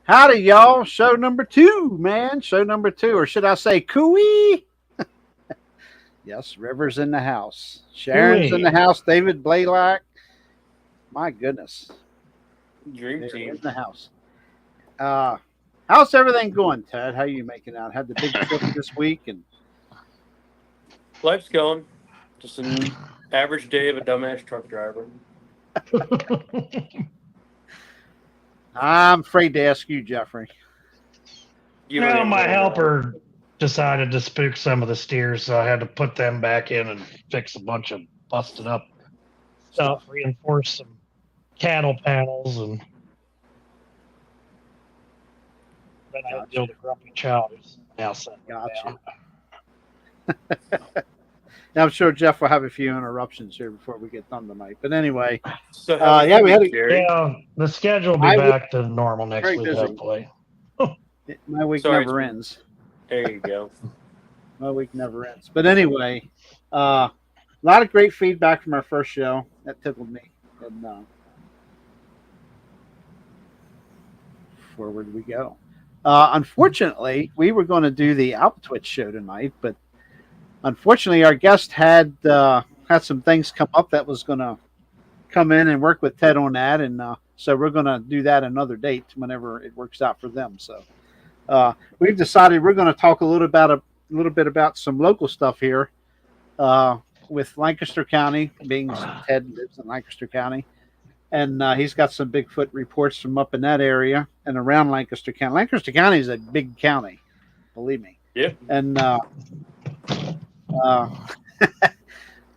Howdy, y'all. Show number 2, man. Show number 2, or should I say cooey? Yes, River's in the house. Sharon's in the house. David Blaylock. My goodness. Dream They're team. in the house. How's everything going, Ted? How are you making out? Had the big trip this week, and Life's going. Just an average day of a dumbass truck driver. I'm afraid to ask you, Jeffrey. Well, my helper decided to spook some of the steers, so I had to put them back in and fix a bunch of busted up stuff, reinforce some cattle panels, and then I had to deal with a grumpy child who's now sitting Gotcha. Now, I'm sure Jeff will have a few interruptions here before we get done tonight. But anyway, So yeah, we had the schedule will be back to normal next week, hopefully. My week never ends. There you go. My week never ends. But anyway, a lot of great feedback from our first show. That tickled me. And forward we go. Unfortunately, we were going to do the Outwitch show tonight, but unfortunately, our guest had some things come up that was going to come in and work with Ted on that, and so we're going to do that another date whenever it works out for them. So we've decided we're going to talk a little bit about some local stuff here with Lancaster County, being Ted lives in Lancaster County, and he's got some Bigfoot reports from up in that area and around Lancaster County. Lancaster County is a big county, believe me. Yeah. And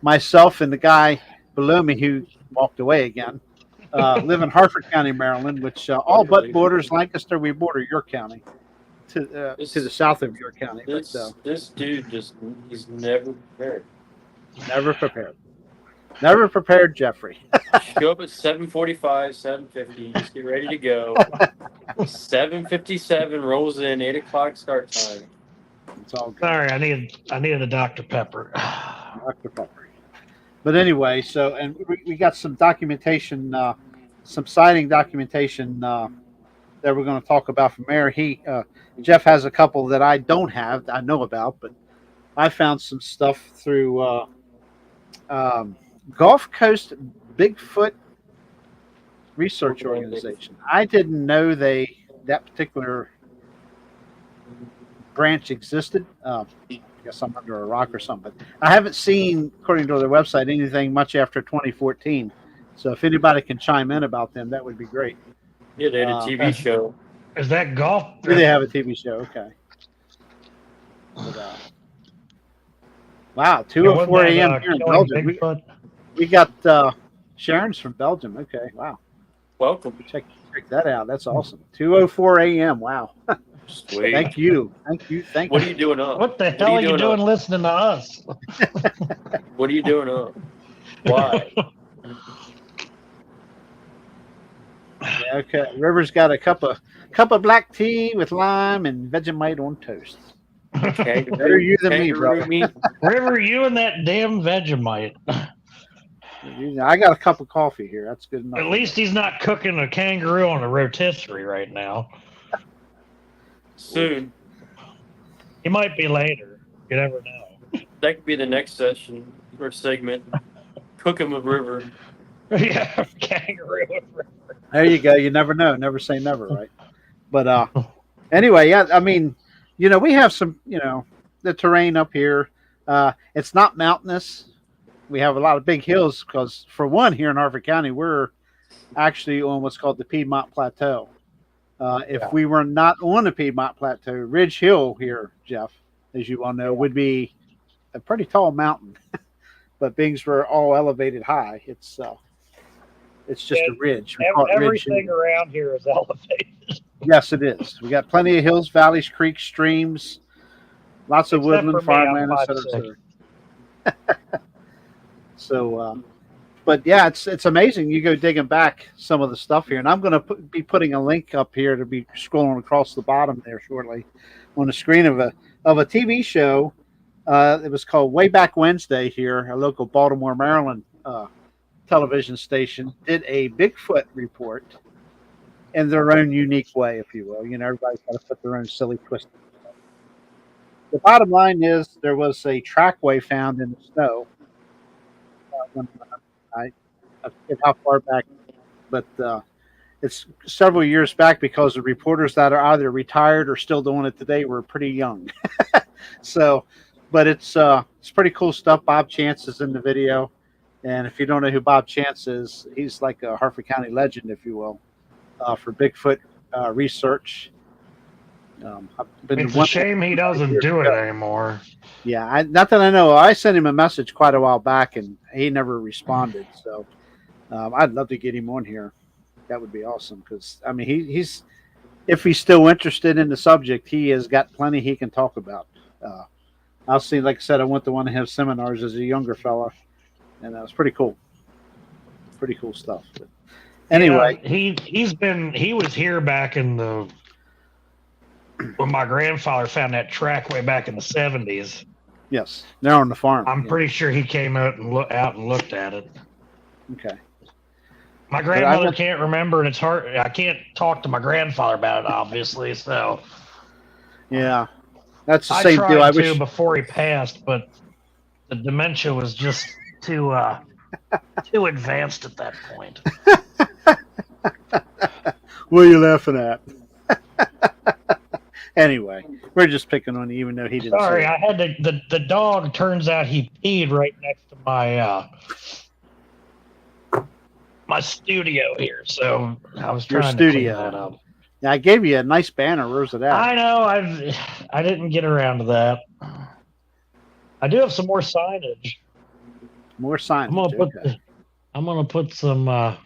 myself and the guy below me who walked away again live in Harford County, Maryland, which all but borders Lancaster. We border York County to the south of York County. This dude he's never prepared. Never prepared, Jeffrey. Show up at 7:45, 7:50. Just get ready to go. 7:57 rolls in. 8:00 start time. It's all good. Sorry, I needed a Dr. Pepper. Dr. Pepper. But anyway, and we got some documentation, some sighting documentation that we're going to talk about from there. Jeff has a couple that I don't have, I know about, but I found some stuff through Gulf Coast Bigfoot Research Organization. I didn't know that particular branch existed. I guess I'm under a rock or something. But I haven't seen, according to their website, anything much after 2014. So if anybody can chime in about them, that would be great. Yeah, they had a TV show. Is that golf? Do they have a TV show? Okay. But, wow, 2:04 a.m. here in Belgium. We got Sharon's from Belgium. Okay, wow. Welcome. Check that out. That's awesome. 2:04 a.m. Wow. Sweet. Thank you. What are you doing up? What the hell are you doing listening to us? What are you doing up? Why? Yeah, okay. River's got a cup of black tea with lime and Vegemite on toast. Better you than me, brother. River, you and that damn Vegemite. I got a cup of coffee here. That's good enough. At least he's not cooking a kangaroo on a rotisserie right now. Soon. He might be later. You never know. That could be the next session or segment. Cooking with River. Yeah, kangaroo with River. There you go. You never know. Never say never, right? But anyway, yeah, I mean, we have some, the terrain up here. It's not mountainous. We have a lot of big hills because, for one, here in Harford County, we're actually on what's called the Piedmont Plateau. If we were not on the Piedmont Plateau, Ridge Hill here, Jeff, as you well know, would be a pretty tall mountain. But being we're all elevated high, it's just a ridge. Everything around here is elevated. Yes, it is. We got plenty of hills, valleys, creeks, streams, lots of woodland, farmland, etc. So, but yeah, it's amazing. You go digging back some of the stuff here, and I'm going to be putting a link up here to be scrolling across the bottom there shortly on the screen of a TV show. It was called Way Back Wednesday here, a local Baltimore, Maryland television station did a Bigfoot report in their own unique way, if you will. Everybody's got to put their own silly twist. The bottom line is there was a trackway found in the snow. When I forget how far back, but it's several years back because the reporters that are either retired or still doing it today were pretty young. So, but it's pretty cool stuff. Bob Chance is in the video, and if you don't know who Bob Chance is, he's like a Harford County legend, if you will, for Bigfoot research. It's a shame he doesn't do it anymore. Yeah, not that I know. I sent him a message quite a while back, and he never responded. So I'd love to get him on here. That would be awesome because I mean he's if he's still interested in the subject, he has got plenty he can talk about. I'll see. Like I said, I went to one of his seminars as a younger fella, and that was pretty cool. Pretty cool stuff. But anyway, he was here back in the when my grandfather found that trackway back in the 70s. Yes, they're on the farm. I'm pretty sure he came out and looked at it. Okay. My grandmother can't remember, and it's hard. I can't talk to my grandfather about it, obviously. So, yeah, that's the same deal. I wish before he passed, but the dementia was just too advanced at that point. What are you laughing at? Anyway, we're just picking on you, even though he didn't. Sorry, I had to. The dog. Turns out he peed right next to my my studio here, so I was trying to clean that up. Yeah, I gave you a nice banner. Where's it at? I know. I didn't get around to that. I do have some more signage. More signage. I'm gonna put some. I'm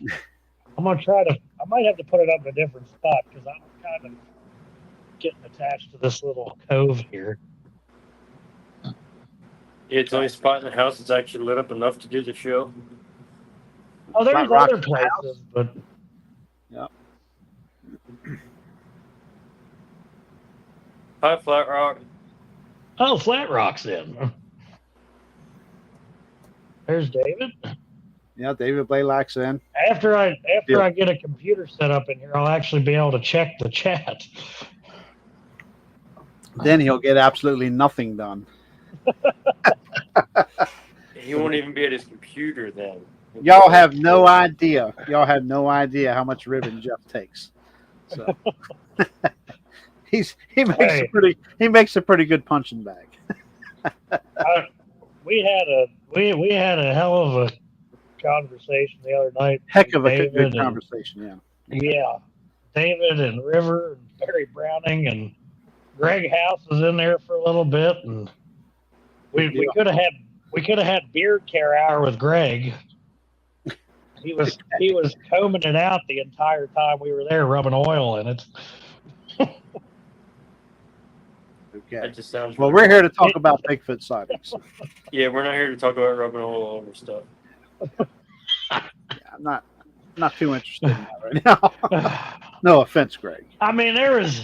gonna try to. I might have to put it up in a different spot because I'm kind of getting attached to this little cove here. Yeah, it's the only spot in the house that's actually lit up enough to do the show. Oh, there's other places, but yeah. Hi, Flat Rock. Oh, Flat Rock's in. There's David. Yeah, David Blaylock's in. After I get a computer set up in here, I'll actually be able to check the chat. Then he'll get absolutely nothing done. He won't even be at his computer then. Y'all have no idea. Y'all have no idea how much ribbon Jeff takes. So he makes a pretty good punching bag. We had a hell of a conversation the other night. Heck of a good conversation, yeah. Yeah, David and River and Barry Browning and Greg House was in there for a little bit, and we could have had beard care hour with Greg. He was combing it out the entire time we were there, rubbing oil in it. Okay. That just sounds. Well, we're here to talk about Bigfoot sightings. Yeah, we're not here to talk about rubbing oil all over stuff. Yeah, I'm not too interested in that right now. No offense, Greg. I mean, had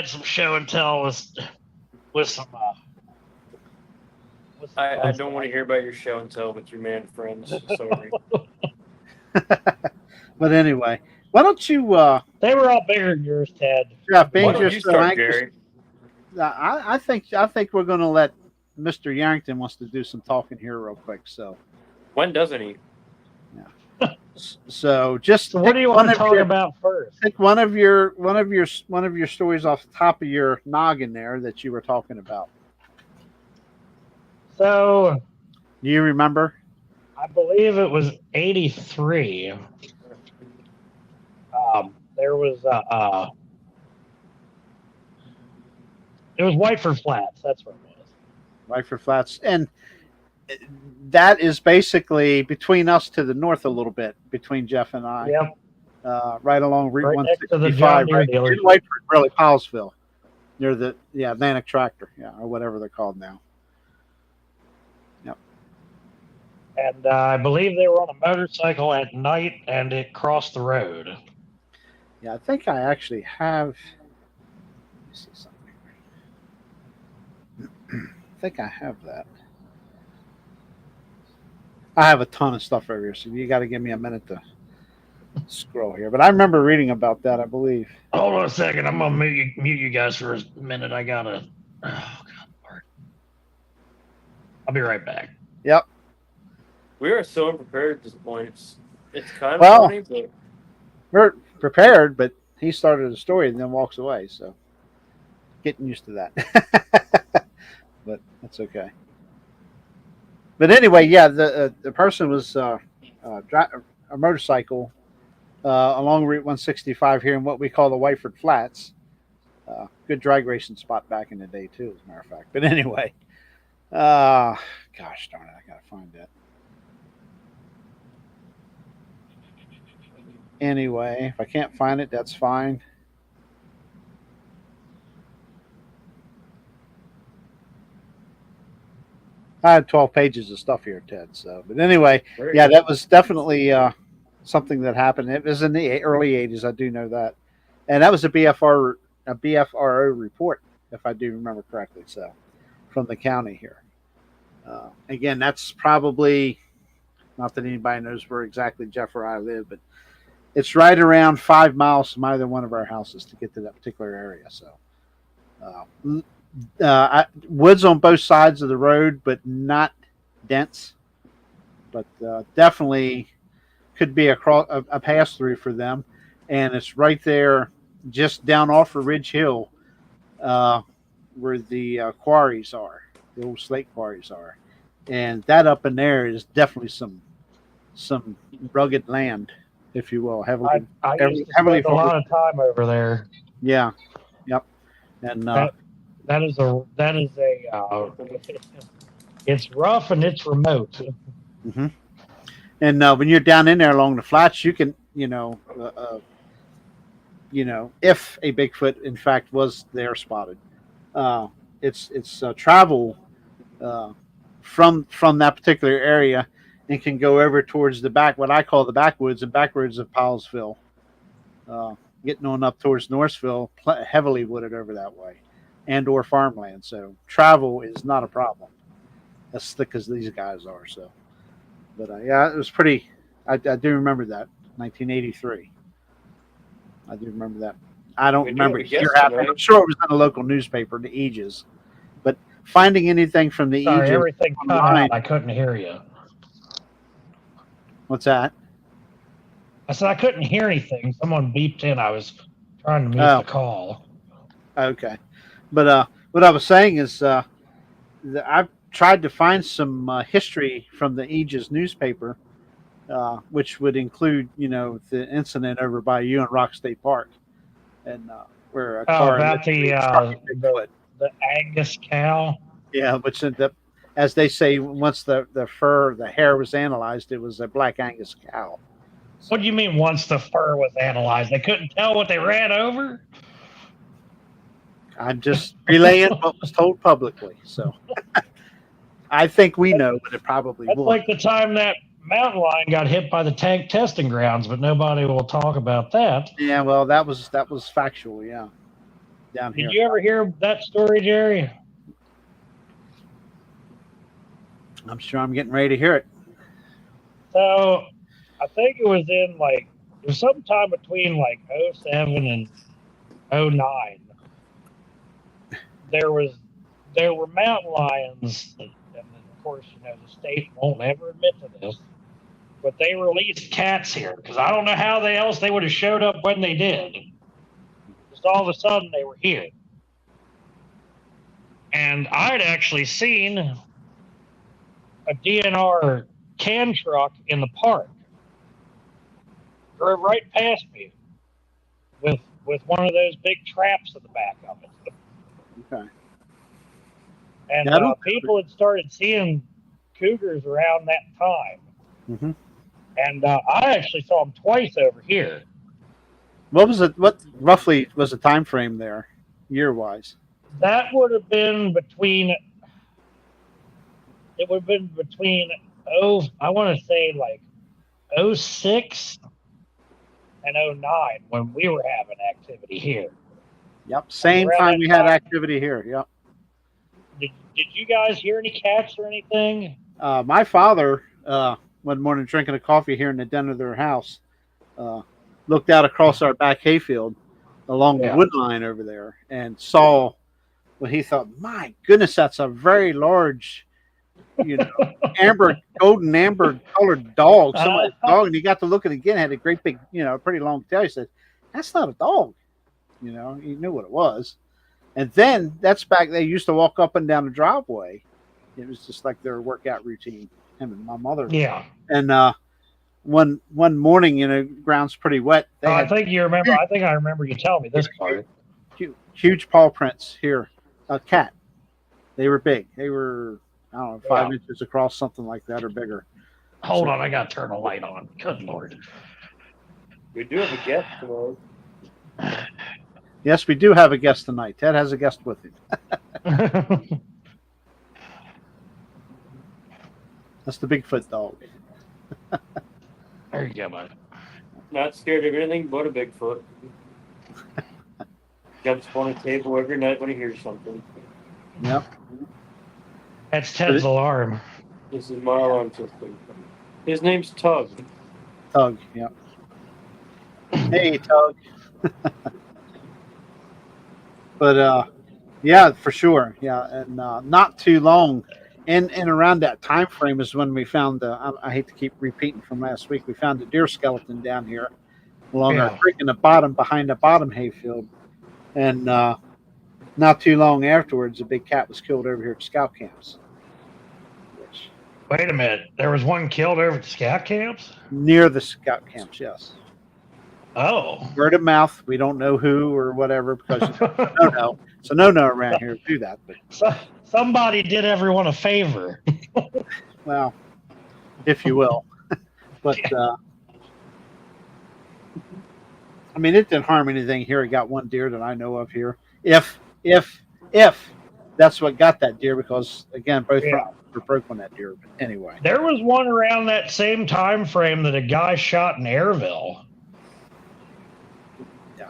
some show and tell with some. I don't want to hear about your show and tell with your man friends. Sorry. But anyway, why don't you? They were all bigger than yours, Ted. Yeah, Why don't you start, Gary? I think we're going to let Mr. Yarrington wants to do some talking here real quick. So when doesn't he? Yeah. So just what do you want to talk about first? Pick one of your stories off the top of your noggin there that you were talking about. So, do you remember? I believe it was 83. There was it was Whiteford Flats. That's what it was. Whiteford Flats, and that is basically between us to the north a little bit, between Jeff and I. Yep. Right along Route right 165, right in Whiteford, really, Powellsville, near the Atlantic Tractor, or whatever they're called now. Yep. And I believe they were on a motorcycle at night, and it crossed the road. Yeah, I think I actually have. Let me see something. I think I have that. I have a ton of stuff over here, so you got to give me a minute to scroll here, but I remember reading about that, I believe. Hold on a second. I'm gonna mute you guys for a minute. I gotta. Oh God, Lord. I'll be right back. Yep. We are so unprepared at this point. It's kind of Well, funny, but we're prepared, but he started a story and then walks away, so getting used to that. But that's okay. But anyway, yeah, the person was a motorcycle along Route 165 here in what we call the Whiteford Flats. Good drag racing spot back in the day too, as a matter of fact. But anyway, gosh darn it, I gotta find that. Anyway, if I can't find it, that's fine. I had 12 pages of stuff here, Ted. So, but anyway, yeah, that was definitely something that happened. It was in the early 80s, I do know that, and that was a BFRO report, if I do remember correctly. So, from the county here. Again, that's probably not that anybody knows where exactly Jeff or I live, but it's right around 5 miles from either one of our houses to get to that particular area. So, woods on both sides of the road, but not dense. But definitely could be a pass through for them, and it's right there, just down off of Ridge Hill, where the quarries are, the old slate quarries are, and that up in there is definitely some rugged land, if you will, heavily. I used to spend a lot of time over there. Yeah, yep, and that is a it's rough and it's remote. Mm-hmm. And when you're down in there along the flats, you can, if a Bigfoot in fact was there spotted, it's travel from that particular area and can go over towards the back, what I call the backwoods of Powellsville, getting on up towards Northville, heavily wooded over that way, and or farmland. So travel is not a problem, as thick as these guys are. So, but yeah, it was pretty. I do remember that 1983. I do remember that. I don't remember here happening. I'm sure it was in a local newspaper, the Aegis. But finding anything from the Aegis, everything cut out. I couldn't hear you. What's that? I said I couldn't hear anything. Someone beeped in. I was trying to mute the call. Okay, but what I was saying is I've tried to find some history from the Aegis newspaper, which would include, the incident over by you in Rock State Park, and where a car about the Angus cow. Yeah, which ended up, as they say, once the hair was analyzed, it was a black Angus cow. What do you mean once the fur was analyzed? They couldn't tell what they ran over? I'm just relaying what was told publicly. So I think we know, but it probably That's will. like the time that mountain lion got hit by the tank testing grounds, but nobody will talk about that. Yeah, well, that was factual, yeah. Down here. Did you ever hear that story, Jerry? I'm sure I'm getting ready to hear it. So I think it was sometime between 07 and 09. There were mountain lions, and of course, the state won't ever admit to this, but they released cats here because I don't know how else they would have showed up when they did. Just all of a sudden they were here. And I'd actually seen a DNR can truck in the park. Drove right past me with one of those big traps in the back of it. Okay. And people had started seeing cougars around that time. Mm-hmm. And I actually saw them twice over here. What roughly was the time frame there, year-wise? That would have been between, I want to say 06 and 09 when we were having activity here. Yep, same time we had activity here, yep. Did you guys hear any cats or anything? My father, one morning drinking a coffee here in the den of their house, looked out across our back hayfield along the wood line over there and saw what he thought, my goodness, that's a very large, golden amber colored dog, somebody's dog. And he got to look at it again, had a great big, pretty long tail. He said, that's not a dog. He knew what it was. And then that's back, they used to walk up and down the driveway. It was just like their workout routine, him and my mother. Yeah. And one morning, ground's pretty wet. I think you remember. I think I remember you telling me this part. Huge paw prints here. A cat. They were big. They were, I don't know, 5 inches across, something like that, or bigger. Hold on, I got to turn the light on. Good Lord. We do have a guest tomorrow. Yes, we do have a guest tonight. Ted has a guest with him. That's the Bigfoot dog. There you go, bud. Not scared of anything but a Bigfoot. Jumps on a table every night when he hears something. Yep. That's Ted's alarm. This is my alarm system. His name's Tug. Tug, yep. Hey, Tug. But, yeah, for sure. Yeah, and not too long. And around that time frame is when we found, I hate to keep repeating from last week, we found a deer skeleton down here along our creek in the bottom, behind the bottom hayfield. And not too long afterwards, a big cat was killed over here at scout camps. Wait a minute. There was one killed over at the scout camps? Near the scout camps, yes. Oh. Word of mouth. We don't know who or whatever because no. It's a no-no around here to do that. But somebody did everyone a favor. Well, if you will. But, I mean, it didn't harm anything here. It got one deer that I know of here. If that's what got that deer, because, again, both were broke on that deer. But anyway. There was one around that same time frame that a guy shot in Airville. Yeah.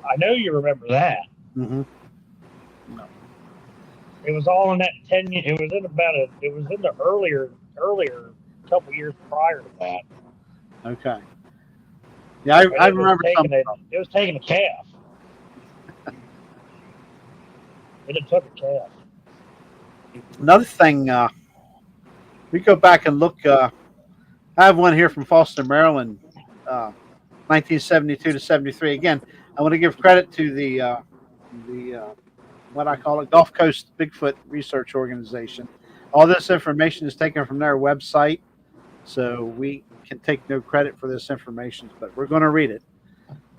I know you remember that. Mm-hmm. No. It was all in that 10 years. It was in the earlier couple years prior to that. Okay. Yeah, I remember something. It was taking a calf. It took a calf. Another thing, we go back and look. I have one here from Falston, Maryland, 1972 to 73. Again, I want to give credit to the what I call it, Gulf Coast Bigfoot Research Organization. All this information is taken from their website, so we can take no credit for this information, but we're going to read it.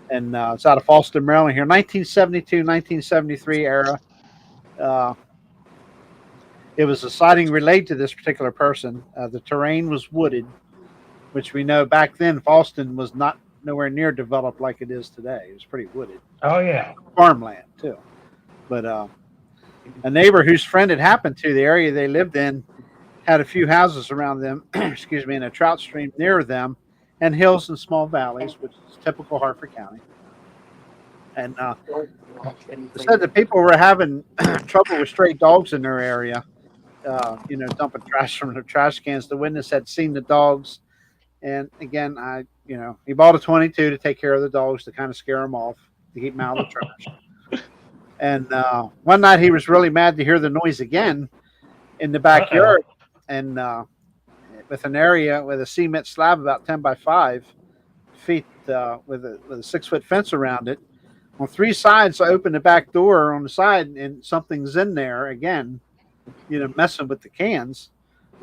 And it's out of Falston, Maryland here, 1972, 1973 era. It was a sighting related to this particular person. The terrain was wooded, which we know back then Falston was not nowhere near developed like it is today. It was pretty wooded. Oh, yeah. Farmland, too. But a neighbor whose friend it happened to, the area they lived in, had a few houses around them, excuse me, and a trout stream near them, and hills and small valleys, which is typical Harford County. And said that people were having trouble with stray dogs in their area, dumping trash from their trash cans. The witness had seen the dogs, and again, he bought a 22 to take care of the dogs to kind of scare them off, to keep them out of the trash. And one night he was really mad to hear the noise again in the backyard. And with an area with a cement slab about 10 by 5 feet with a 6-foot fence around it. On 3 sides, I opened the back door on the side, and something's in there again, messing with the cans.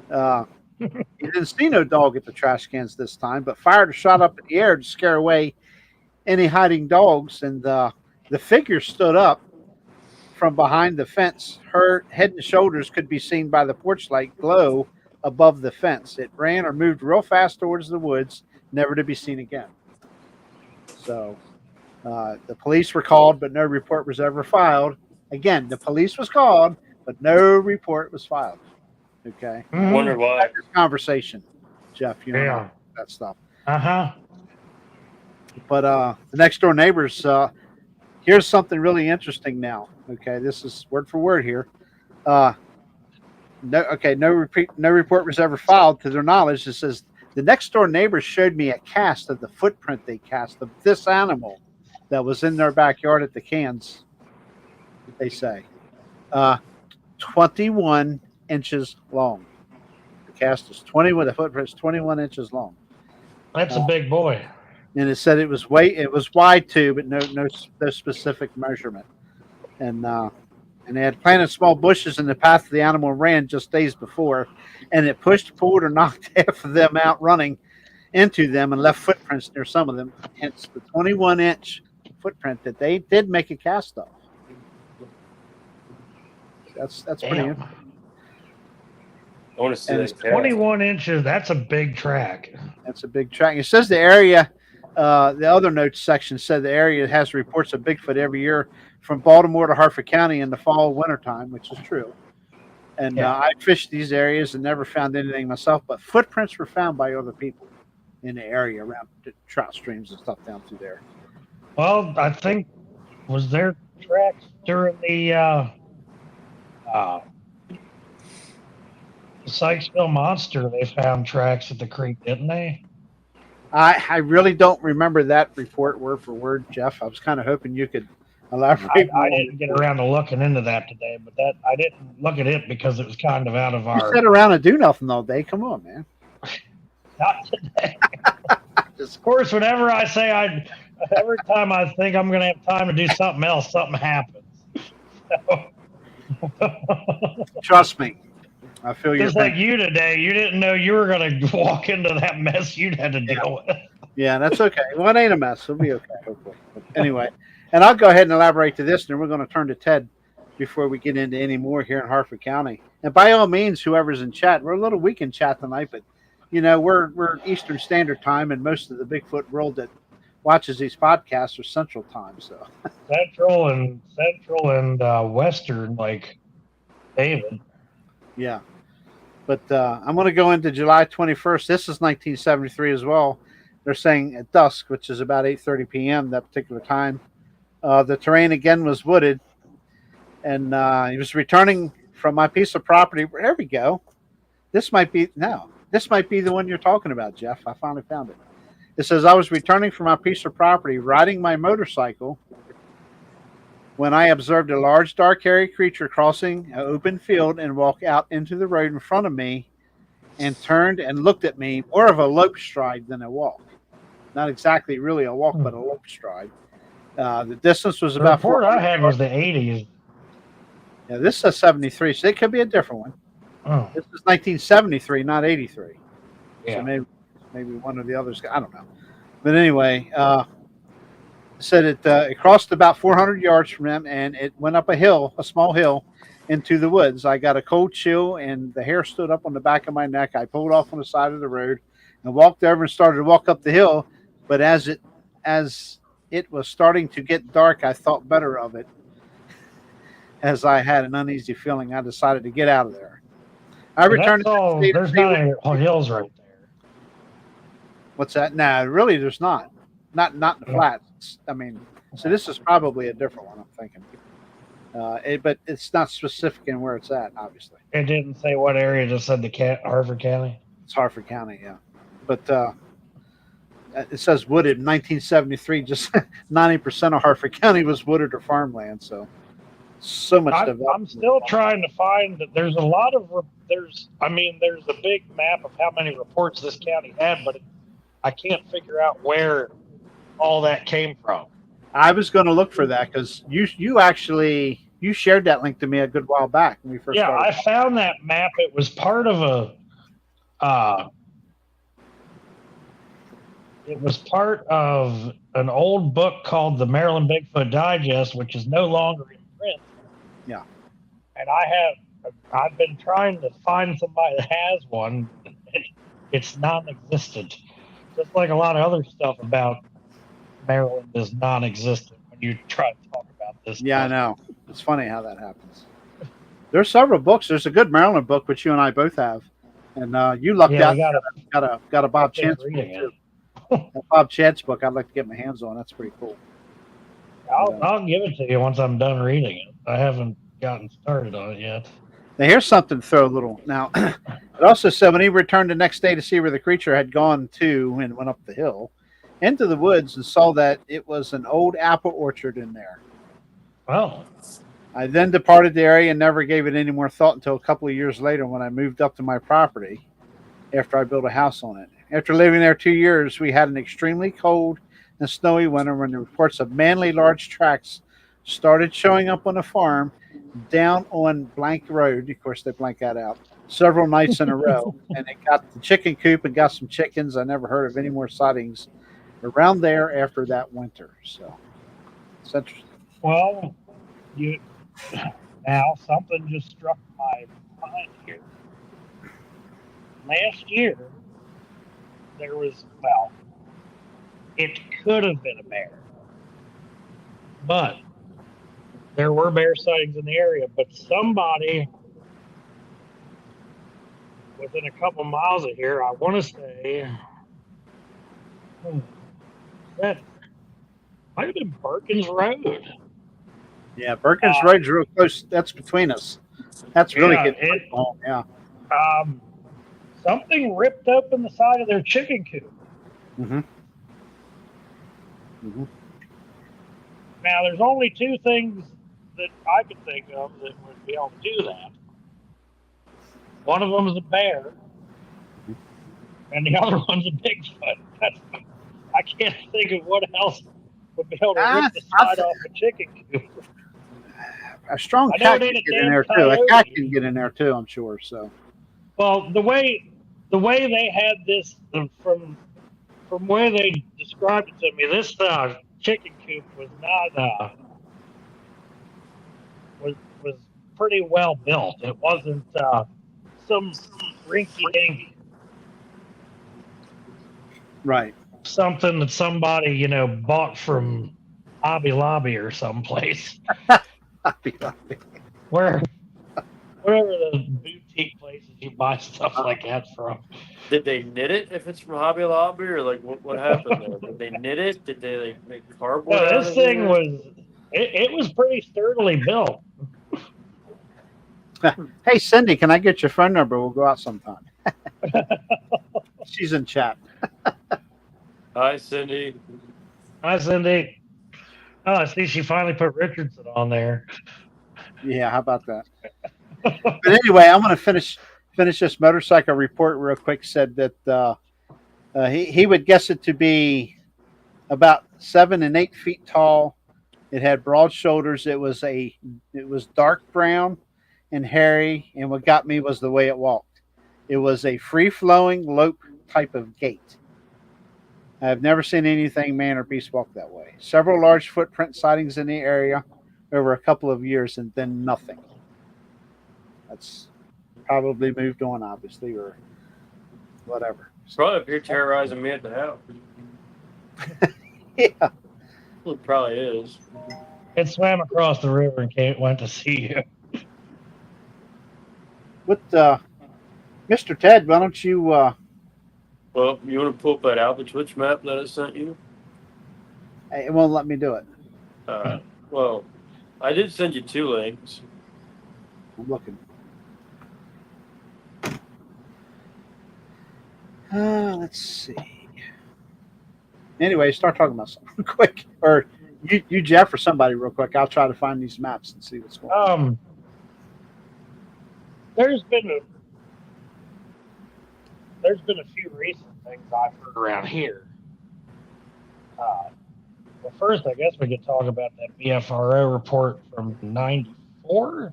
He didn't see no dog at the trash cans this time, but fired a shot up in the air to scare away any hiding dogs. And the figure stood up from behind the fence. Her head and shoulders could be seen by the porch light glow above the fence. It ran or moved real fast towards the woods, never to be seen again. So the police were called, but no report was ever filed. Again, the police was called, but no report was filed. Okay. Wonder why. This conversation, Jeff, know that stuff. But the next door neighbors, here's something really interesting now. Okay, this is word for word here. No report was ever filed to their knowledge. It says The next door neighbor showed me a cast of the footprint they cast of this animal that was in their backyard at the cans. They say 21 inches long. The cast is 21. The footprint is 21 inches long. That's a big boy. And it said it was wide too, but no specific measurement. And they had planted small bushes in the path the animal ran just days before, and it pushed, pulled, or knocked half of them out running into them and left footprints near some of them. Hence the 21-inch footprint that they did make a cast of. That's pretty interesting. I want to see this. 21 inches. That's a big track. That's a big track. It says the area. The other notes section said the area has reports of Bigfoot every year from Baltimore to Harford County in the fall and winter time, which is true. And I fished these areas and never found anything myself, but footprints were found by other people in the area around the trout streams and stuff down through there. Well, I think was there tracks during the Sykesville monster? They found tracks at the creek, didn't they? I really don't remember that report word for word, Jeff. I was kind of hoping you could elaborate. I didn't get around to looking into that today, but I didn't look at it because it was kind of out of our. You sit around and do nothing all day. Come on, man. Not today. Of course, whenever I say every time I think I'm going to have time to do something else, something happens. Trust me. I feel you. Just like you today, you didn't know you were going to walk into that mess you'd had to deal with. Yeah, that's okay. Well, it ain't a mess. It'll be okay, hopefully. But anyway, and I'll go ahead and elaborate to this, and then we're going to turn to Ted before we get into any more here in Harford County. And by all means, whoever's in chat, we're a little weak in chat tonight, but we're Eastern Standard Time, and most of the Bigfoot world that watches these podcasts are Central Time. So Central and Western, like David. Yeah. But I'm going to go into July 21st. This is 1973 as well. They're saying at dusk, which is about 8:30 p.m. that particular time. The terrain again was wooded, and he was returning from my piece of property. There we go. This might be the one you're talking about, Jeff. I finally found it. It says, I was returning from my piece of property, riding my motorcycle, when I observed a large, dark, hairy creature crossing an open field and walk out into the road in front of me and turned and looked at me, more of a lope stride than a walk. Not exactly really a walk, but a lope stride. The distance was about... The report I had was the 80s. Yeah, this says 73, so it could be a different one. Oh. This is 1973, not 83. Yeah. So maybe one of the others, I don't know. But anyway, said it crossed about 400 yards from him, and it went up a small hill, into the woods. I got a cold chill, and the hair stood up on the back of my neck. I pulled off on the side of the road and walked over and started to walk up the hill. But as it was starting to get dark, I thought better of it. As I had an uneasy feeling, I decided to get out of there. I returned. There's not any hills right there. What's that? No, really, there's not. Not in the flats. I mean, so this is probably a different one, I'm thinking. But it's not specific in where it's at, obviously. It didn't say what area. It just said Harford County. It's Harford County, yeah. But it says wooded. 1973, just 90% of Harford County was wooded or farmland. So much development. I'm still trying to find that. There's a lot of there's a big map of how many reports this county had, but I can't figure out where all that came from. I was going to look for that because you actually shared that link to me a good while back when we first started. I found that map. It was part of an old book called the Maryland Bigfoot Digest, which is no longer in print. Yeah. And I've been trying to find somebody that has one. It's non-existent. Just like a lot of other stuff about Maryland is non-existent when you try to talk about this. Yeah, I know. It's funny how that happens. There's several books. There's a good Maryland book, which you and I both have. And you lucked out. Got a Bob Chance book, too. Bob Chance book I'd like to get my hands on. That's pretty cool. I'll give it to you once I'm done reading it. I haven't gotten started on it yet. Now, here's something to throw a little. Now, it also said when he returned the next day to see where the creature had gone to and went up the hill into the woods and saw that it was an old apple orchard in there. Oh. I then departed the area and never gave it any more thought until a couple of years later when I moved up to my property after I built a house on it. After living there 2 years, we had an extremely cold and snowy winter when the reports of manly large tracks started showing up on the farm down on blank road. Of course, they blank that out several nights in a row. And they got the chicken coop and got some chickens. I never heard of any more sightings around there after that winter. So it's interesting. Well, now something just struck my mind here. Last year, there was, it could have been a bear, but there were bear sightings in the area. But somebody within a couple miles of here, I want to say, that might have been Perkins Road. Yeah, Perkins Road's real close. That's between us. That's really good. Yeah. Something ripped open the side of their chicken coop. Mm-hmm. Mm-hmm. Now, there's only two things that I could think of that would be able to do that. One of them is a bear, and the other one's a Bigfoot. I can't think of what else would be able to rip the side off a chicken coop. A strong cat can get in there too. A cat can get in there too, I'm sure. So, well, the way they had this from where they described it to me, this chicken coop was not was pretty well built. It wasn't some rinky-dink, right? Something that somebody bought from Hobby Lobby or someplace. Wherever the boutique places you buy stuff like that from. Did they knit it if it's from Hobby Lobby, or like what happened there? Did they knit it? Did they make cardboard? No, this thing was pretty sturdily built. Hey, Cindy, can I get your phone number? We'll go out sometime. She's in chat. Hi, Cindy. Hi, Cindy. Oh, I see she finally put Richardson on there. Yeah, how about that? But anyway, I'm going to finish this motorcycle report real quick. Said that he would guess it to be about 7 and 8 feet tall. It had broad shoulders. It was dark brown and hairy. And what got me was the way it walked. It was a free-flowing lope type of gait. I've never seen anything, man or beast, walk that way. Several large footprint sightings in the area over a couple of years, and then nothing. That's probably moved on, obviously, or whatever. Probably up here terrorizing me at the house. Yeah. Well, it probably is. It swam across the river and went to see you. What, Mr. Ted, why don't you... Well, you want to pull up that Alpha Twitch map that I sent you? It won't let me do it. Well, I did send you 2 links. I'm looking. Let's see. Anyway, start talking about something quick. Or you, Jeff, or somebody real quick. I'll try to find these maps and see what's going on. There's been a few recent things I've heard around here. Well, first, I guess we could talk about that BFRO report from '94.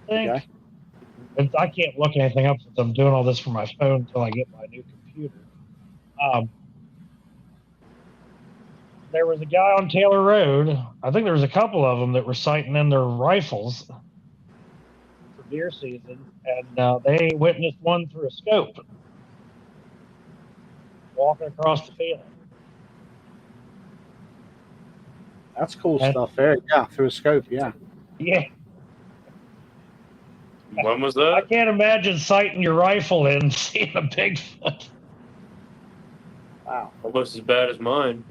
I think. Okay. And I can't look anything up since I'm doing all this from my phone until I get my new computer. There was a guy on Taylor Road. I think there was a couple of them that were sighting in their rifles for deer season, and they witnessed one through a scope walking across the field. That's cool stuff there. Yeah, through a scope. Yeah. Yeah. When was that? I can't imagine sighting your rifle in and seeing a Bigfoot. Wow. Almost as bad as mine.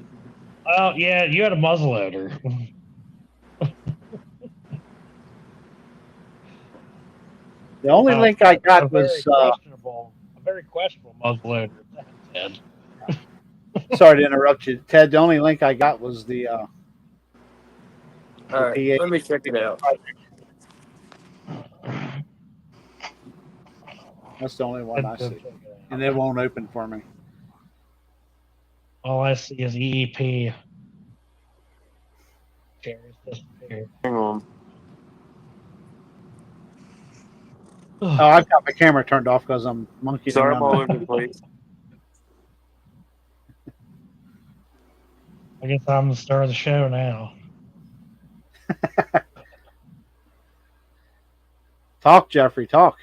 Well, yeah, you had a muzzleloader. The only link I got was a very questionable muzzleloader. Ted. sorry to interrupt you, Ted. The only link I got was the All right, PA. let me check it out. That's the only one I see, and it won't open for me. All I see is EEP. Hang on. Oh, I've got my camera turned off because I'm monkeying Sorry, I'm all around. over the place. I guess I'm the star of the show now. Talk, Jeffrey. Talk.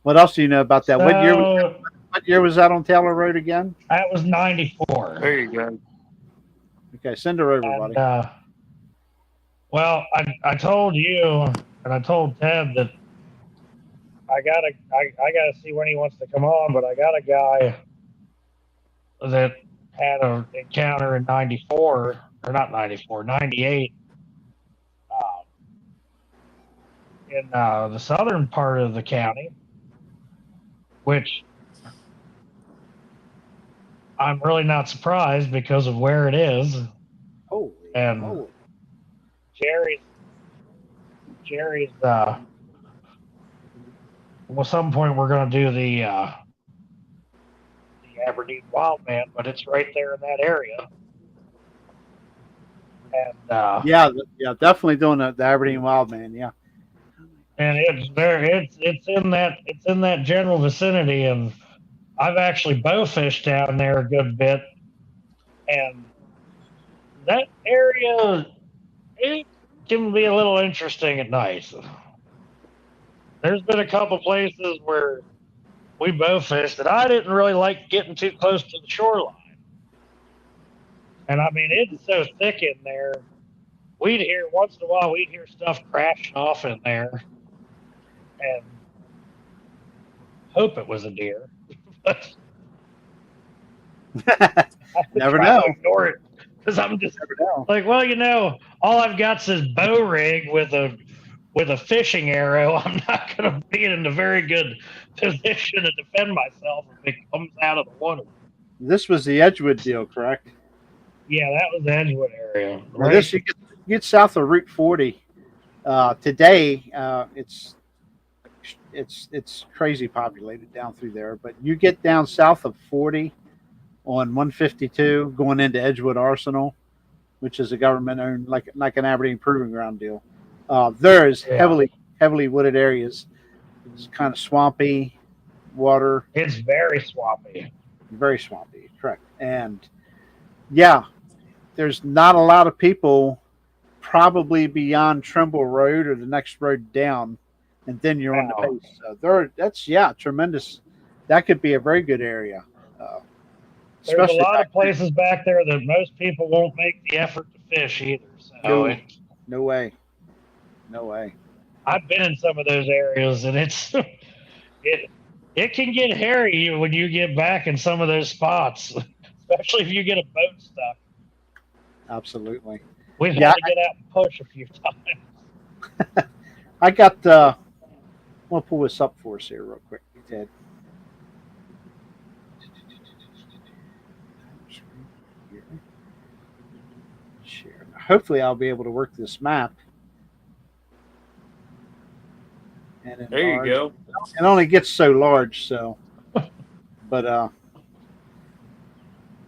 What else do you know about that? So, What year was that on Taylor Road again? That was 94. There you go. Okay, send her over, And, buddy. well, I told you, and I told Ted that I gotta see when he wants to come on, but I got a guy that had an encounter in 94, or not 94, 98, in the southern part of the county, which I'm really not surprised because of where it is. Holy And moly. Jerry's well, some point we're going to do the Aberdeen Wildman, but it's right there in that area. And yeah, definitely doing the Aberdeen Wildman. Yeah, and it's there. It's in that general vicinity, and I've actually bow fished down there a good bit, and that area it can be a little interesting at night. There's been a couple places where we bow fished that I didn't really like getting too close to the shoreline. And I mean, it's so thick in there. Once in a while, we'd hear stuff crashing off in there and hope it was a deer. But never know. Ignore it because I'm just like, well, all I've got is this bow rig with a fishing arrow. I'm not going to be in a very good position to defend myself if it comes out of the water. This was the Edgewood deal, correct? Yeah, that was the Edgewood area. Right. Right? This you get south of Route 40. Today, it's crazy populated down through there. But you get down south of 40 on 152, going into Edgewood Arsenal, which is a government-owned, like an Aberdeen Proving Ground deal. There is heavily wooded areas. It's kind of swampy water. It's very swampy. Very swampy, correct. And yeah, there's not a lot of people probably beyond Trimble Road or the next road down, and then you're on the base. So that's tremendous. That could be a very good area. There's a lot of places back there that most people won't make the effort to fish either. So no way. I've been in some of those areas, and it can get hairy when you get back in some of those spots, especially if you get a boat stuck. Absolutely. We've had to get out and push a few times. I got. I'll pull this up for us here real quick, Ted. Share. Hopefully, I'll be able to work this map. And there you go. It only gets so large, so. But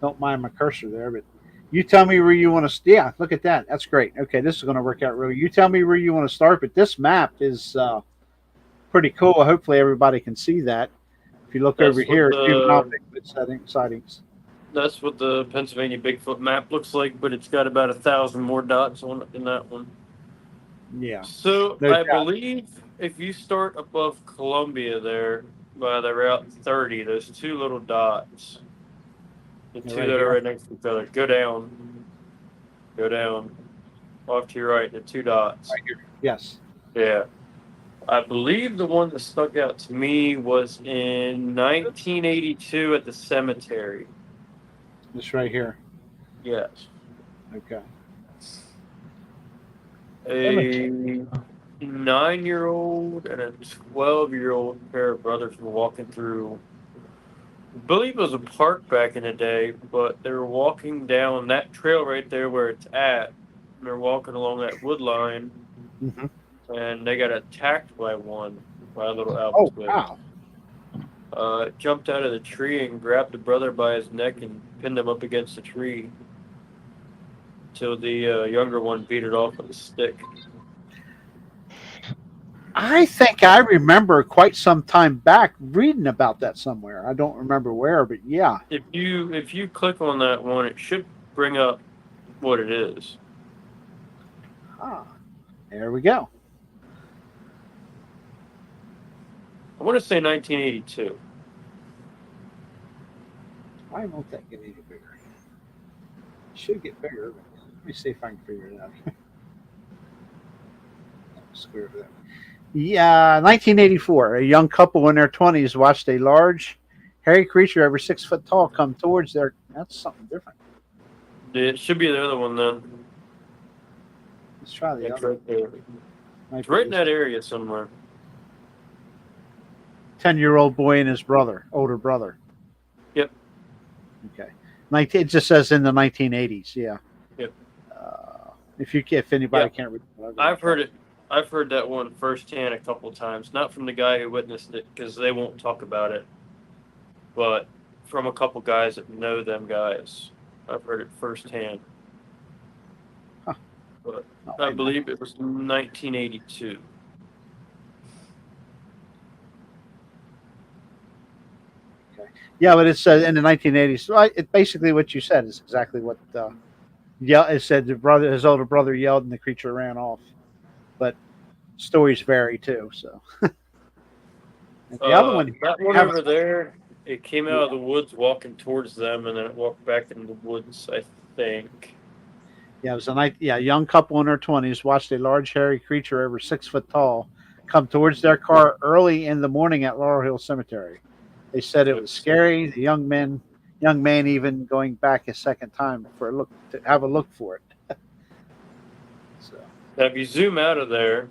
don't mind my cursor there. But you tell me where you want to. Yeah, look at that. That's great. Okay, this is going to work out really. You tell me where you want to start. But this map is pretty cool. Hopefully, everybody can see that. If you look over here, juvenile Bigfoot sightings. That's what the Pennsylvania Bigfoot map looks like, but it's got about 1,000 more dots on it than that one. Yeah. So I believe if you start above Columbia there by the Route 30, there's two little dots. The two that are right next to each other. Go down. Off to your right, the two dots. Right here. Yes. Yeah. I believe the one that stuck out to me was in 1982 at the cemetery. This right here. Yes. Okay. 9-year-old and a 12-year-old pair of brothers were walking through. I believe it was a park back in the day, but they were walking down that trail right there where it's at. And they're walking along that wood line, Mm-hmm. and they got attacked by a little Oh, albatross. wow. It jumped out of the tree and grabbed the brother by his neck and pinned him up against the tree till the younger one beat it off with a stick. I think I remember quite some time back reading about that somewhere. I don't remember where, but yeah. If you click on that one, it should bring up what it is. Ah, there we go. I want to say 1982. Why won't that get any bigger? It should get bigger, but let me see if I can figure it out. Screw it. Yeah, 1984. A young couple in their 20s watched a large, hairy creature over 6 foot tall come towards their. That's something different. It should be the other one then. Let's try the It's other. right there. Might It's be right in this that area somewhere. 10-year-old boy and his brother, older brother. Yep. Okay. It just says in the 1980s. Yeah. Yep. If anybody Yep. can't read it, I've heard it. I've heard that one firsthand a couple times. Not from the guy who witnessed it, because they won't talk about it, but from a couple guys that know them guys. I've heard it firsthand. Huh. But Oh, I wait a believe it was 1982. Yeah, but it's in the 1980s. So it basically what you said is exactly what. It said his older brother yelled, and the creature ran off. But stories vary too. So and the other one, That one over there, it came out of the woods walking towards them, and then it walked back into the woods, I think. Yeah, it was a night. Yeah, a young couple in their 20s watched a large hairy creature over 6 foot tall come towards their car early in the morning at Laurel Hill Cemetery. They said it was scary. The young man even going back a second time for a look to have a look for it. So Now, if you zoom out of there,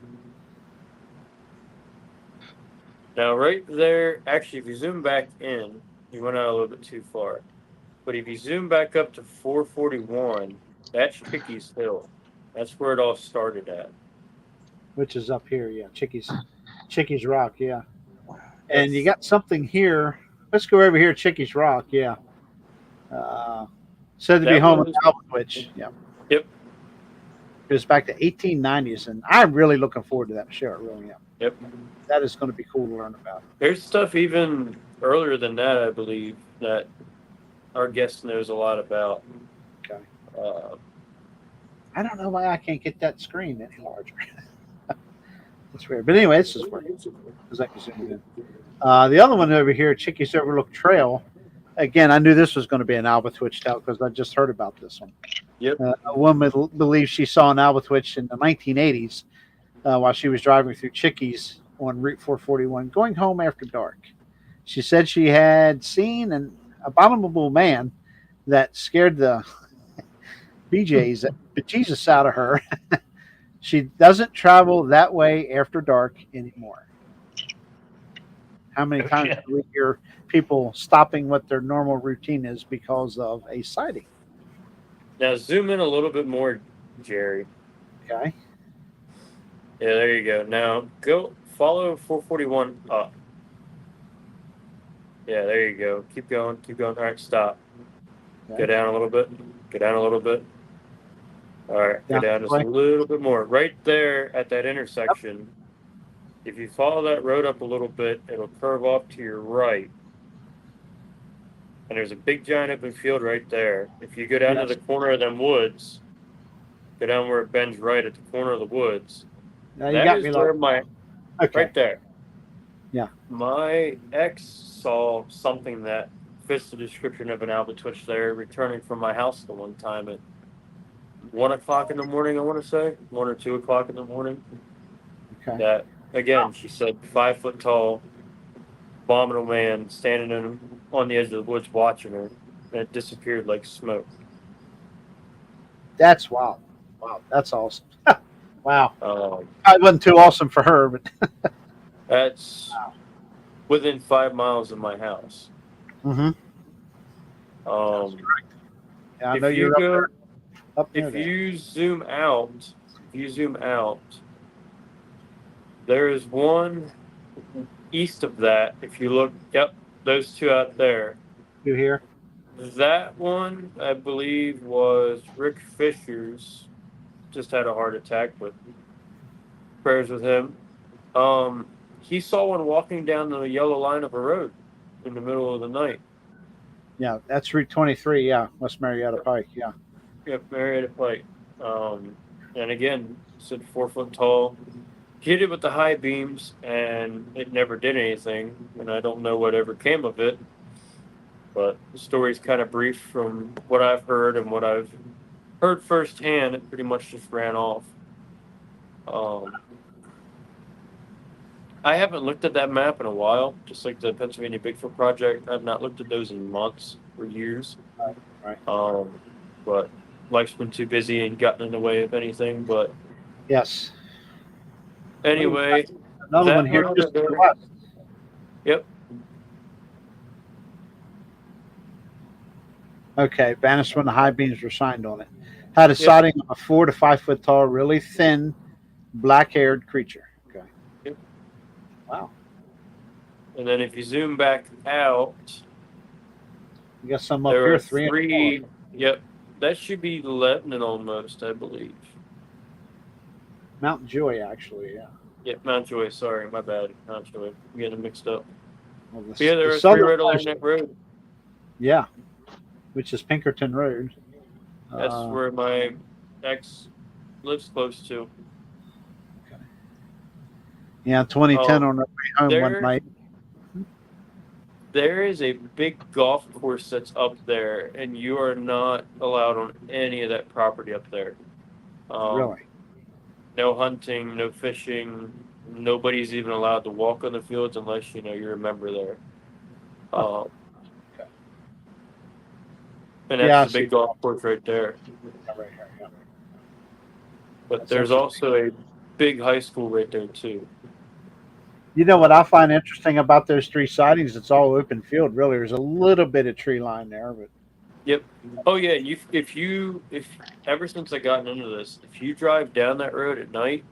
now right there, actually, if you zoom back in, you went out a little bit too far. But if you zoom back up to 441, that's Chickies Hill. That's where it all started at. which is up here? Yeah, Chickies Rock. Yeah, and you got something here. Let's go over here, Chickies Rock. Yeah, said to be home with Alpwitch. Yeah. Yep. It was back to 1890s, and I'm really looking forward to that show. I really am. Yep. That is going to be cool to learn about. There's stuff even earlier than that, I believe, that our guest knows a lot about. Okay. I don't know why I can't get that screen any larger. That's weird. But anyway, this is working. Because I can zoom in. The other one over here, Chickies Overlook Trail. Again, I knew this was going to be an Albatwitch tale because I just heard about this one. Yep. A woman believes she saw an Albatwitch in the 1980s while she was driving through Chickies on Route 441, going home after dark. She said she had seen an abominable man that scared the bejesus out of her. She doesn't travel that way after dark anymore. How many times do we hear people stopping what their normal routine is because of a sighting? Now zoom in a little bit more, Jerry. Okay. Yeah, there you go. Now go follow 441 up. Yeah, there you go. Keep going. Keep going. All right, stop. Okay. Go down a little bit. Go down a little bit. All right, go down just a little bit more. Right there at that intersection. Yep. If you follow that road up a little bit, it'll curve off to your right. And there's a big giant open field right there. If you go down to the corner of them woods, go down where it bends right at the corner of the woods. Now you got me where right there. Yeah. My ex saw something that fits the description of an Albatwitch there, returning from my house the one time at 1 o'clock in the morning, I want to say. 1 or 2 o'clock in the morning. Okay. That, again, she said 5 foot tall, abominable man standing on the edge of the woods watching her, and it disappeared like smoke. That's wild. Wow, that's awesome. Wow. Um, I wasn't too awesome for her, but that's within 5 miles of my house. mm-hmm. Um, Yeah, I know if you you're go, up near if there. you zoom out, there is one east of that. If you look, yep, those two out there. You here? That one, I believe, was Rick Fisher's. Just had a heart attack, but prayers with him. He saw one walking down the yellow line of a road in the middle of the night. Yeah, that's Route 23. Yeah, West Marietta Pike. Yeah. Yep, Marietta Pike. And again, said 4 foot tall. Hit it with the high beams, and it never did anything. And I don't know whatever came of it. But the story's kind of brief from what I've heard and what I've heard firsthand. It pretty much just ran off. I haven't looked at that map in a while, just like the Pennsylvania Bigfoot Project. I've not looked at those in months or years. Right. But life's been too busy and gotten in the way of anything. But Yes. anyway, Another one that here road just to there- the west. Yep. Okay, vanished when the high beams were shined on it. Had a Yep. sighting of a 4 to 5 foot tall, really thin, black-haired creature. Okay. Yep. Wow. And then if you zoom back out, You got some up there here, are 3 and three. 4. Yep. That should be Lebanon almost, I believe. Mount Joy, actually. Yeah. Yep, Mount Joy. Sorry, my bad. Mount Joy. I'm getting them mixed up. Well, But yeah, there the are three southern right along portion- that road. Yeah, which is Pinkerton Road. That's where my ex lives close to. Yeah, 2010 Oh, on the way home one there- night. There is a big golf course that's up there, and you are not allowed on any of that property up there. Really? No hunting, no fishing. Nobody's even allowed to walk on the fields unless you're a member there. Oh. And Yeah, I that's the see. big golf course right there. Yeah, right here, yeah. But That's there's interesting. also a big high school right there too. You know what I find interesting about those 3 sightings? It's all open field, really. There's a little bit of tree line there, but Yep. Oh yeah. If ever since I gotten into this, if you drive down that road at night,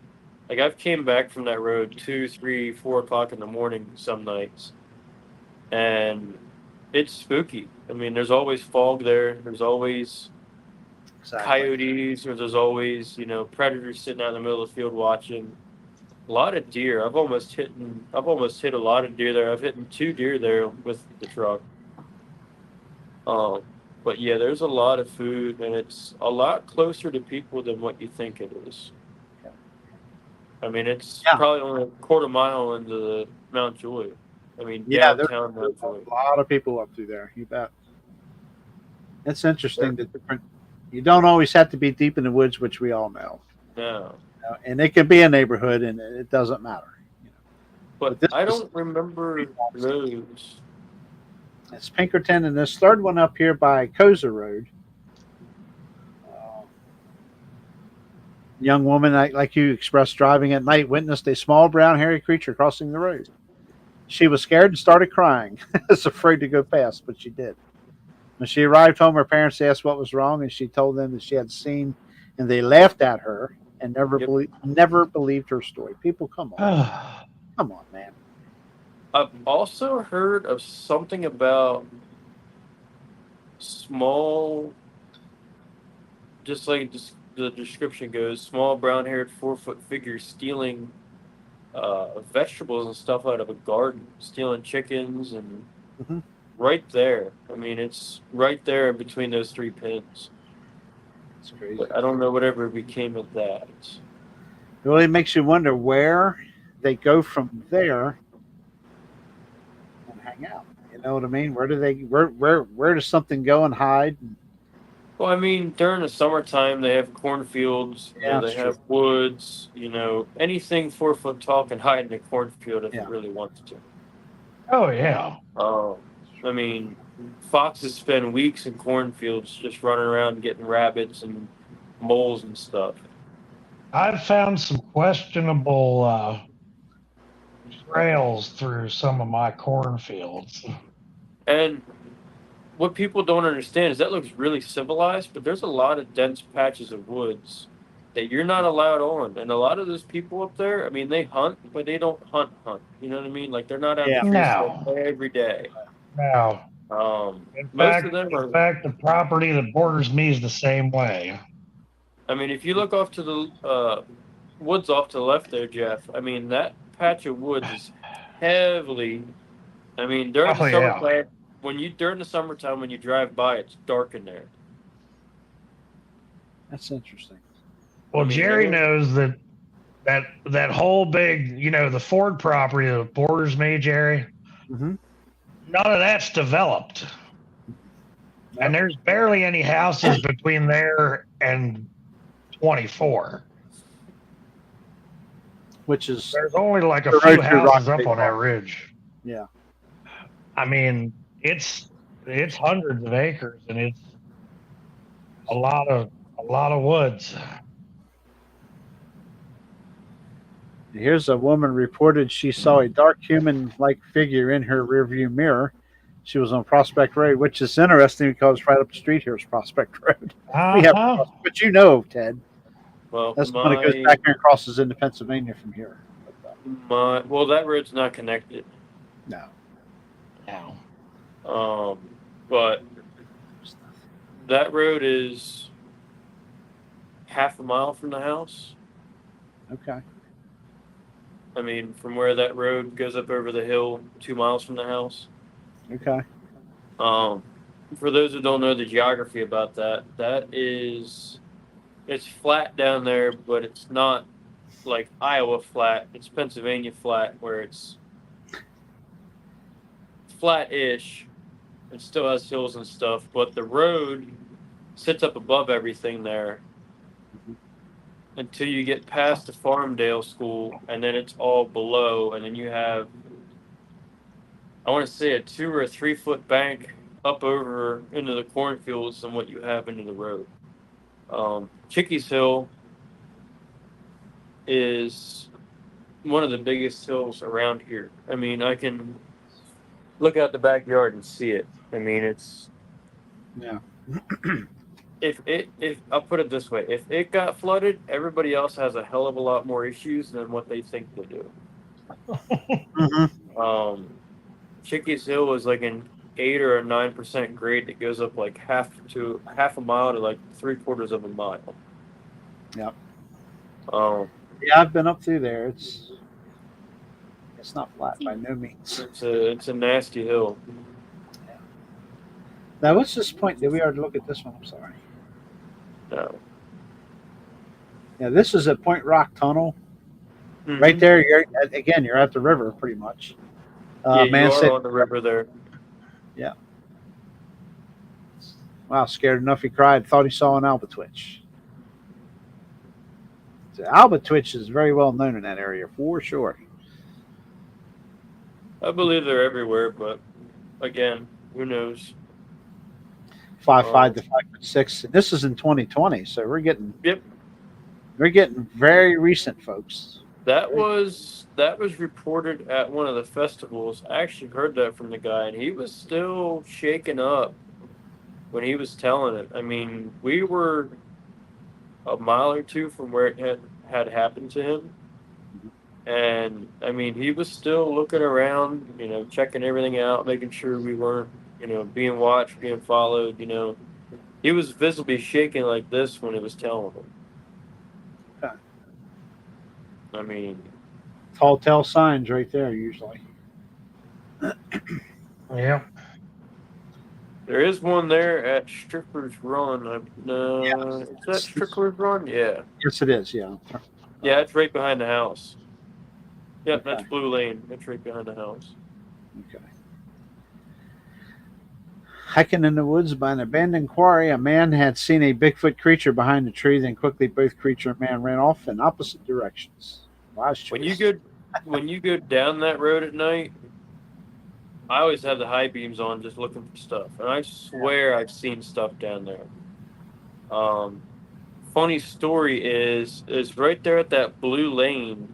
like I've came back from that road 2, 3, 4 o'clock in the morning some nights, and it's spooky. I mean, there's always fog there. There's always coyotes, or there's always predators sitting out in the middle of the field watching. A lot of deer. I've almost hit a lot of deer there. I've hit 2 deer there with the truck. But yeah, there's a lot of food, and it's a lot closer to people than what you think it is. I mean, it's probably only a quarter mile into the Mount Joy. I mean, yeah, downtown there's Mount Joy. a lot of people up through there. You bet. It's interesting that you don't always have to be deep in the woods, which we all know. No. And it can be a neighborhood, and it doesn't matter. But I don't remember those. It's Pinkerton, and this third one up here by Koza Road. Young woman, like you expressed, driving at night, witnessed a small brown hairy creature crossing the road. She was scared and started crying. Was afraid to go past, but she did. When she arrived home, her parents asked what was wrong, and she told them that she had seen, and they laughed at her and never believed her story. People, come on. Come on, man. I've also heard of something about small, just like the description goes, small brown-haired 4-foot figures stealing vegetables and stuff out of a garden, stealing chickens, and right there. I mean, it's right there between those 3 pins. It's crazy. But I don't know whatever became of that. It really makes you wonder where they go from there and hang out. You know what I mean? Where does something go and hide? Well, I mean, during the summertime, they have cornfields. They have woods. Anything 4 foot tall can hide in a cornfield if it really wants to. Oh yeah. I mean, foxes spend weeks in cornfields just running around getting rabbits and moles and stuff. I've found some questionable trails through some of my cornfields. And what people don't understand is that looks really civilized, but there's a lot of dense patches of woods that you're not allowed on. And a lot of those people up there, I mean, they hunt, but they don't hunt. You know what I mean? Like they're not out in the Yeah. trees like No, every day. no. In Most of fact, them are. the property that borders me is the same way. I mean, if you look off to the woods off to the left there, Jeff. I mean, that patch of woods is heavily. I mean, during the Oh yeah. summertime, during the summertime when you drive by, it's dark in there. That's interesting. Well, I mean, Jerry knows that whole big, the Ford property that borders me, Jerry. Mm-hmm. None of that's developed, and there's barely any houses between there and 24. Which is There's only like a the few road through houses up Rock on that Park. ridge. Yeah. I mean, it's hundreds of acres, and it's a lot of woods. Here's a woman reported she saw a dark human-like figure in her rearview mirror. She was on Prospect Road, which is interesting because right up the street here is Prospect Road. We have, but Ted, well, that's when it goes back here and crosses into Pennsylvania from here. Well, that road's not connected. No. But that road is half a mile from the house. Okay. I mean, from where that road goes up over the hill, 2 miles from the house. Okay. For those who don't know the geography about that, it's flat down there, but it's not like Iowa flat. It's Pennsylvania flat, where it's flat-ish. It still has hills and stuff, but the road sits up above everything there until you get past the Farmdale School, and then it's all below, and then you have, I want to say, a 2 or 3 foot bank up over into the cornfields than what you have into the road. Chickies Hill is one of the biggest hills around here. I mean, I can look out the backyard and see it. I mean, it's if I'll put it this way, if it got flooded, everybody else has a hell of a lot more issues than what they think they do. Chickies Hill is like an 8 or a 9% grade that goes up like half a mile to like 3/4 of a mile. Yep. Yeah, I've been up through there. It's not flat by no means. It's a nasty hill. Yeah. Now, what's this point? Did we already look at this one? I'm sorry. No. Yeah, this is at Point Rock Tunnel. Mm-hmm. Right there, you're at the river pretty much. Man, you are on the river there. Yeah. Wow, scared enough he cried. Thought he saw an albatwitch. The albatwitch is very well known in that area for sure. I believe they're everywhere, but again, who knows? 5'5" to 5'6". This is in 2020, so we're getting very recent, folks. That was reported at one of the festivals. I actually heard that from the guy, and he was still shaken up when he was telling it. I mean, we were a mile or two from where it had happened to him, and I mean, he was still looking around, checking everything out, making sure we weren't, being watched, being followed. He was visibly shaking like this when he was telling them. Okay. I mean, tall tale signs right there usually. Yeah. There is one there at Strickler's Run. Is that Strickler's Run? Yeah. Yes, it is. Yeah. Yeah, it's right behind the house. Yep, Okay. That's Blue Lane. It's right behind the house. Okay. Hiking in the woods by an abandoned quarry, a man had seen a Bigfoot creature behind a tree. Then quickly, both creature and man ran off in opposite directions. When you go down that road at night, I always have the high beams on, just looking for stuff, and I swear I've seen stuff down there. Far funny story is right there at that blue lane.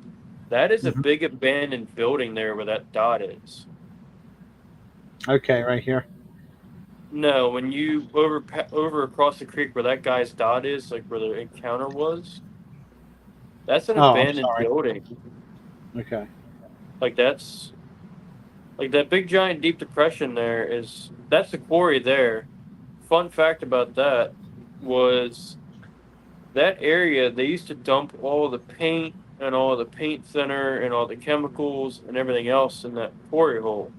That is a Mhm. big abandoned building there where that dot is. Okay, right here. No, when you over across the creek where that guy's dot is, like where the encounter was, that's an Oh, I'm abandoned sorry. building. Okay. Like that's like that big giant deep depression there that's the quarry there. Fun fact about that was that area they used to dump all the paint and all the paint thinner and all the chemicals and everything else in that quarry hole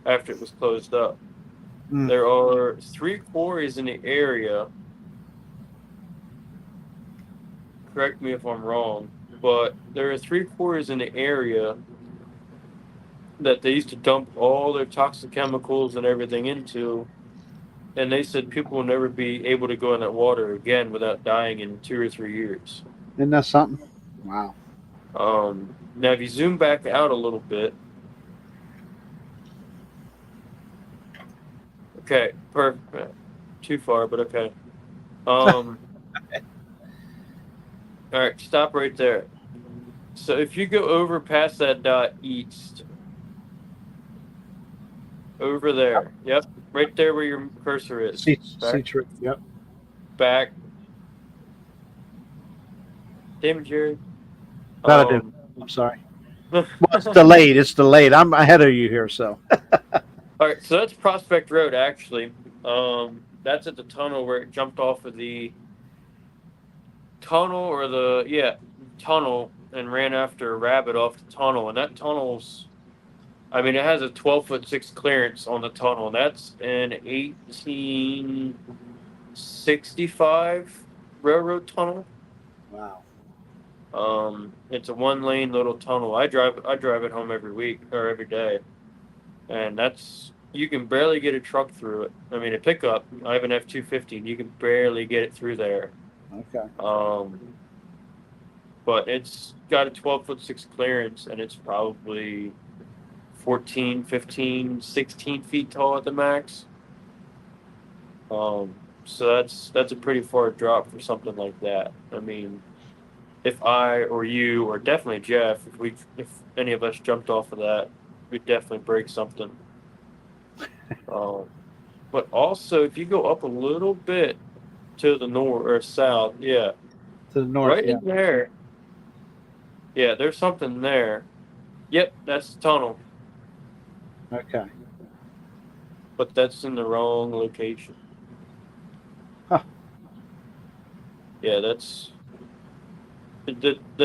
after it was closed up. Mm. There are 3 quarries in the area. Correct me if I'm wrong, but there are 3 quarries in the area that they used to dump all their toxic chemicals and everything into. And they said people will never be able to go in that water again without dying in 2 or 3 years. Isn't that something? Wow. Now, if you zoom back out a little bit, okay, perfect. Too far, but okay. All right, stop right there. So if you go over past that dot east, over there, yep, right there where your cursor is. See tree. Yep. Back. Damn it, Jerry. That I did. I'm sorry. Well, it's delayed. It's delayed. I'm ahead of you here, so. All right, so that's Prospect Road, actually. That's at the tunnel where it jumped off of the tunnel tunnel and ran after a rabbit off the tunnel. And that tunnel's, I mean, it has a 12'6" clearance on the tunnel. That's an 1865 railroad tunnel. Wow. It's a 1-lane little tunnel. I drive it home every week or every day, and you can barely get a truck through it. I mean, a pickup. I have an F-250. You can barely get it through there. Okay. But it's got a 12'6" clearance, and it's probably 14, 15, 16 feet tall at the max. So that's a pretty far drop for something like that. I mean, if I or you or definitely Jeff, if any of us jumped off of that, we'd definitely break something. But also, if you go up a little bit to the north or south, yeah, To the north. right Yeah. in there, yeah, there's something there. Yep, that's the tunnel, Okay. but that's in the wrong location. Huh. Yeah, that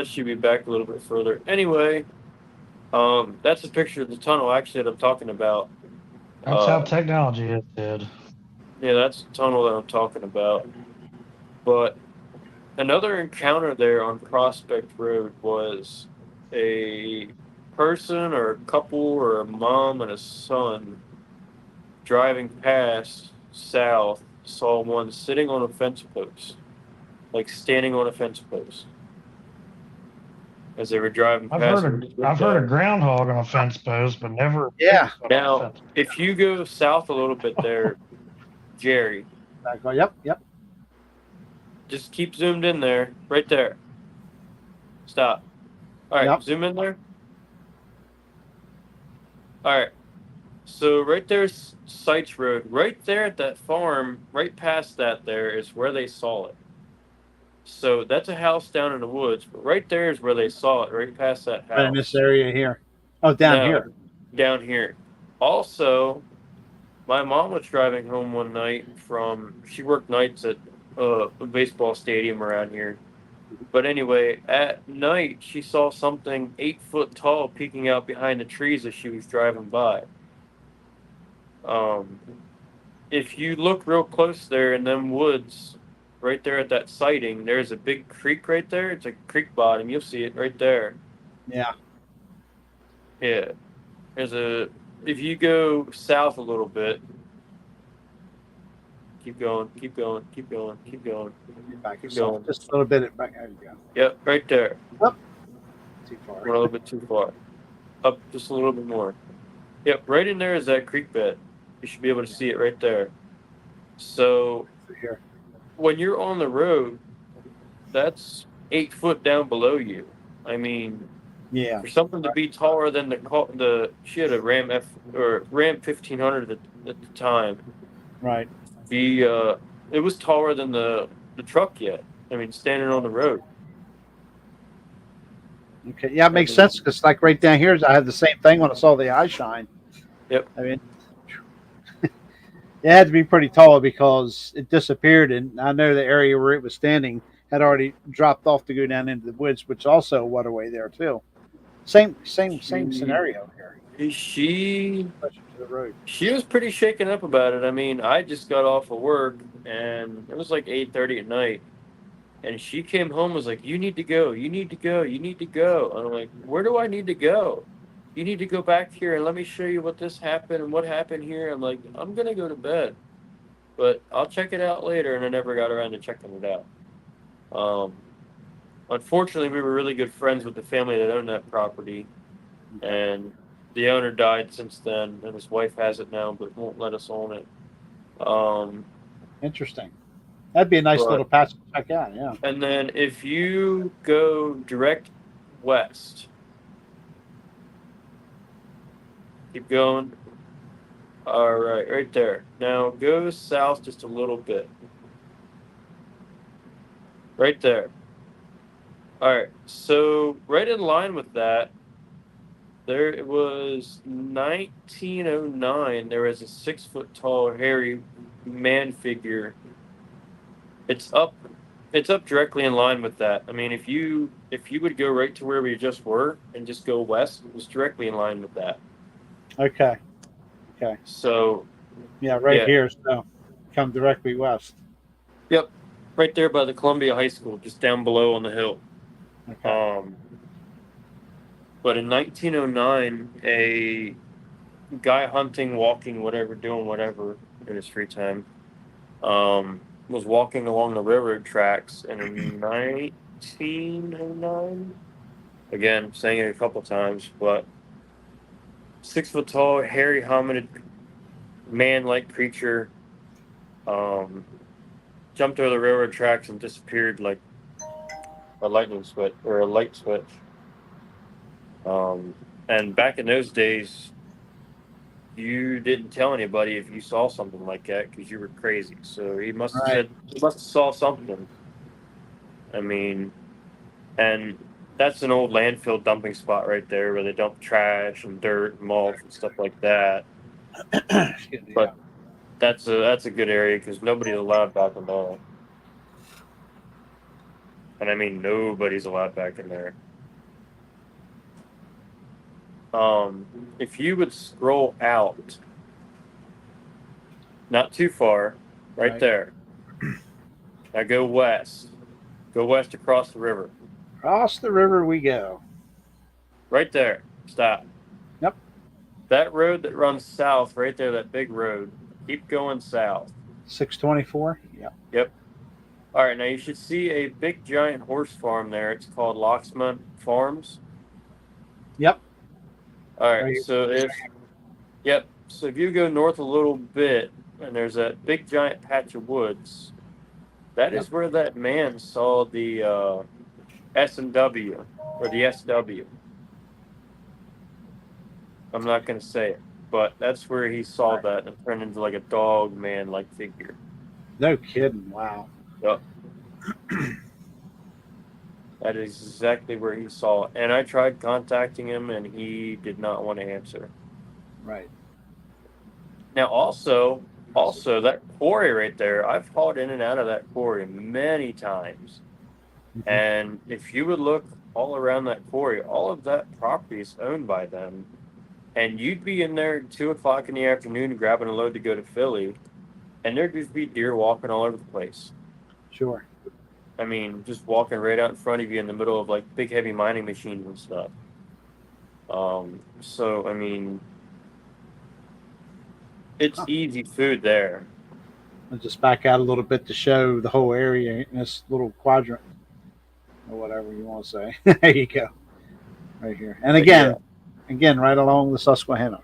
should be back a little bit further. Anyway, that's a picture of the tunnel actually that I'm talking about. That's how technology is, dude. Yeah, that's the tunnel that I'm talking about. But another encounter there on Prospect Road was a person or a couple or a mom and a son driving past south saw one sitting on a fence post, like standing on a fence post as they were driving I've past. heard a groundhog on a fence post, but never. Yeah. Bigfoot on a Now, fence. if you go south a little bit there, Jerry, Yep. Yep. just keep zoomed in there, right there. Stop. All right, Yep. zoom in there. All right. So right there's Sites Road. Right there at that farm, right past that there is where they saw it. So that's a house down in the woods, but right there is where they saw it, right past that house. Right in this area here. Oh, down here. Down here. Also, my mom was driving home one night she worked nights at a baseball stadium around here. But anyway, at night she saw something 8 foot tall peeking out behind the trees as she was driving by. If you look real close there in them woods, right there at that sighting, there's a big creek right there. It's a creek bottom. You'll see it right there. Yeah. Yeah. If you go south a little bit, keep going, keep going, keep going, keep going. Back Keep yourself going. just a little bit. Back. There you go. Yep, right there. Too far. Went a little bit too far. Up just a little bit more. Yep, right in there is that creek bed. You should be able to see it right there. So Here. when you're on the road, that's 8 foot down below you. I mean, Yeah. for something to be taller than she had a Ram Ram 1500 at the time. Right. It was taller than the truck yet. I mean, standing on the road. Okay. Yeah, it makes sense because, like, right down here, I had the same thing when I saw the eye shine. Yep. I mean, it had to be pretty tall because it disappeared, and I know the area where it was standing had already dropped off to go down into the woods, which is also a waterway there too. Same scenario here. She Closer to the road. She was pretty shaken up about it. I mean, I just got off of work and it was like 8:30 at night. And she came home and was like, "You need to go. You need to go. You need to go." And I'm like, "Where do I need to go? You need to go back here and let me show you what this happened and what happened here." I'm like, "I'm going to go to bed, but I'll check it out later." And I never got around to checking it out. Unfortunately, we were really good friends with the family that owned that property. And the owner died since then, and his wife has it now, but won't let us own it. Interesting. That'd be a nice little patch to check out. Yeah. And then if you go direct west, keep going. All right, right there. Now go south just a little bit. Right there. All right, so right in line with that, there it was 1909. There was a 6 foot tall, hairy man figure. It's up directly in line with that. I mean, if you would go right to where we just were and just go west, it was directly in line with that. Okay. So yeah, here. So come directly west. Yep, right there by the Columbia High School, just down below on the hill. Okay. But in 1909, a guy hunting, walking, whatever, doing whatever in his free time, was walking along the railroad tracks, and in 1909, again, saying it a couple times, but 6 foot tall, hairy hominid, man-like creature, jumped over the railroad tracks and disappeared like a lightning switch or a light switch. And back in those days, you didn't tell anybody if you saw something like that because you were crazy. So he must have said he must have saw something. I mean, and that's an old landfill dumping spot right there where they dump trash and dirt and mulch and stuff like that. But that's a good area because nobody's allowed back in there. And I mean, nobody's allowed back in there. If you would scroll out, not too far, right there. Now go west. Go west across the river. Across the river we go. Right there. Stop. Yep. That road that runs south, right there, that big road. Keep going south. 624? Yeah. Yep. All right, now you should see a big giant horse farm there. It's called Locksmont Farms. Yep. All right, so if you go north a little bit and there's that big giant patch of woods, that is where that man saw the S&W or the SW. I'm not going to say it, but that's where he saw that and turned into like a dog man-like figure. No kidding. Wow. Yep. That is exactly where he saw it. And I tried contacting him, and he did not want to answer. Right. Now, also that quarry right there, I've hauled in and out of that quarry many times. Mm-hmm. And if you would look all around that quarry, all of that property is owned by them. And you'd be in there at 2 o'clock in the afternoon grabbing a load to go to Philly, and there'd just be deer walking all over the place. Sure. I mean, just walking right out in front of you in the middle of like big heavy mining machines and stuff. So I mean, it's easy food there. I'll just back out a little bit to show the whole area in this little quadrant or whatever you want to say. There you go. Right here. And again, right along the Susquehanna.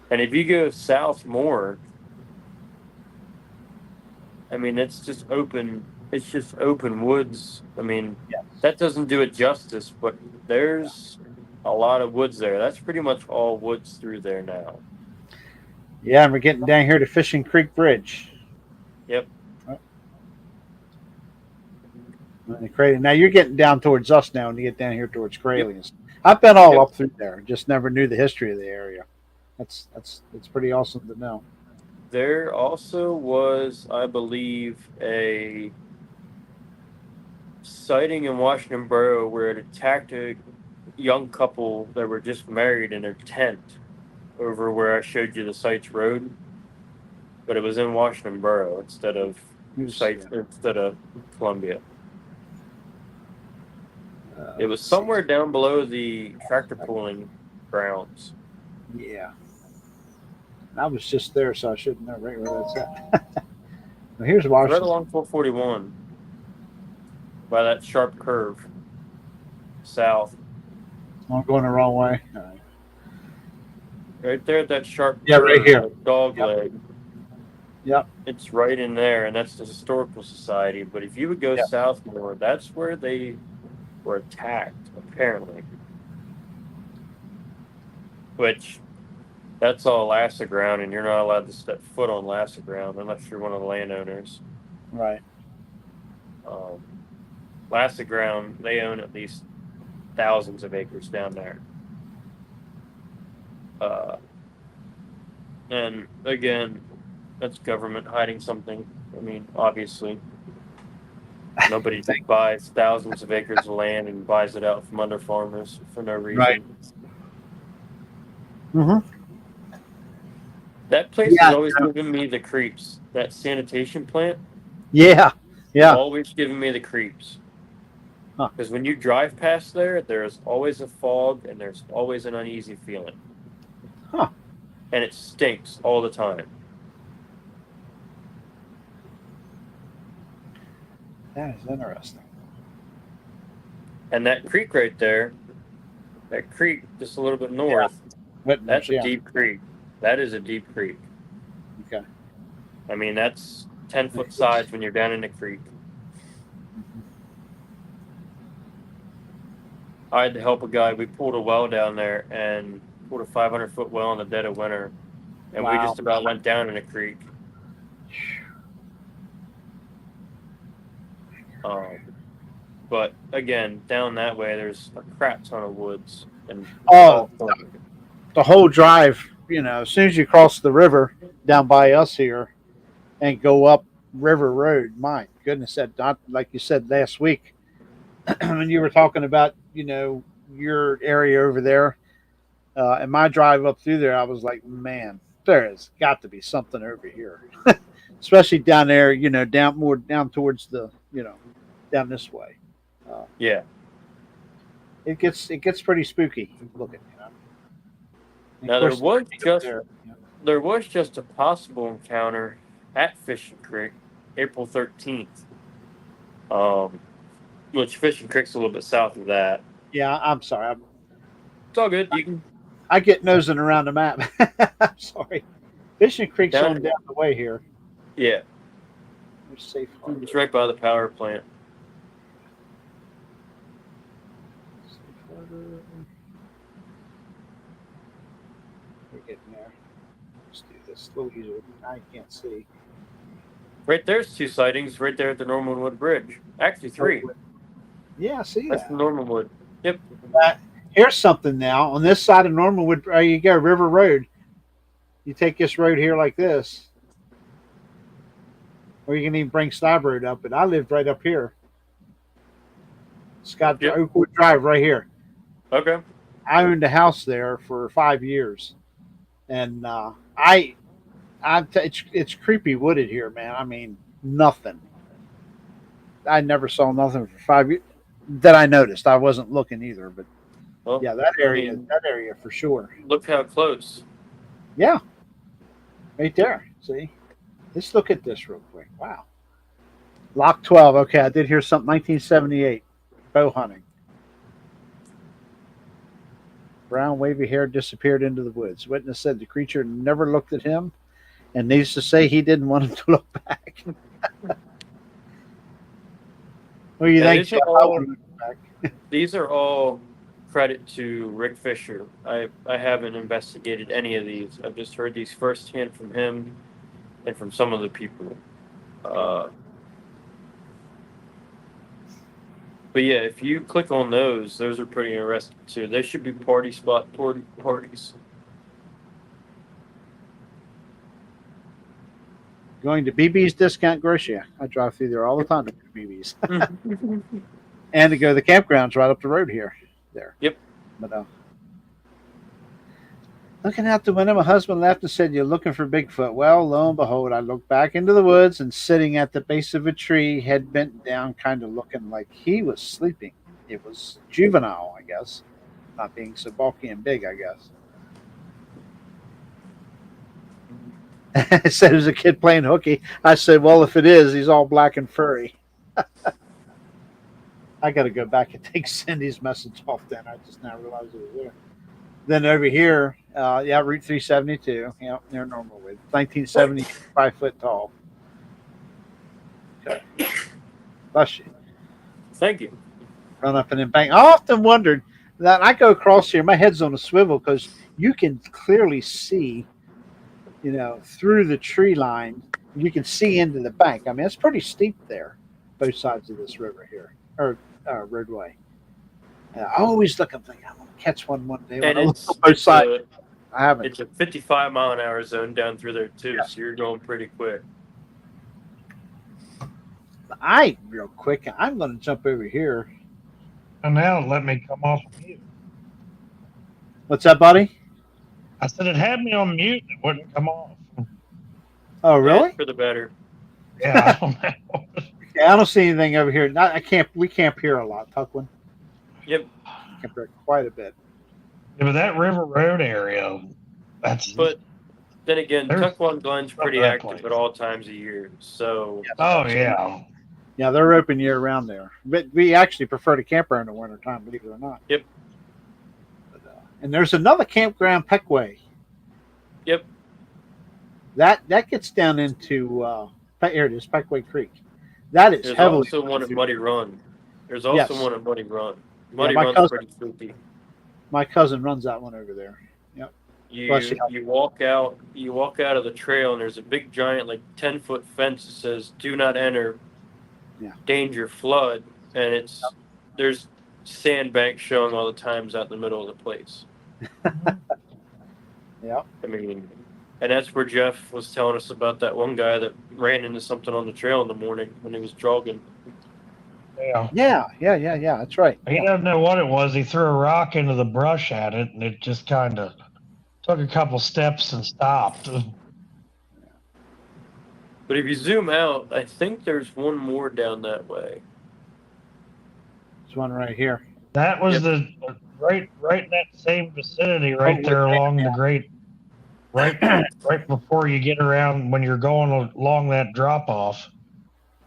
And if you go south more, I mean, it's just open. It's just open woods. I mean, Yes. that doesn't do it justice, but there's a lot of woods there. That's pretty much all woods through there now. Yeah, and we're getting down here to Fishing Creek Bridge. Yep. Now you're getting down towards us now, and you get down here towards Crayley. I've been all up through there, just never knew the history of the area. It's pretty awesome to know. There also was, I believe, a sighting in Washington Borough where it attacked a young couple that were just married in their tent over where I showed you the Sites Road. But it was in Washington Borough instead of Columbia. It was somewhere down below the tractor pulling grounds. Yeah. I was just there, so I should know right where that's at. Well, here's Washington. Right along 441 by that sharp curve south. I'm going the wrong way. All right. Right there at that sharp curve, right here. Dog leg. Yep. It's right in there, and that's the Historical Society. But if you would go south more, that's where they were attacked, apparently. Which, that's all Lassa ground, and you're not allowed to step foot on Lassa ground unless you're one of the landowners. Right. Lassa ground, they own at least thousands of acres down there. And again, that's government hiding something. I mean, obviously, nobody just buys thousands of acres of land and buys it out from under farmers for no reason. Right. Mm-hmm. That place has always given me the creeps. That sanitation plant. Yeah. Always giving me the creeps. Because when you drive past there, there's always a fog and there's always an uneasy feeling. Huh. And it stinks all the time. That is interesting. And that creek right there, that creek just a little bit north, that's a deep creek. That is a deep creek. Okay. I mean, that's 10-foot sides when you're down in the creek. I had to help a guy. We pulled a well down there and pulled a 500-foot well in the dead of winter. And we just about went down in a creek. But again, down that way, there's a crap ton of woods. And the whole drive, as soon as you cross the river down by us here and go up River Road, my goodness, that not like you said last week when you were talking about, your area over there and my drive up through there, I was like, man, there has got to be something over here, especially down there, down towards the, down this way. It gets pretty spooky looking. Now there was just a possible encounter at Fishing Creek, April 13th. Which Fishing Creek's a little bit south of that. Yeah, I'm sorry. It's all good. I get nosing around the map. I'm sorry. Fishing Creek's on down the way here. Yeah. Safe harbor. It's right by the power plant. We're getting there. Let's do this a little easier. I can't see. Right there's 2 sightings right there at the Normanwood Bridge. Actually 3. Yeah, I see That's the Normanwood. Yep. Here's something now. On this side of Normanwood, you go River Road. You take this road here like this. Or you can even bring Stab Road up. But I lived right up here. Scott Oakwood Drive right here. Okay. I owned a house there for 5 years. And it's creepy wooded here, man. I mean, nothing. I never saw nothing for 5 years that I noticed. I wasn't looking either, but that area for sure. Look how close. Yeah, right there. See, let's look at this real quick. Wow, Lock 12. Okay, I did hear something. 1978, bow hunting. Brown wavy hair disappeared into the woods. Witness said the creature never looked at him, and needs to say he didn't want him to look back. What do you Now, think, Jeff? I wouldn't look back. these are all credit to Rick Fisher. I haven't investigated any of these. I've just heard these firsthand from him and from some of the people. But yeah, if you click on those are pretty interesting too. They should be parties. Going to BB's Discount Grocery. I drive through there all the time to get BB's. And to go to the campgrounds right up the road here. There. Yep. But looking out the window, my husband laughed and said, "You're looking for Bigfoot." Well, lo and behold, I looked back into the woods and sitting at the base of a tree, head bent down, kind of looking like he was sleeping. It was juvenile, I guess. Not being so bulky and big, I guess. I said, "There's a kid playing hooky." I said, "Well, if it is, he's all black and furry." I got to go back and take Cindy's message off then. I just now realized it was there. Then over here, Route 372, near normal width, 1970, 5 foot tall. Okay. Bless you. Thank you. Run up and embank. I often wondered that I go across here, my head's on a swivel because you can clearly see, through the tree line, you can see into the bank. I mean, it's pretty steep there, both sides of this river here, or roadway. I always look, I'm thinking, I'm going to catch one day. And it's both sides. I haven't. It's a 55-mile-an-hour zone down through there too, Yeah. so you're going pretty quick. Real quick, I'm going to jump over here. And now let me come off mute. What's that, buddy? I said it had me on mute and it wouldn't come off. Oh, really? Yeah, for the better. Yeah, I don't know. Yeah, I don't see anything over here. We camp here a lot, Tuckwin. Yep. Camp here quite a bit. Yeah, but that River Road area, But then again, There's Tuckwon Glen's pretty that active place. at all times of year. So Oh, yeah. Yeah, they're open year round there. But we actually prefer to camp there in the wintertime, believe it or not. Yep. But, and there's another campground, Peckway. Yep. That gets down into here it is, Peckway Creek. That is There's heavily. also one at Muddy Run. There's also one at Muddy Run. Muddy my Run's cousin- pretty spooky. My cousin runs that one over there. Yep. You walk out of the trail and there's a big giant 10-foot fence that says "Do not enter, danger flood," and there's sandbanks showing all the times out in the middle of the place. Yeah. I mean, and that's where Jeff was telling us about that one guy that ran into something on the trail in the morning when he was jogging. Yeah. Yeah. That's right. He doesn't know what it was. He threw a rock into the brush at it, and it just kind of took a couple steps and stopped. But if you zoom out, I think there's one more down that way. There's one right here. That was the right in that same vicinity, right there along the great, right before you get around when you're going along that drop off.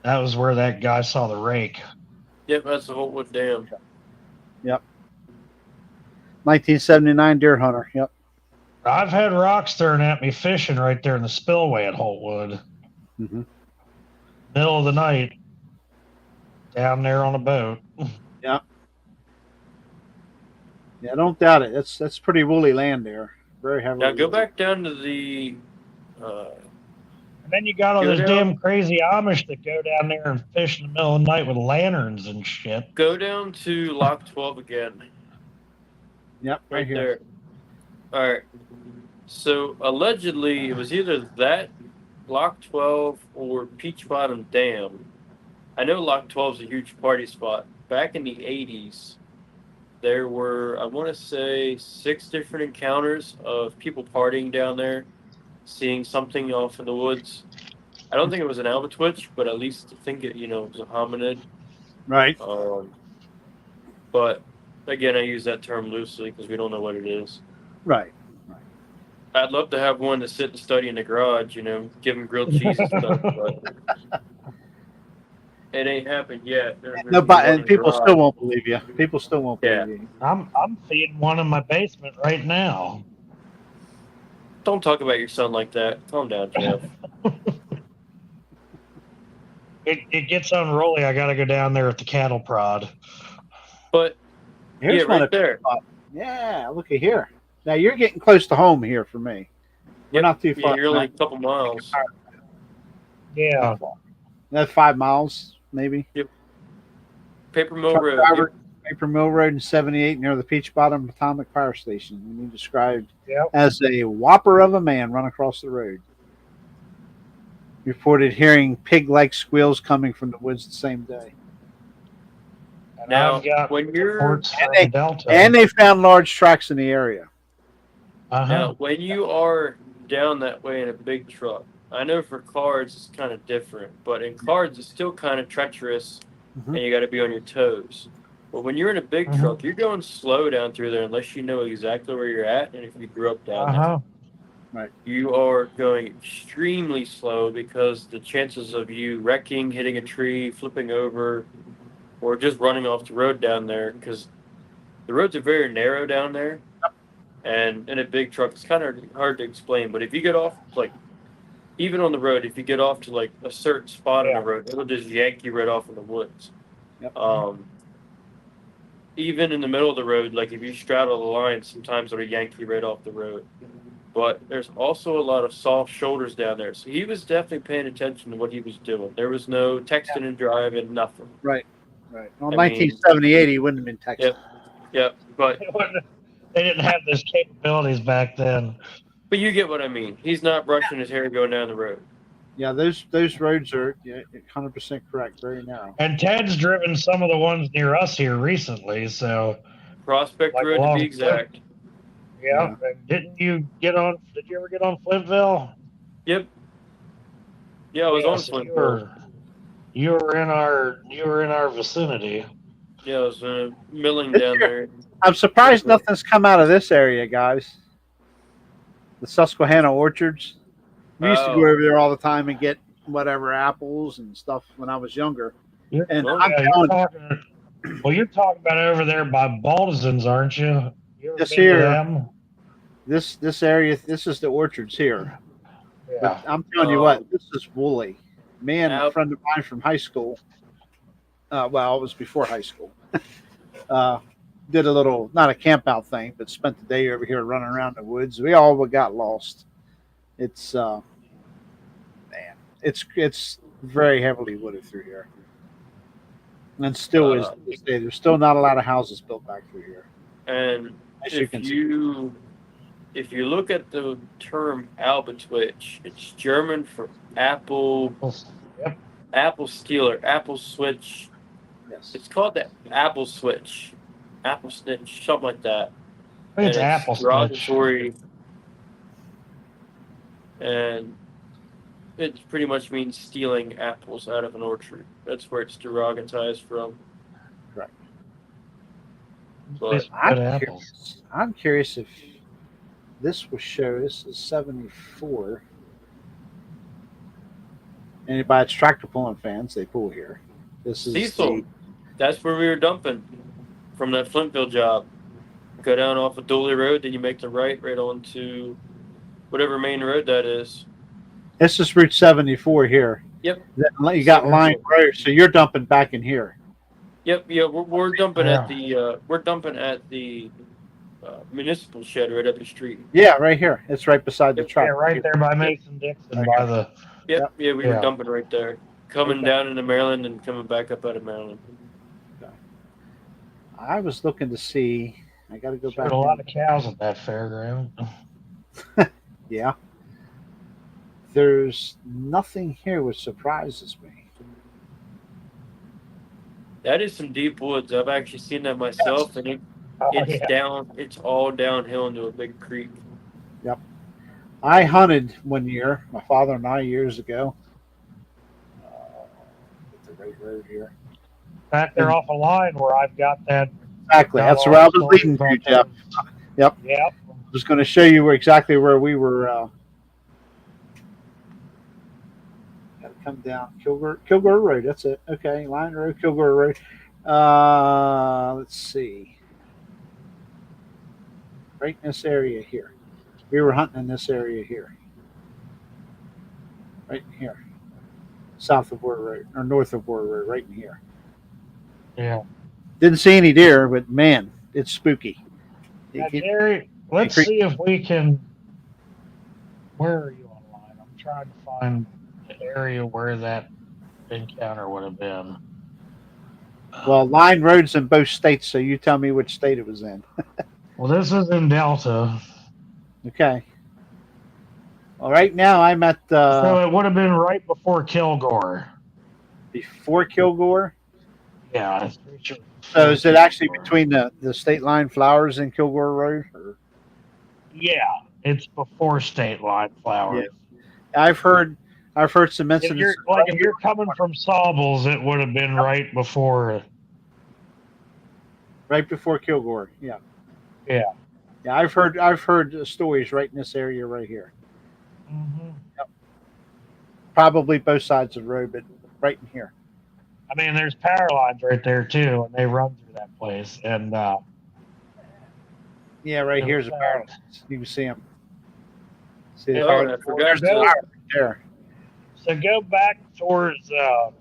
That was where that guy saw the rake. Yep, that's the Holtwood Dam. Yep. 1979 deer hunter. Yep. I've had rocks thrown at me fishing right there in the spillway at Holtwood. Mm-hmm. Middle of the night, down there on a boat. Yeah. Yeah, don't doubt it. That's pretty woolly land there. Very heavy. Now go back down to the. And then you got all those damn crazy Amish that go down there and fish in the middle of the night with lanterns and shit. Go down to Lock 12 again. Yep, Right here. there. All right. So allegedly, it was either that Lock 12 or Peach Bottom Dam. I know Lock 12 is a huge party spot. Back in the 80s, there were, I want to say, 6 different encounters of people partying down there, seeing something off in the woods. I don't think it was an alba twitch, but at least I think it, was a hominid. Right. But again, I use that term loosely because we don't know what it is. Right. I'd love to have one to sit and study in the garage, give them grilled cheese and stuff, but it ain't happened yet. And people still won't believe you. People still won't believe you. I'm feeding one in my basement right now. Don't talk about your son like that. Calm down, Jeff. it gets unruly. I got to go down there at the cattle prod. But Here's yeah, one right there. Yeah, look at here. Now you're getting close to home here for me. We're not too Yeah, far. you're only a couple miles. Yeah. That's 5 miles, maybe. Yep. Paper Mill Truck Road. driver, Paper Mill Road in 78 near the Peach Bottom Atomic Power Station. And you described as a whopper of a man run across the road. Reported hearing pig-like squeals coming from the woods the same day. And Now, I've got when you're reports from Delta. And they found large tracks in the area. Now, when you are down that way in a big truck, I know for cars it's kind of different, but in cars it's still kind of treacherous, and you got to be on your toes. But when you're in a big truck, you're going slow down through there unless you know exactly where you're at, and if you grew up down there. Right. You are going extremely slow because the chances of you wrecking, hitting a tree, flipping over, or just running off the road down there, because the roads are very narrow down there, and in a big truck, it's kind of hard to explain. But if you get off, like, even on the road, if you get off to like a certain spot on the road, it'll just yank you right off in the woods. Yep. Even in the middle of the road, like if you straddle the line, sometimes it'll yank you right off the road. But there's also a lot of soft shoulders down there. So he was definitely paying attention to what he was doing. There was no texting and driving, nothing. Right. Well, 1978, he wouldn't have been texting. Yep. But they didn't have those capabilities back then. But you get what I mean. He's not brushing his hair going down the road. Yeah, those roads are 100% correct. Very narrow. And Ted's driven some of the ones near us here recently. So Prospect Road to be exact. Yeah. Did you ever get on Flintville? Yep. Yeah, I was on Flintville. You were in our vicinity. Yeah, I was milling down there. I'm surprised nothing's come out of this area, guys. The Susquehanna orchards. We used to go over there all the time and get whatever apples and stuff when I was younger. You're talking about over there by Baldwin's, aren't you? This here, this area, this is the orchards here. Yeah. But I'm telling you what, this is woolly. Man, a friend of mine from high school. Well, it was before high school. Did a little, not a camp out thing, but spent the day over here running around the woods. We all got lost. It's it's very heavily wooded through here, and still is. There's still not a lot of houses built back through here. And if you look at the term Albatwitch, it's German for apple. Yep. Apple stealer, apple switch. Yes. It's called the apple switch, apple snitch, something like that. I think it's apple derogatory, and it pretty much means stealing apples out of an orchard. That's where it's derogatized from. Correct. But I'm curious if this will show. This is 74. Anybody that's tractor pulling fans, they pull here. This is Cecil. That's where we were dumping from that Flintville job. Go down off of Dooley Road, then you make the right onto whatever main road that is. This is Route 74 here. Yep. You got Line Road, so you're dumping back in here. Yep. Yeah, we're dumping at the municipal shed right up the street. Yeah, right here. It's right beside the truck. Yeah, right there by Mason Dixon by the. Yep. Yeah, we were dumping right there, coming down into Maryland and coming back up out of Maryland. I was looking to see. I got to go back. A lot of cows at that fairground. Yeah. There's nothing here which surprises me. That is some deep woods. I've actually seen that myself, and it's all downhill into a big creek. Yep. I hunted one year, my father and I, years ago. The right road here. Back there off a line where I've got that. Exactly. That's where I was leading to, Jeff. Yep. Yep. I was going to show you exactly where we were. Got to come down Kilgore Road. That's it. Okay, Line Road, Kilgore Road. Let's see. Right in this area here. We were hunting in this area here. Right here. south of War Road or north of War Road, right in here. Yeah. Didn't see any deer, but man, it's spooky. Now, Jerry, let's see if we can. Where are you online? I'm trying to find the area where that encounter would have been. Well, line roads in both states, so you tell me which state it was in. Well, this is in Delta. Okay. Well, right now I'm at So it would have been right before Kilgore. before Kilgore. Yeah, I'm pretty sure. So is it actually between the state line Flowers and Kilgore Road? Or? Yeah, it's before state line Flowers. Yeah. I've heard some incidents. If you're coming from Saubles, it would have been right before. Right before Kilgore. Yeah. Yeah. Yeah, I've heard stories right in this area right here. Mm-hmm. Yep. Probably both sides of the road, but right in here. I mean, there's power lines right there too, and they run through that place. And yeah, right here's a power line. You can see them. See the power line. There's the power right there. So go back towards Saubles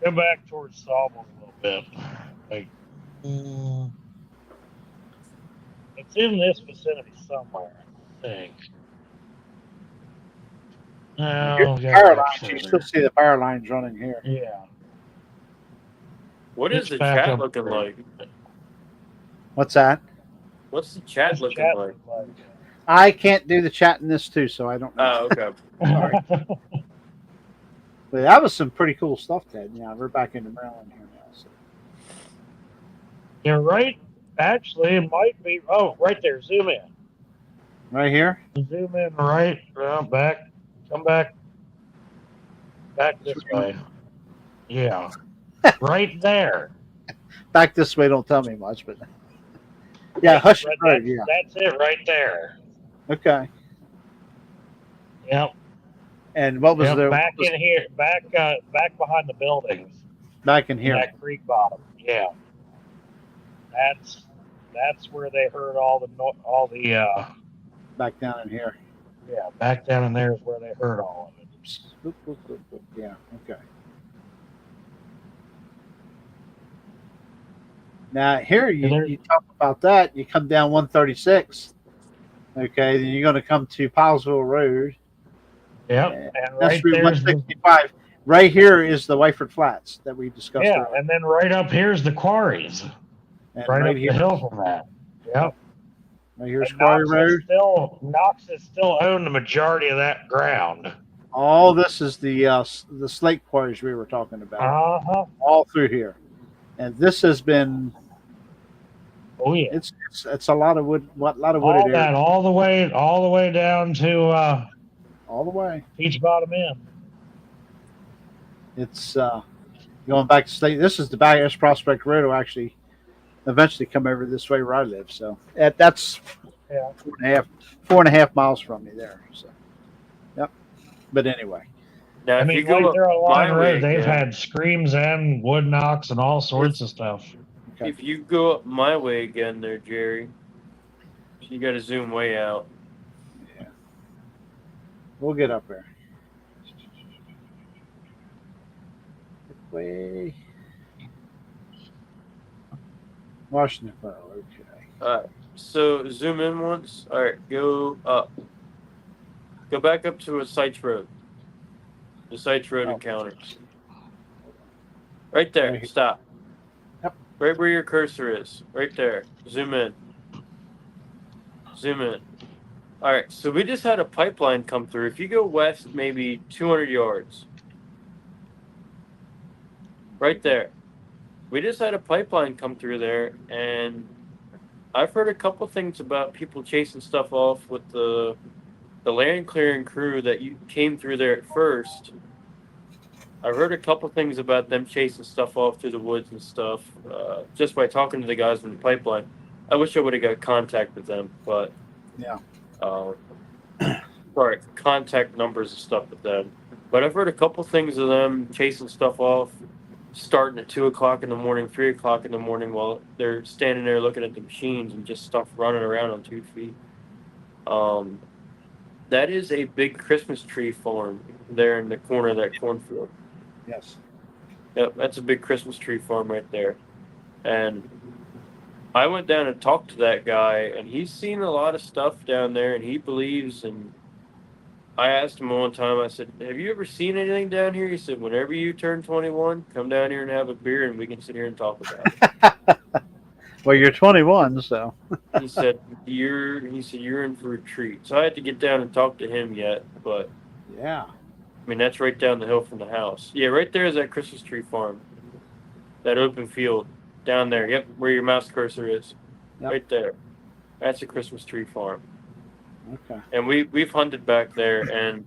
a little bit. Like, it's in this vicinity somewhere, I think. No, power lines. You still see the power lines running here. Yeah. What is the chat looking like? What's that? What's the chat looking like? I can't do the chat in this too, so I don't know. Oh, okay. But that was some pretty cool stuff, Ted. Yeah, we're back into Maryland here now. So. You're right. Actually, it might be. Oh, right there. Zoom in. Right here? Zoom in right. Back. Come back. Back this way. Yeah. Right there. Back this way don't tell me much, but yeah, Hush Road, yeah. That's it right there. Okay. Yep. And what was the back in here, back behind the buildings. Back in here. That creek bottom. Yeah. That's where they heard all the back down in here. Yeah, back down in there is where they heard all of it. Yeah, okay. Now here you talk about that, you come down 136. Okay, then you're going to come to Powellsville Road. Yep, and that's Route 165. Right here is the Wyford Flats that we discussed. Yeah, earlier. and then right up here's the quarries. And right up here, the hill from that. Yep. Right here's Quarry Road. Knox is still own the majority of that ground. All this is the slate quarries we were talking about. All through here, and this has been. Oh yeah, it's a lot of wood. What lot of wooded all that, all the way down to all the way Peach Bottom Inn. It's going back to state. This is the Bass Prospect Road. Will actually eventually come over this way where I live. So that's 4.5 miles from me there. So, yep. But anyway, now I mean, if you go there along the road, way, they've had screams and wood knocks and all sorts of stuff. Okay. If you go up my way again, there, Jerry, you got to zoom way out. Yeah, we'll get up there. Way. Washington, okay. All right, so zoom in once. All right, go up. Go back up to a Sites Road. The Sites Road encounters. Right there. Right. Stop. Yep. Right where your cursor is. Right there. Zoom in. Zoom in. All right, so we just had a pipeline come through. If you go west, maybe 200 yards. Right there. We just had a pipeline come through there, and I've heard a couple things about people chasing stuff off with the land clearing crew that you came through there at first. I've heard a couple things about them chasing stuff off through the woods and stuff, just by talking to the guys in the pipeline. I wish I would have got contact with them, but yeah. Sorry, contact numbers and stuff with them. But I've heard a couple things of them chasing stuff off, starting at 2 o'clock in the morning, 3 o'clock in the morning, while they're standing there looking at the machines and just stuff running around on 2 feet. That is a big Christmas tree farm there in the corner of that cornfield. Yes. Yep, that's a big Christmas tree farm right there. And I went down and talked to that guy, and he's seen a lot of stuff down there, and he believes. And I asked him one time, I said, "Have you ever seen anything down here?" He said, "Whenever you turn 21, come down here and have a beer, and we can sit here and talk about it." Well, you're 21, so. He said, "You're in for a treat." So I had to get down and talk to him yet, but Yeah. I mean, that's right down the hill from the house. Yeah, right there is that Christmas tree farm. That open field down there. Yep, where your mouse cursor is. Yep. Right there. That's a Christmas tree farm. Okay. And we've hunted back there, and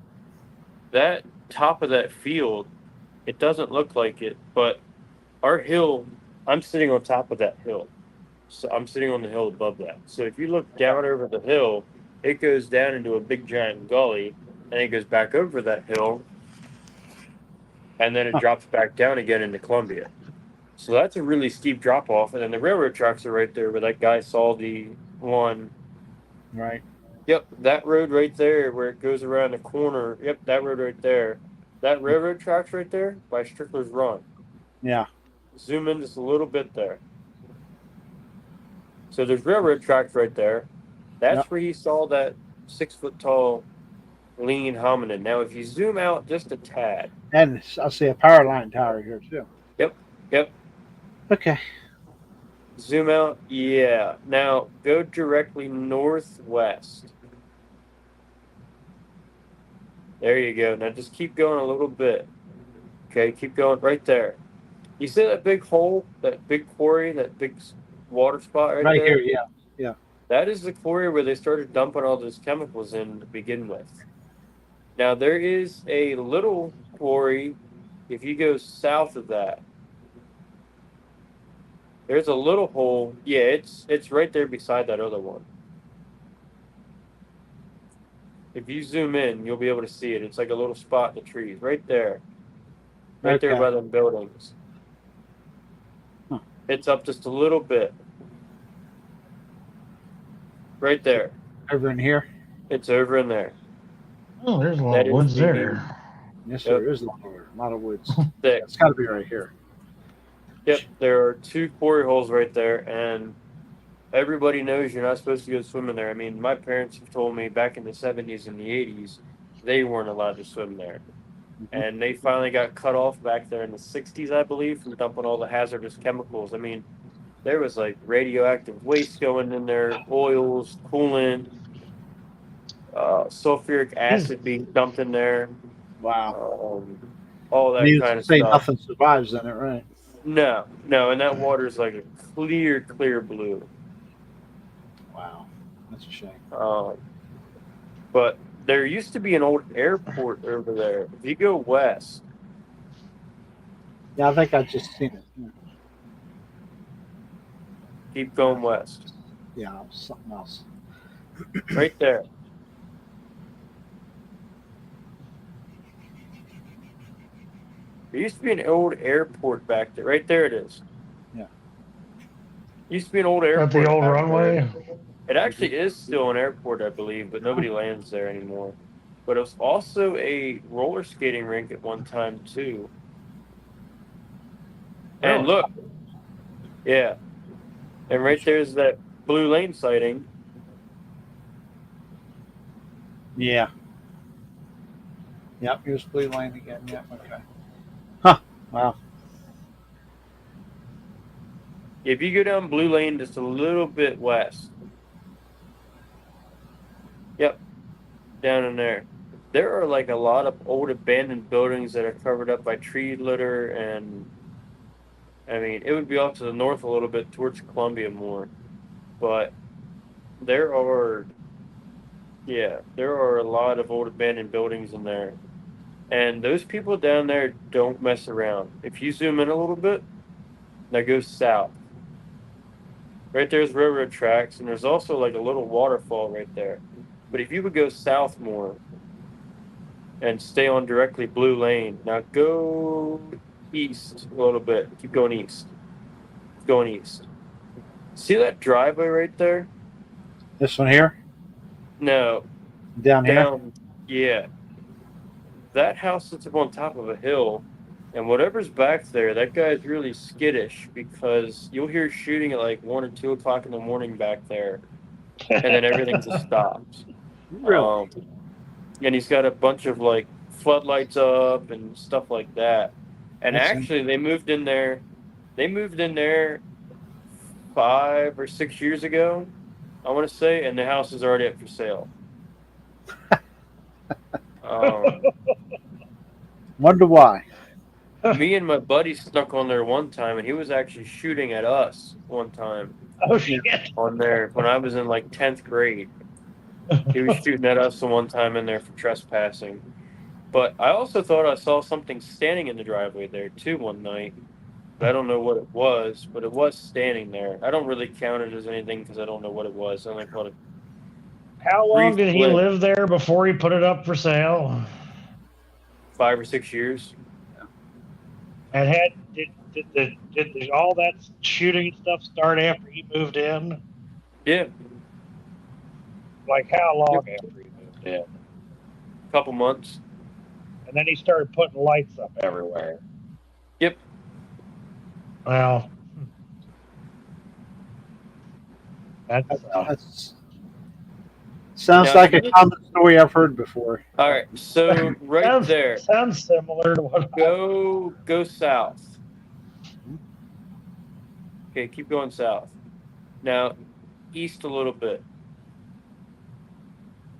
that top of that field, it doesn't look like it, but our hill, I'm sitting on top of that hill. So I'm sitting on the hill above that. So if you look down over the hill, it goes down into a big giant gully, and it goes back over that hill, and then it drops back down again into Columbia. So that's a really steep drop off, and then the railroad tracks are right there where that guy saw the one. Right. Yep, that road right there where it goes around the corner. Yep, that road right there. That railroad tracks right there by Strickler's Run. Yeah. Zoom in just a little bit there. So there's railroad tracks right there. That's where he saw that 6 foot tall lean hominid. Now, if you zoom out just a tad. And I see a power line tower here, too. Yep. Okay. Zoom out. Yeah. Now, go directly northwest. There you go. Now, just keep going a little bit. Okay, keep going right there. You see that big hole, that big quarry, that big water spot right there? Here, yeah. That is the quarry where they started dumping all those chemicals in to begin with. Now, there is a little quarry if you go south of that. There's a little hole. Yeah, it's right there beside that other one. If you zoom in, you'll be able to see it. It's like a little spot in the trees, right there. Right there by them buildings. Huh. It's up just a little bit. Right there. Over in here? It's over in there. Oh, there's a lot of woods there. Yes, there is a lot of woods. Thick. It's got to be right here. Yep, there are 2 quarry holes right there, and everybody knows you're not supposed to go swimming there. I mean, my parents have told me back in the 70s and the 80s, they weren't allowed to swim there. And they finally got cut off back there in the 60s, I believe, from dumping all the hazardous chemicals. I mean, there was like radioactive waste going in there, oils, coolant, sulfuric acid being dumped in there. Wow. All that kind of say stuff. Nothing survives in it, right? No, and that water is like a clear blue. Wow, that's a shame. But there used to be an old airport over there. If you go west. Yeah, I think I just seen it. Yeah. Keep going west. Yeah, something else. Right there. There used to be an old airport back there. Right there it is. Yeah. Used to be an old airport. At the old runway? It actually is still an airport, I believe, but nobody lands there anymore. But it was also a roller skating rink at one time, too. And look. Yeah. And right there's that Blue Lane sighting. Yeah. Yep, here's Blue Lane again. Yep, okay. Huh. Wow. If you go down Blue Lane just a little bit west. Yep. Down in there. There are like a lot of old abandoned buildings that are covered up by tree litter, and I mean, it would be off to the north a little bit towards Columbia more. But there are a lot of old abandoned buildings in there. And those people down there don't mess around. If you zoom in a little bit, now go south. Right there's railroad tracks, and there's also like a little waterfall right there. But if you would go south more and stay on directly Blue Lane, now go east a little bit. Keep going east. Going east. See that driveway right there? This one here? No. Down here? Yeah. That house sits up on top of a hill, And whatever's back there, that guy's really skittish because you'll hear shooting at like 1 or 2 o'clock in the morning back there, and then everything just stops. Really? And he's got a bunch of like floodlights up and stuff like that. And That's actually, they moved in there. They moved in there 5 or 6 years ago, I want to say, and the house is already up for sale. Wonder why. Me and my buddy snuck on there one time, and he was actually shooting at us one time. Oh shit! On there when I was in like 10th grade. He was shooting at us the one time in there for trespassing. But I also thought I saw something standing in the driveway there too one night. But I don't know what it was, but it was standing there. I don't really count it as anything because I don't know what it was. I only caught it. How long did he live there before he put it up for sale? 5 or 6 years. And did all that shooting stuff start after he moved in? Yeah. Like how long after he moved in? A couple months. And then he started putting lights up everywhere. Yep. Well, that's sounds like a common story I've heard before. All right, so right there. Sounds similar to what. Go south. Okay, keep going south. Now, east a little bit.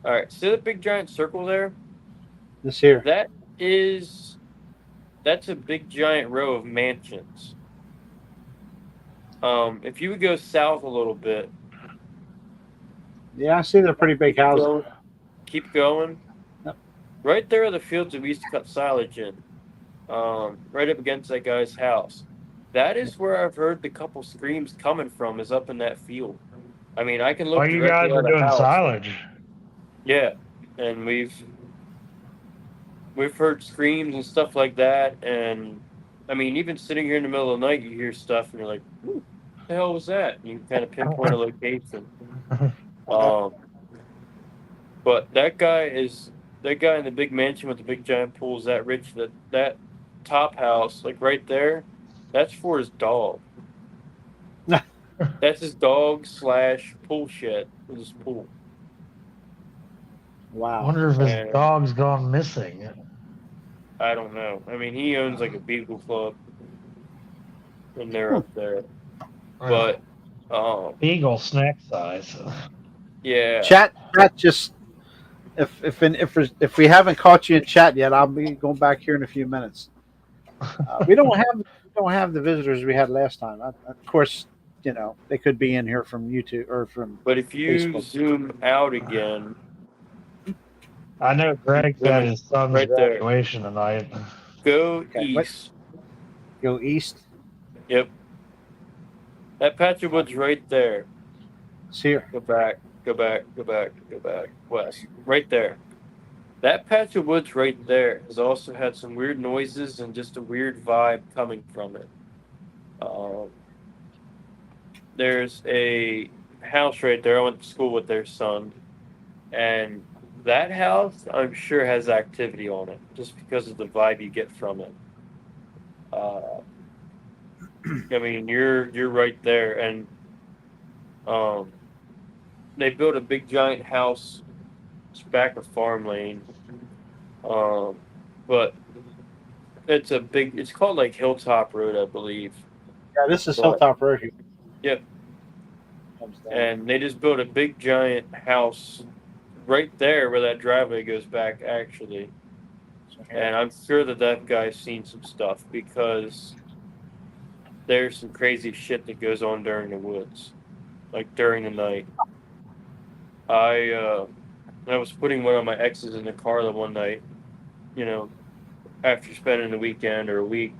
All right, see the big giant circle there? This here. That's a big giant row of mansions. If you would go south a little bit. Yeah, I see they're pretty big houses. Keep going. Yep. Right there are the fields that we used to cut silage in. Right up against that guy's house. That is where I've heard the couple screams coming from, is up in that field. I mean, I can look. Oh, you guys are doing silage. Yeah, and we've heard screams and stuff like that, and I mean, even sitting here in the middle of the night, you hear stuff, and you're like, "What the hell was that?" And you kind of pinpoint a location. But that guy in the big mansion with the big giant pool is that rich that top house, like right there, that's for his dog. That's his dog / pool shed with his pool. Wow. I wonder if his dog's gone missing. I don't know. I mean, he owns like a beagle club, and they're up there. But beagle snack size. Yeah. Chat just if we haven't caught you in chat yet, I'll be going back here in a few minutes. We don't have the visitors we had last time. Of course, you know they could be in here from YouTube or from. But if you Facebook. zoom out again, I know Greg's at his son's graduation tonight. Go east. Go east. Yep. That patch of wood's right there. It's here. Go back. West. Right there. That patch of woods right there has also had some weird noises and just a weird vibe coming from it. There's a house right there. I went to school with their son. And that house, I'm sure, has activity on it just because of the vibe you get from it. I mean, you're right there. And they built a big giant house back of farm lane, but it's called like Hilltop Road, I believe. Yeah, this is Hilltop Road here. Yep. And they just built a big giant house right there where that driveway goes back, actually. And I'm sure that guy's seen some stuff because there's some crazy shit that goes on during the woods, like during the night. I was putting one of my exes in the car the one night, you know, after spending the weekend or a week.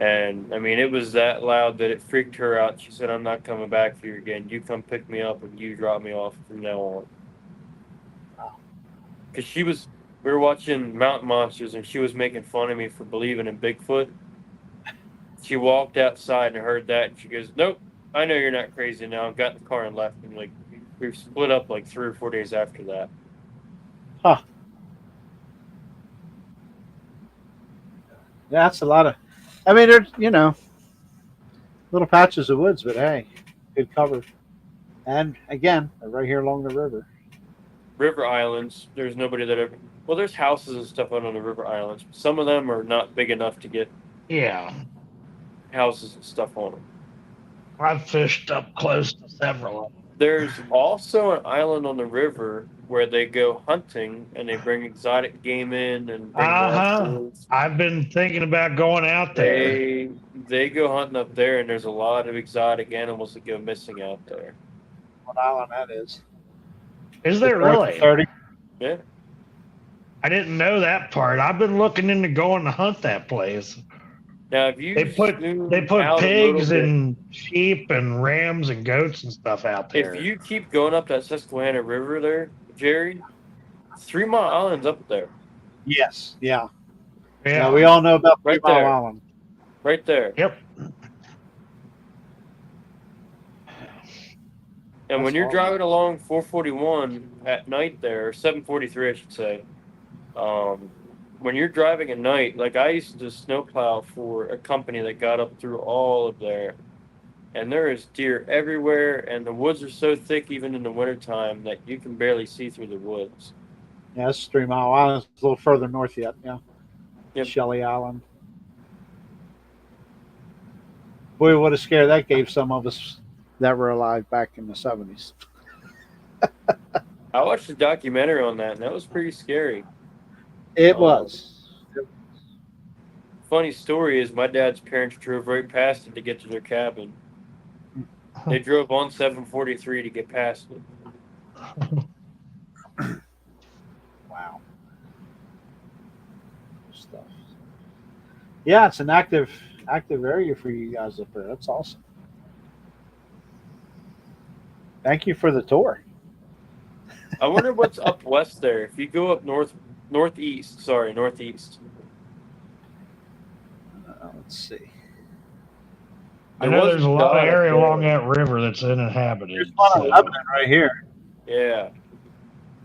And, I mean, it was that loud that it freaked her out. She said, "I'm not coming back for you again. You come pick me up and you drop me off from now on." Because we were watching Mountain Monsters and she was making fun of me for believing in Bigfoot. She walked outside and heard that and she goes, "Nope, I know you're not crazy now." And got in the car and left. And, like, we split up like 3 or 4 days after that. Huh. That's a lot of. I mean, there's little patches of woods, but hey, good cover. And again, they're right here along the river. River islands. There's nobody that ever. Well, there's houses and stuff out on the river islands. Some of them are not big enough to get houses and stuff on them. I've fished up close to several of them. There's also an island on the river where they go hunting and they bring exotic game in and bring lobsters. I've been thinking about going out there. They go hunting up there, and there's a lot of exotic animals that go missing out there. What island that is? Is there really? 30. Yeah. I didn't know that part. I've been looking into going to hunt that place. Now, if you They put pigs and sheep and rams and goats and stuff out there. If you keep going up that Susquehanna River there, Jerry, 3 Mile Island's up there. Yes. Yeah. Yeah. We all know about 3 Right Mile there. Island. Right there. Yep. And when you're driving along 441 at night there, or 743, I should say, when you're driving at night, like I used to snowplow for a company that got up through all of there, and there is deer everywhere, and the woods are so thick even in the wintertime that you can barely see through the woods. Yeah, it's 3 Mile Island. It's a little further north yet. Yeah. Yep. Shelley Island. Boy, what a scare that gave some of us that were alive back in the 70s. I watched a documentary on that, and that was pretty scary. It was. Funny story is my dad's parents drove right past it to get to their cabin. They drove on 743 to get past it. Wow. Stuff. Yeah, it's an active area for you guys up there. That's awesome. Thank you for the tour. I wonder what's up west there. If you go up northeast. Let's see. I know there's a lot of area along that river that's uninhabited. There's one in Lebanon right here. Yeah.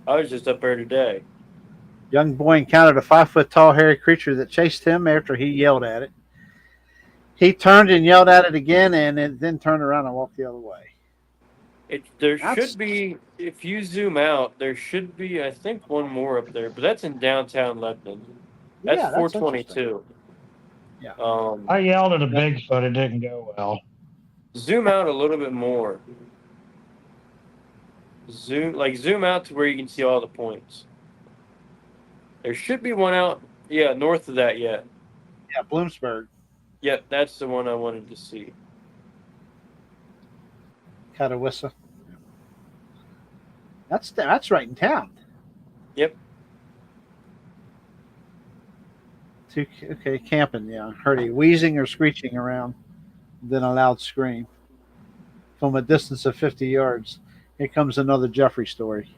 I was just up there today. Young boy encountered a 5-foot tall hairy creature that chased him after he yelled at it. He turned and yelled at it again and then turned around and walked the other way. Should be, if you zoom out, there should be, I think, one more up there, but that's in downtown Lebanon. That's 422. Yeah. I yelled at a Bigfoot. It didn't go well. Zoom out a little bit more. Zoom out to where you can see all the points. There should be one out, north of that yet. Yeah, Bloomsburg. Yep, that's the one I wanted to see. Catawissa. That's right in town. Yep. Okay, camping. Yeah, heard a wheezing or screeching around, then a loud scream from a distance of 50 yards. Here comes another Jeffrey story.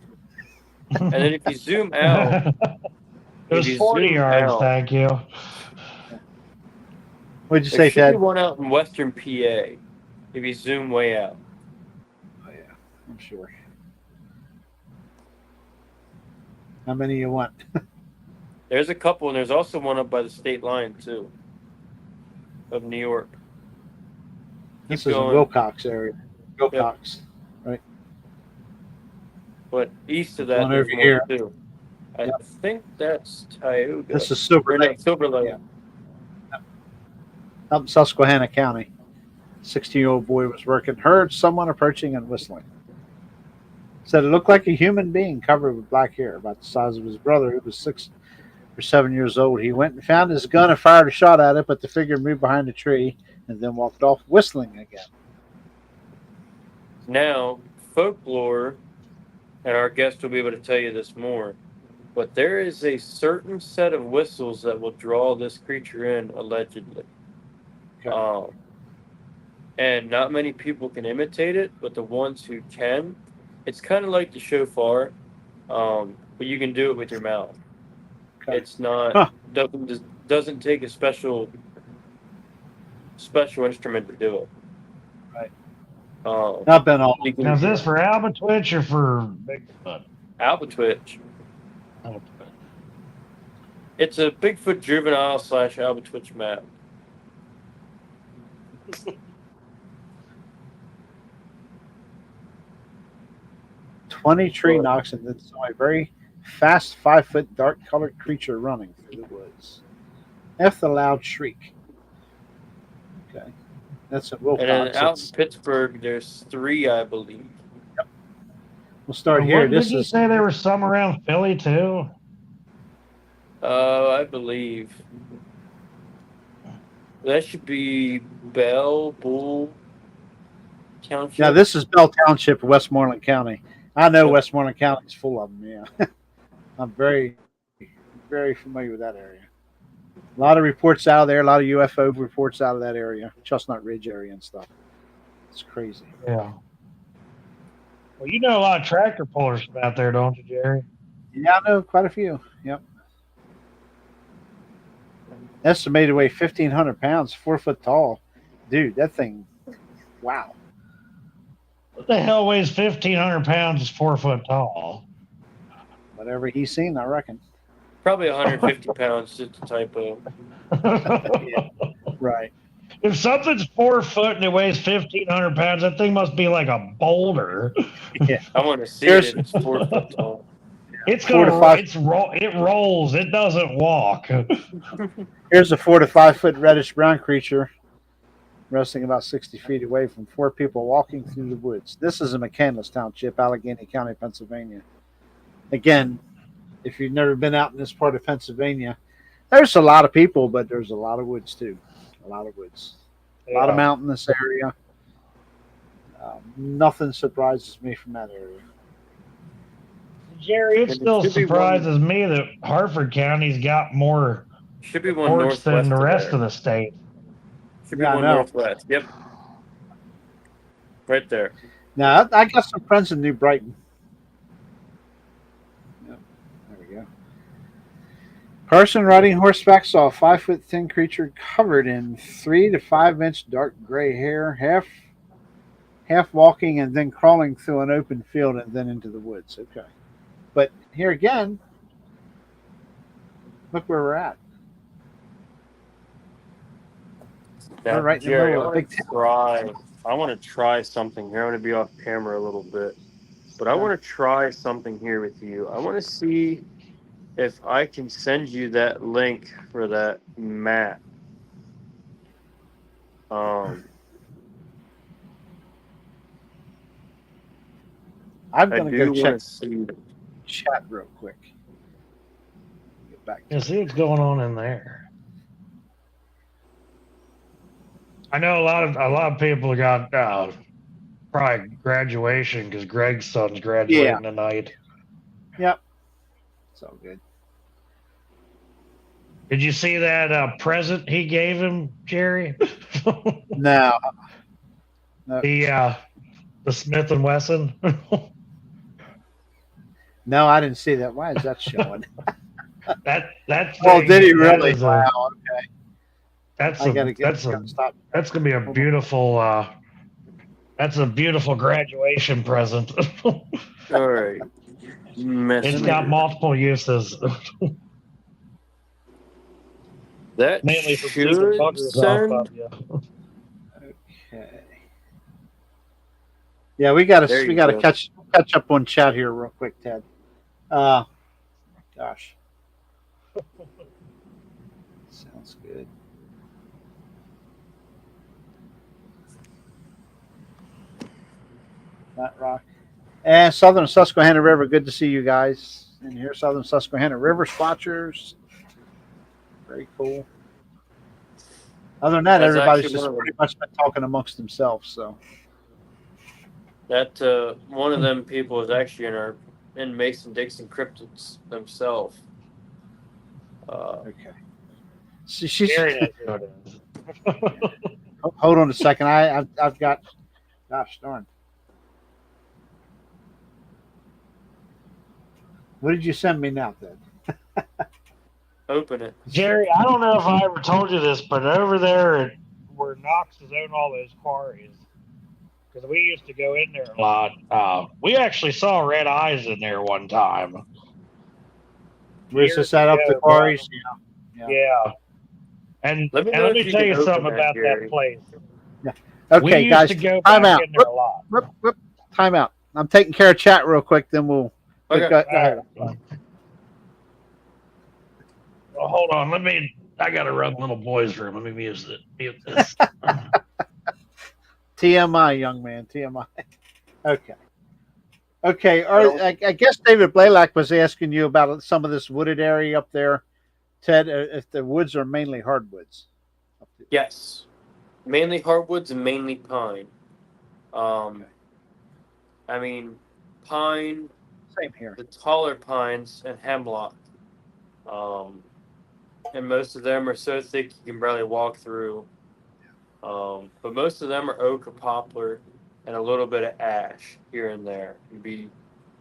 And then if you zoom out, it was 40 yards. Thank you. What'd you say, Ted? There should be one out in western PA. If you zoom way out. Oh yeah, I'm sure. How many you want? There's a couple, and there's also one up by the state line too, of New York. This is in Wilcox area. Wilcox, right? But east of that, there's one too. I think that's Tioga. This is Silver Lake. Silver Lake. Yeah. Up in Susquehanna County. 16-year-old boy was working, heard someone approaching and whistling. Said it looked like a human being covered with black hair, about the size of his brother, who was 6 or 7 years old. He went and found his gun and fired a shot at it, but the figure moved behind a tree and then walked off, whistling again. Now, folklore, and our guest will be able to tell you this more, but there is a certain set of whistles that will draw this creature in, allegedly. Okay. And not many people can imitate it, but the ones who can, it's kind of like the shofar, but you can do it with your mouth. Okay. It's not doesn't take a special instrument to do it. Right. Not been all. Now, is this for Albatwitch or for Bigfoot? Albatwitch. It's a Bigfoot juvenile / Albatwitch map. 20 tree knocks and then saw a very fast 5-foot dark colored creature running through the woods. F the loud shriek. Okay. That's a Wilcox. And then out in Pittsburgh, there's 3, I believe. Yep. We'll start here. Did you say there was some around Philly too? I believe. That should be Bull Township. Now, this is Bell Township, Westmoreland County. I know Westmoreland County is full of them, yeah. I'm very, very familiar with that area. A lot of reports out of there, a lot of UFO reports out of that area, Chestnut Ridge area and stuff. It's crazy. Yeah. Well, you know a lot of tractor pullers from out there, don't you, Jerry? Yeah, I know quite a few. Yep. Estimated to weigh 1,500 pounds, 4 foot tall. Dude, that thing, wow. What the hell weighs 1,500 pounds is 4 foot tall? Whatever he's seen, I reckon. Probably 150 pounds, just a typo. Yeah, right. If something's 4 foot and it weighs 1,500 pounds, that thing must be like a boulder. Yeah. I want to see it. It's 4 foot tall. It's it rolls. It doesn't walk. Here's a 4 to 5 foot reddish brown creature resting about 60 feet away from 4 people walking through the woods. This is in McCandless Township, Allegheny County, Pennsylvania. Again, if you've never been out in this part of Pennsylvania, there's a lot of people, but there's a lot of woods too. A lot of woods. A lot of mountainous area. Nothing surprises me from that area. Jerry, it still surprises me that Harford County's got more reports than the rest of the state. Should be one northwest. Yep. Right there. Now, I got some friends in New Brighton. Yep. There we go. Person riding horseback saw a 5 foot thin creature covered in 3 to 5 inch dark gray hair, half walking and then crawling through an open field and then into the woods. Okay. But here again, look where we're at. Now, we're right in the middle of a big town. I want to try something here. I want to be off camera a little bit. But I want to try something here with you. I want to see if I can send you that link for that map. I'm going to go check chat real quick. Get back to see what's going on in there. I know a lot of people got probably graduation because Greg's son's graduating tonight. Yep. It's all good. Did you see that present he gave him, Jerry? No. The Smith & Wesson? No, I didn't see that. Why is that showing? That's oh, did he really? Wow. Okay. That's gonna be a beautiful. That's a beautiful graduation present. All right. It's got multiple uses. That mainly for should send. Okay. Yeah, we got to catch up on chat here real quick, Ted. Gosh. Sounds good. That rock. And Southern Susquehanna River, good to see you guys in here. Southern Susquehanna River Spotchers. Very cool. Other than that, everybody's just pretty much been talking amongst themselves. So that one of them people is actually in Mason Dixon Cryptids themselves. Okay. She's hold on a second. I've got. Gosh darn. What did you send me now, Ted? Open it. Jerry, I don't know if I ever told you this, but over there where Knox's own all those quarries, because we used to go in there a lot, we actually saw red eyes in there one time. Where's this at? Up the quarries? Yeah. And Let me know let if me you tell can you open something that, about Gary. that place. Yeah. Okay, we guys. used to go Time back out. in there a lot. Whoop. Time out. I'm taking care of chat real quick. Then we'll. Okay. Go ahead. Well, hold on. I got to run little boy's room. Let me mute this. TMI, young man. TMI. Okay. Okay. I guess David Blaylock was asking you about some of this wooded area up there, Ted. If the woods are mainly hardwoods. Yes. Mainly hardwoods and mainly pine. Okay. I mean, pine. Same here. The taller pines and hemlock. And most of them are so thick you can barely walk through. But most of them are oak or poplar and a little bit of ash here and there. It'd be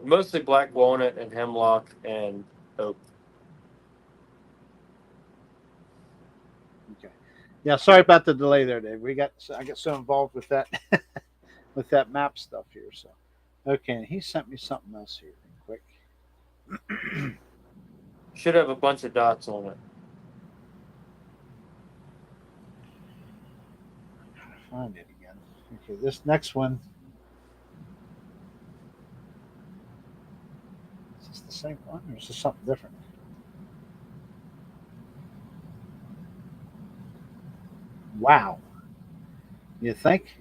mostly black walnut and hemlock and oak. Okay. Yeah, sorry about the delay there, Dave. I got so involved with that with that map stuff here. So okay, and he sent me something else here real quick. Should have a bunch of dots on it. Find it again. Okay, this next one. Is this the same one or is this something different? Wow. You think?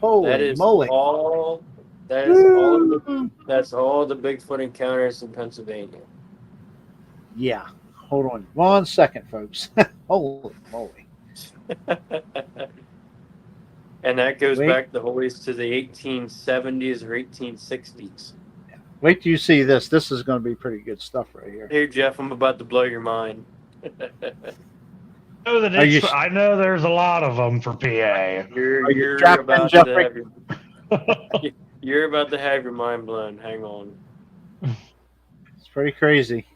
Holy That is moly. all. That's all the Bigfoot encounters in Pennsylvania. Yeah. Hold on 1 second, folks. Holy moly. And that goes back the ways to the 1870s or 1860s. Wait till you see this. This is going to be pretty good stuff right here. Here, Jeff, I'm about to blow your mind. I know there's a lot of them for PA. You're about to have your mind blown. Hang on. It's pretty crazy.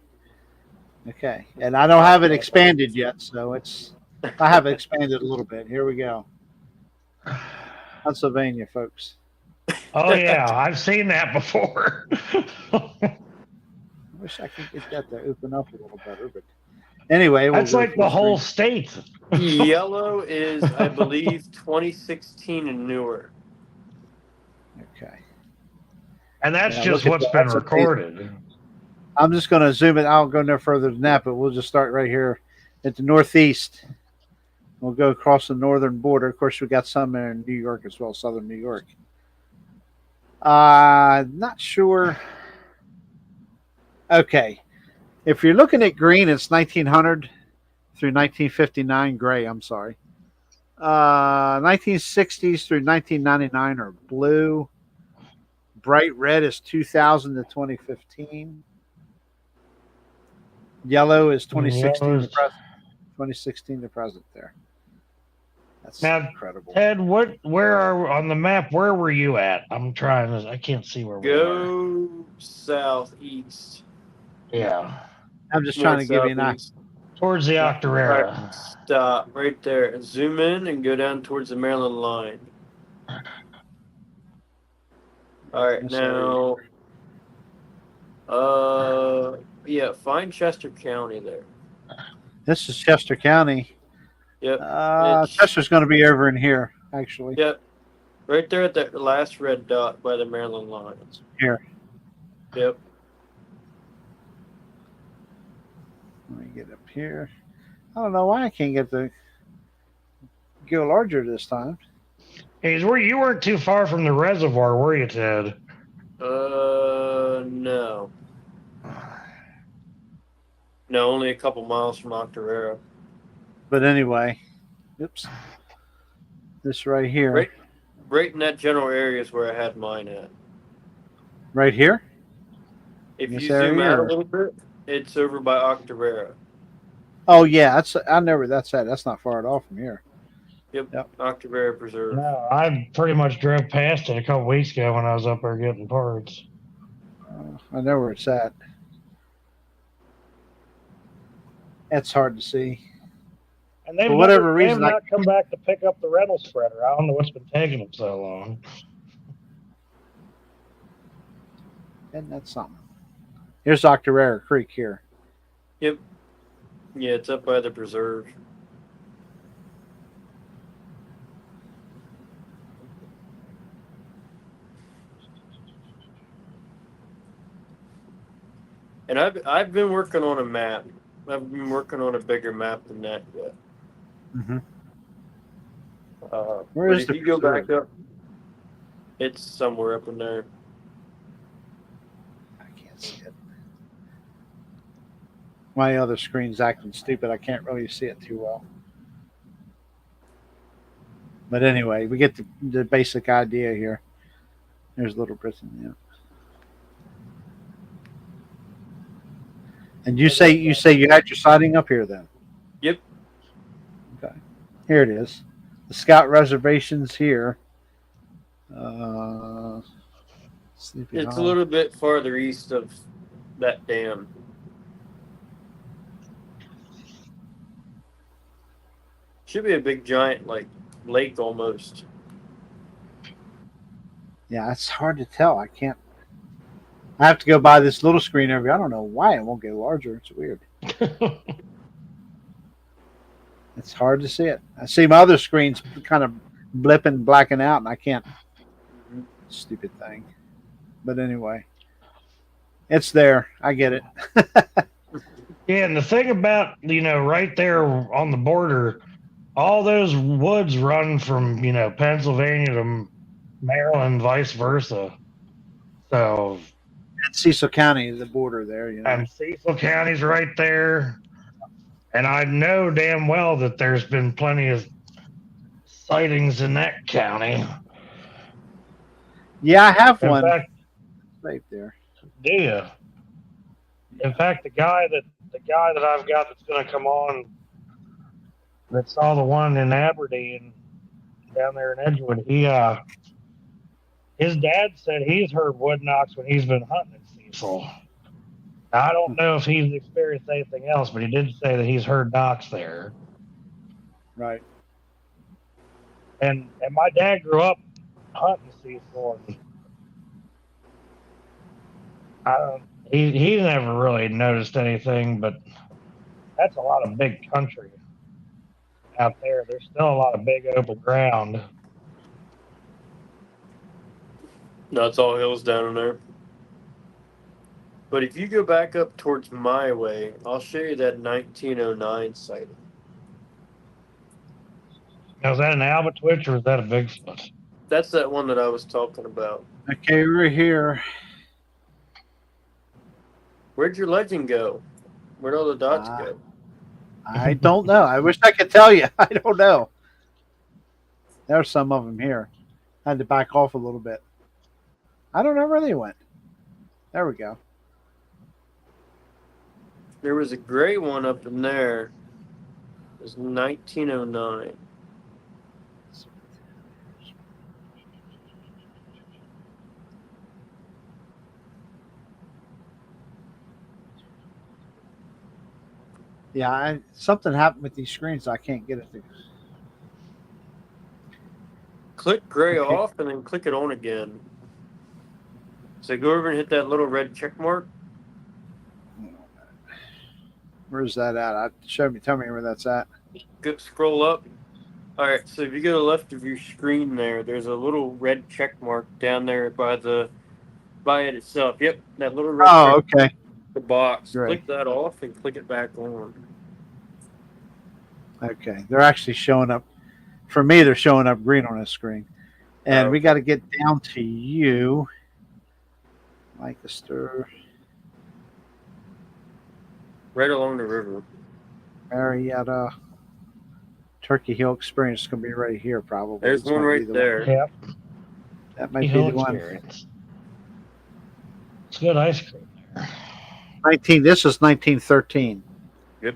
Okay, and I don't have it expanded yet, so I have it expanded a little bit. Here we go. Pennsylvania, folks. Oh yeah, I've seen that before. I wish I could get that to open up a little better, but anyway, that's like the whole state. Yellow is, I believe, 2016 and newer. Okay, and that's just what's been recorded. I'm just going to zoom it. I'll go no further than that, but we'll just start right here at the northeast. We'll go across the northern border. Of course, we got some in New York as well, southern New York. Not sure. Okay. If you're looking at green, it's 1900 through 1959. Gray, I'm sorry. 1960s through 1999 are blue. Bright red is 2000 to 2015. Yellow is 2016 to present. 2016 to present there. That's incredible. Ted, where are on the map? Where were you at? I can't see where we are. Go southeast. Yeah. I'm just trying to give you an idea. Towards the Octorara. Right, stop right there. Zoom in and go down towards the Maryland line. All right, now. Yeah, find Chester County there. This is Chester County. Yep. Chester's going to be over in here, actually. Yep. Right there at that last red dot by the Maryland line. Here. Yep. Let me get up here. I don't know why I can't get the go larger this time. Hey, you weren't too far from the reservoir, were you, Ted? No. No, only a couple miles from Octorara. But anyway, oops. This right here. Right in that general area is where I had mine at. Right here? If you zoom out a little bit, it's over by Octorara. Oh yeah, I know where that's at. That's not far at all from here. Yep. Octorara Preserve. No, I pretty much drove past it a couple weeks ago when I was up there getting parts. I know where it's at. It's hard to see. And they've for whatever reason, not come back to pick up the rental spreader. I don't know what's been taking them so long. Isn't that something? Here's Octorara Creek here. Yep. Yeah, it's up by the preserve. And I've been working on a map. I've been working on a bigger map than that yet. Mm-hmm. But if you go back up, it's somewhere up in there. I can't see it. My other screen's acting stupid. I can't really see it too well. But anyway, we get the basic idea here. There's Little Britain, yeah. And you say you had your sighting up here then? Yep. Okay. Here it is. The Scout reservation's here. It's a little bit farther east of that dam. Should be a big giant lake almost. Yeah, it's hard to tell. I have to go by this little screen over here. I don't know why it won't get larger. It's weird. It's hard to see it. I see my other screens kind of blipping, blacking out, and I can't. Stupid thing. But anyway, it's there. I get it. Yeah, and the thing about, right there on the border, all those woods run from, Pennsylvania to Maryland, vice versa. So, And Cecil County is the border there, and Cecil County's right there. And I know damn well that there's been plenty of sightings in that county. Yeah, I have one. Fact, right there. Do you? In fact, the guy that I've got that's going to come on, that saw the one in Aberdeen down there in Edgewood, his dad said he's heard wood knocks when he's been hunting in Cecil. Now, I don't know if he's experienced anything else, but he did say that he's heard knocks there. Right. And my dad grew up hunting Cecil, and he never really noticed anything, but that's a lot of big country out there. There's still a lot of big open ground. No, it's all hills down in there. But if you go back up towards my way, I'll show you that 1909 sighting. Now, is that an Albatwitch or is that a Bigfoot? That's that one that I was talking about. Okay, we're here. Where'd your legend go? Where'd all the dots go? I don't know. I wish I could tell you. I don't know. There's some of them here. I had to back off a little bit. I don't know where they went. There we go. There was a gray one up in there. It was 1909. Yeah, something happened with these screens. So I can't get it to. Click gray off and then click it on again. So go over and hit that little red check mark. Where's that at? Tell me where that's at. Go scroll up. All right, so if you go to the left of your screen there, there's a little red check mark down there by it itself. Yep, that little red check okay. The box. Great. Click that off and click it back on. Okay, they're actually showing up. For me, they're showing up green on the screen. And we got to get down to you. Lancaster. Right along the river. Marietta. Turkey Hill Experience is going to be right here, probably. There's one right there. Yep. That might be the one. It's good ice cream there. This is 1913. Yep.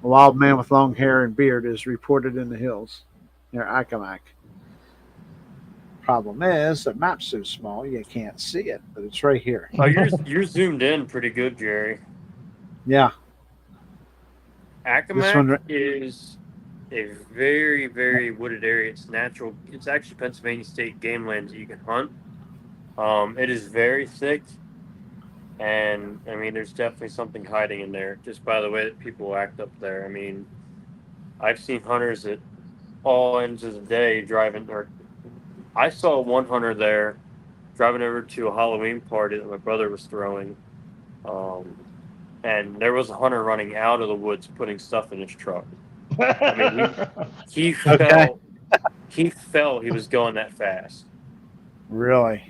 A wild man with long hair and beard is reported in the hills near Accomack. Problem is, the map's so small you can't see it, but it's right here. Oh, you're zoomed in pretty good, Jerry. Yeah. Accomack is a very, very wooded area. It's natural. It's actually Pennsylvania state game land that you can hunt. It is very thick. And I mean, there's definitely something hiding in there just by the way that people act up there. I mean, I've seen hunters at all ends of the day driving, or I saw one hunter there driving over to a Halloween party that my brother was throwing. Um, and there was a hunter running out of the woods putting stuff in his truck. I mean, he Okay. fell. He fell. He was going that fast. Really?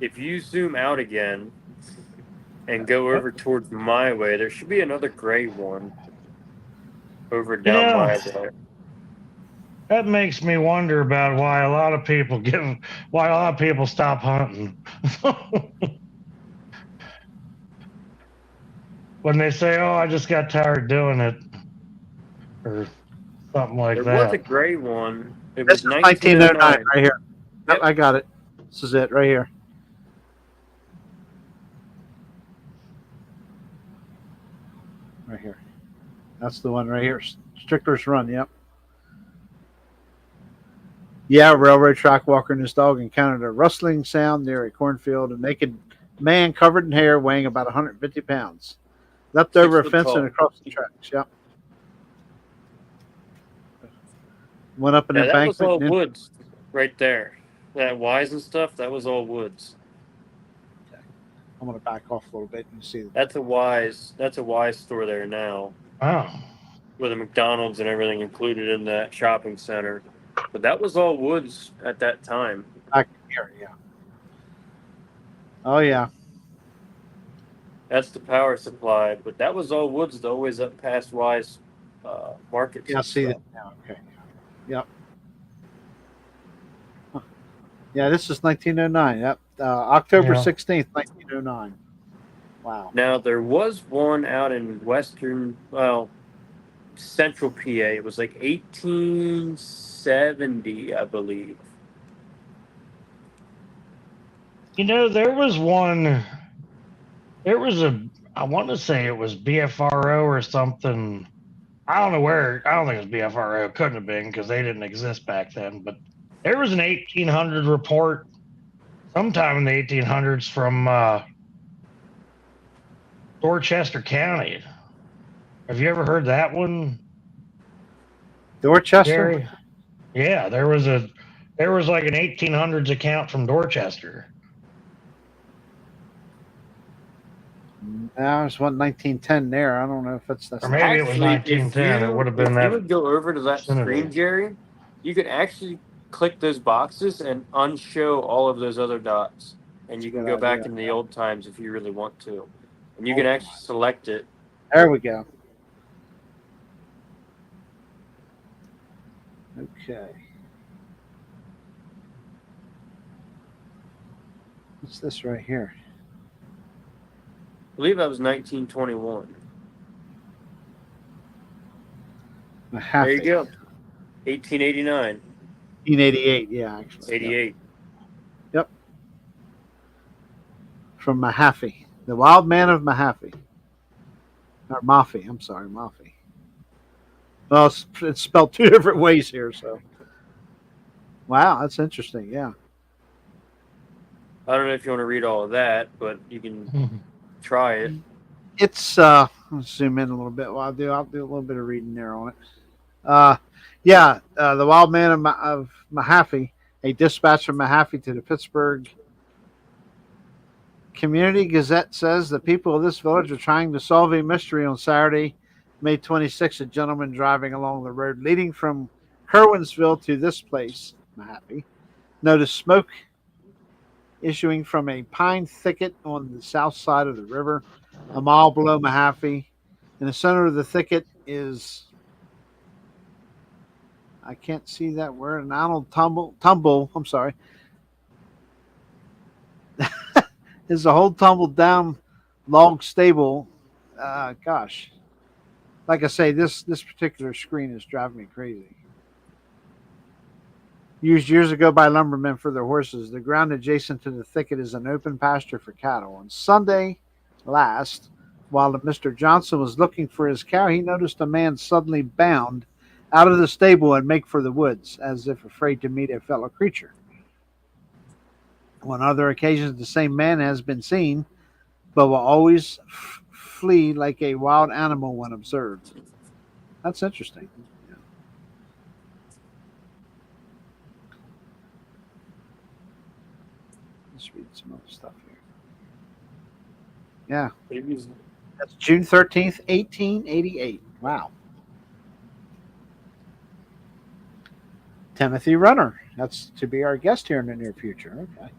If you zoom out again and go over towards my way, there should be another gray one over down my way. That makes me wonder about why a lot of people stop hunting. When they say, "Oh, I just got tired doing it," or something like There that. was a gray one. It This was is 1909 1909. right here. Yep, Yep. I got it. This is it right here. Right here. That's the one right here. Strickler's Run, yep. Yeah, railroad track walker and his dog encountered a rustling sound near a cornfield. A naked man covered in hair weighing about 150 pounds. Leapt over a 6 foot fence tall. and across the tracks, yep. Went up an Yeah, that was all embankment. woods right there. That wise and stuff, that was all woods. I'm going to back off a little bit and see. That's a wise store there now. Oh. With a McDonald's and everything included in that shopping center. But that was all woods at that time. Back here, yeah. Oh, yeah. That's the power supply. But that was all woods, though, always up past Wise Markets. Yeah, I see that now. Okay. Yep. Huh. Yeah, this is 1909. Yep. October 16th, 1909. Wow. Now, there was one out in central PA. It was like 1870, I believe. You know, there was one. I want to say it was BFRO or something. I don't know where. I don't think it was BFRO. It couldn't have been because they didn't exist back then. But there was an 1800 report sometime in the 1800s from Dorchester County. Have you ever heard that one? Dorchester? Jerry? Yeah, there was like an 1800s account from Dorchester. There's one 1910 there. I don't know if that's or maybe it was 1910. It would have been that. If you would go over to that screen, Jerry, you could actually click those boxes and unshow all of those other dots, and you can go back in the old times if you really want to, and you can actually select it. There we go. Okay. What's this right here? I believe that was 1921. There you go. 1889. 1888, yeah, actually. 88. Yep. From Mahaffey. The Wild Man of Mahaffey. Or Maffey, I'm sorry, Maffey. Well, it's spelled two different ways here, so. Wow, that's interesting, yeah. I don't know if you want to read all of that, but you can try it. It's let's zoom in a little bit. I'll do a little bit of reading there on it. The Wild Man of Mahaffey, a dispatch from Mahaffey to the Pittsburgh Community Gazette says the people of this village are trying to solve a mystery on Saturday, May 26th. A gentleman driving along the road leading from Kerwinsville to this place, Mahaffey, noticed smoke issuing from a pine thicket on the south side of the river, a mile below Mahaffey. In the center of the thicket is, I can't see that word, an Arnold tumble. I'm sorry. Is a whole tumbled down log stable. Gosh, like I say, this particular screen is driving me crazy. Used years ago by lumbermen for their horses, the ground adjacent to the thicket is an open pasture for cattle. On Sunday last, while Mr. Johnson was looking for his cow, he noticed a man suddenly bound out of the stable and make for the woods, as if afraid to meet a fellow creature. On other occasions, the same man has been seen but will always flee like a wild animal when observed. That's interesting. Yeah. Let's read some other stuff here. Yeah. That's June 13th, 1888. Wow. Timothy Runner. That's to be our guest here in the near future. Okay.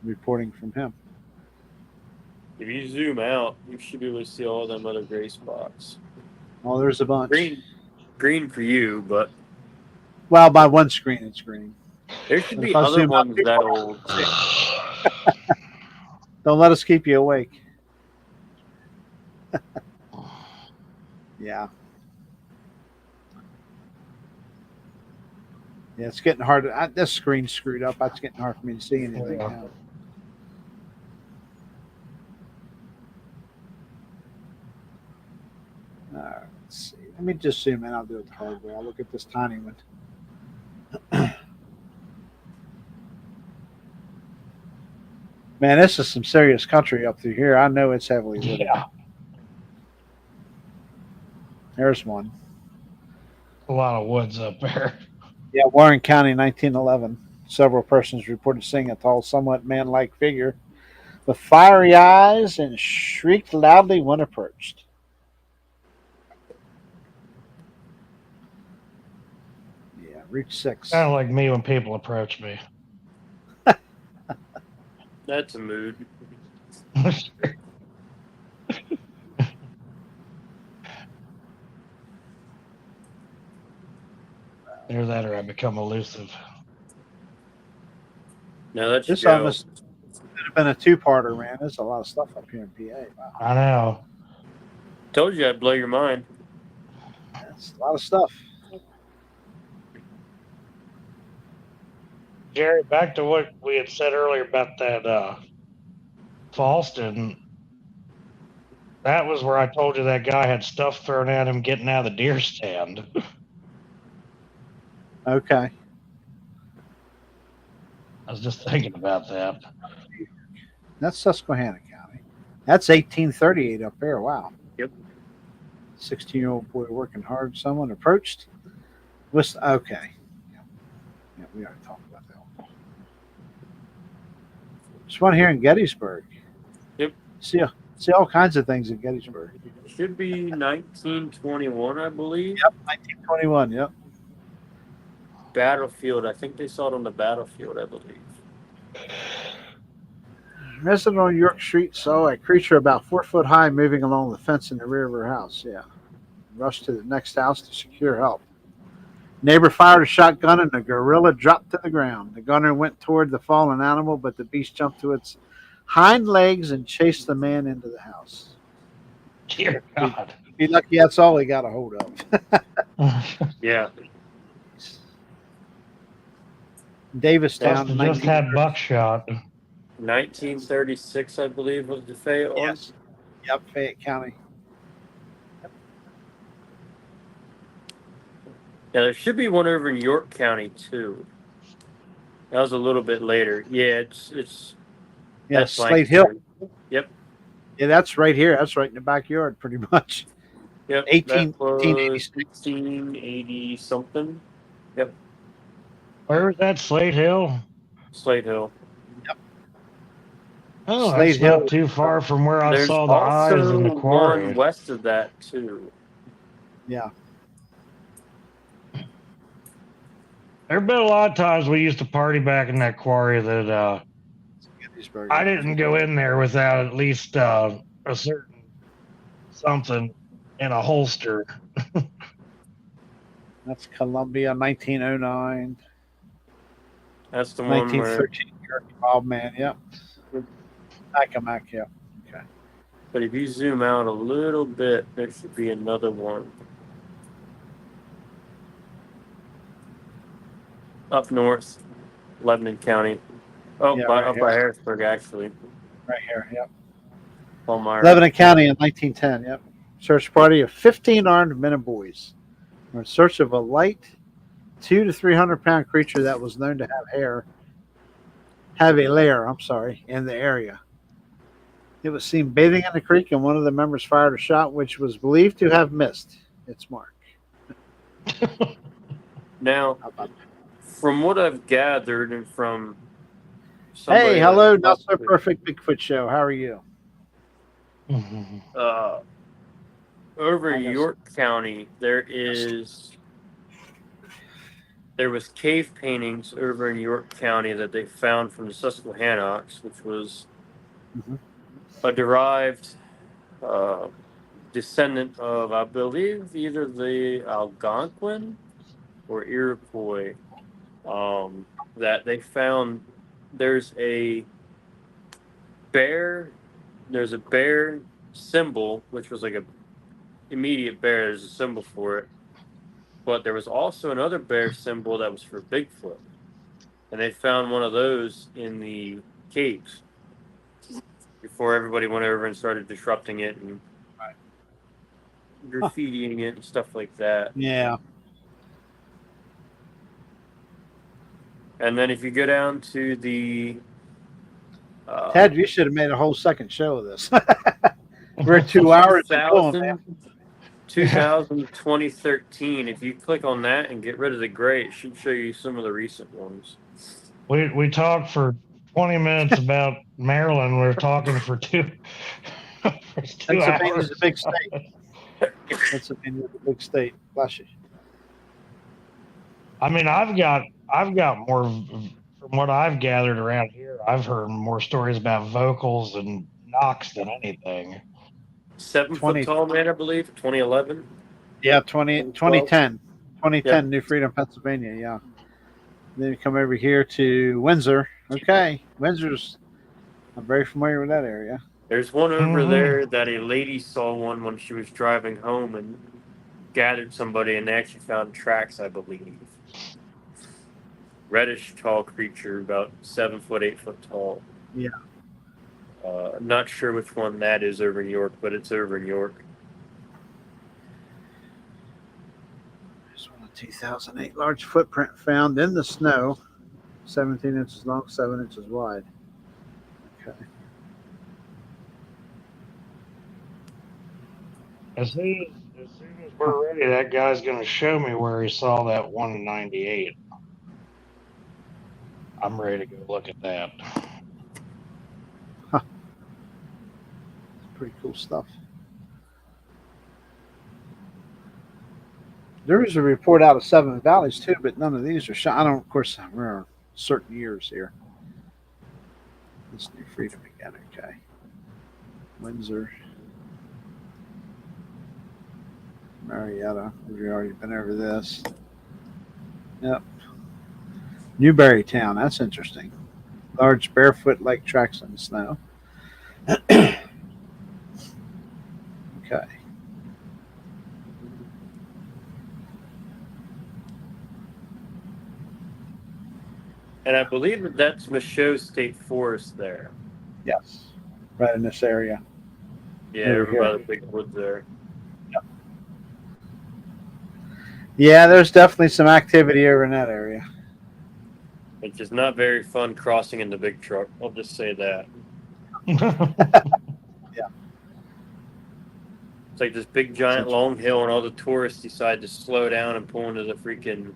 Reporting from him. If you zoom out, you should be able to see all them other gray spots. Oh, there's a bunch. Green for you, but well, by one screen it's green. There should be other ones that old. Don't let us keep you awake. Yeah. Yeah, it's getting hard. This screen's screwed up. It's getting hard for me to see anything now. Let's see. Let me just zoom in. I'll do it the hard way. I'll look at this tiny one. Man, this is some serious country up through here. I know it's heavily wooded. Yeah. There's one. A lot of woods up there. Yeah, Warren County, 1911. Several persons reported seeing a tall, somewhat man-like figure with fiery eyes and shrieked loudly when approached. Yeah, reach 6. Kind of like me when people approach me. That's a mood. Either that or I become elusive. No, that's this almost could have been a two-parter, man. There's a lot of stuff up here in PA. Wow. I know. Told you I'd blow your mind. That's a lot of stuff. Jerry, back to what we had said earlier about that Falston. That was where I told you that guy had stuff thrown at him getting out of the deer stand. Okay. I was just thinking about that. That's Susquehanna County. That's 1838 up there. Wow. Yep. 16-year-old boy working hard. Someone approached. Okay. Yeah, we already talked about that one. There's one here in Gettysburg. Yep. See all kinds of things in Gettysburg. Should be 1921, I believe. Yep, 1921. Yep. Battlefield. I think they saw it on the battlefield, I believe. Resident on York Street saw a creature about 4 foot high moving along the fence in the rear of her house. Yeah. Rushed to the next house to secure help. Neighbor fired a shotgun and the gorilla dropped to the ground. The gunner went toward the fallen animal, but the beast jumped to its hind legs and chased the man into the house. Dear God. Be lucky that's all he got a hold of. Yeah. Davistown. Just had buckshot. 1936, I believe, was the Fayette one. Yes. Yep, Fayette County. Yeah, there should be one over in York County too. That was a little bit later. Yeah, it's Yeah, Slate Hill. Yep. Yeah, that's right here. That's right in the backyard, pretty much. Yep. 1880 something. Yep. Where was that? Slate Hill? Slate Hill. Yep. Oh, Slate that's Hill. not too far from where I There's saw the eyes in the also quarry. one west of that too. Yeah. There have been a lot of times we used to party back in that quarry that I didn't go in there without at least a certain something in a holster. That's Columbia, 1909. That's the one where. 1913 Wild Man. Yep. Mac, yeah. Okay. But if you zoom out a little bit, there should be another one. Up north, Lebanon County. Oh, Yeah, up by Harrisburg, actually. Right here, yep. Palmyra. Lebanon County in 1910, yep. Search party of 15 armed men and boys were in search of a light 200 to 300 pound creature that was known to have hair have a lair, I'm sorry, in the area. It was seen bathing in the creek, and one of the members fired a shot which was believed to have missed its mark. Now, How about from what I've gathered and from that? somebody Hey, that hello, I've not talked so to, perfect Bigfoot show. How are you? over I in know. York County, there was cave paintings over in York County that they found from the Susquehannocks, which was Mhm. a derived descendant of, I believe, either the Algonquin or Iroquois. That they found there's a bear, there's a bear symbol, which was like a immediate bear. There's a symbol for it, but there was also another bear symbol that was for Bigfoot, and they found one of those in the caves before everybody went over and started disrupting it and Huh. graffitiing it and stuff like that. Yeah. And then if you go down to the Ted, you should have made a whole second show of this. We're 2 hours and going, man. 2013, if you click on that and get rid of the gray, it should show you some of the recent ones. We talked for 20 minutes about Maryland. We're talking for two Pennsylvania's hours. a big state. Pennsylvania's a big state. Bless you. I mean, I've got more from what I've gathered around here. I've heard more stories about vocals and knocks than anything. 7 foot 20 tall man, I believe, 2011. Yeah, 2010. 2010, Yeah. New Freedom, Pennsylvania. Yeah. Then you come over here to Windsor. Okay. Windsor's, I'm very familiar with that area. There's one over Mhm. there that a lady saw one when she was driving home and gathered somebody, and they actually found tracks, I believe. Reddish tall creature, about 7 foot, 8 foot tall. Yeah. I'm not sure which one that is over in York, but it's over in York. There's one of 2008. Large footprint found in the snow, 17 inches long, 7 inches wide. Okay. As soon as we're ready, that guy's going to show me where he saw that 198. I'm ready to go look at that. Pretty cool stuff. There was a report out of Seven Valleys too, but none of these are shot. I don't, of course, we're certain years here. This New Freedom again, okay. Windsor, Marietta. We've already been over this. Yep. Newberrytown. That's interesting. Large barefoot lake tracks in the snow. Okay. And I believe that that's Michaud State Forest there. Yes. Right in this area. Yeah, Over over here. by the big woods there. Yeah, there's definitely some activity over in that area. Which is not very fun crossing in the big truck. I'll just say that. Yeah. It's like this big giant long hill, and all the tourists decide to slow down and pull into the freaking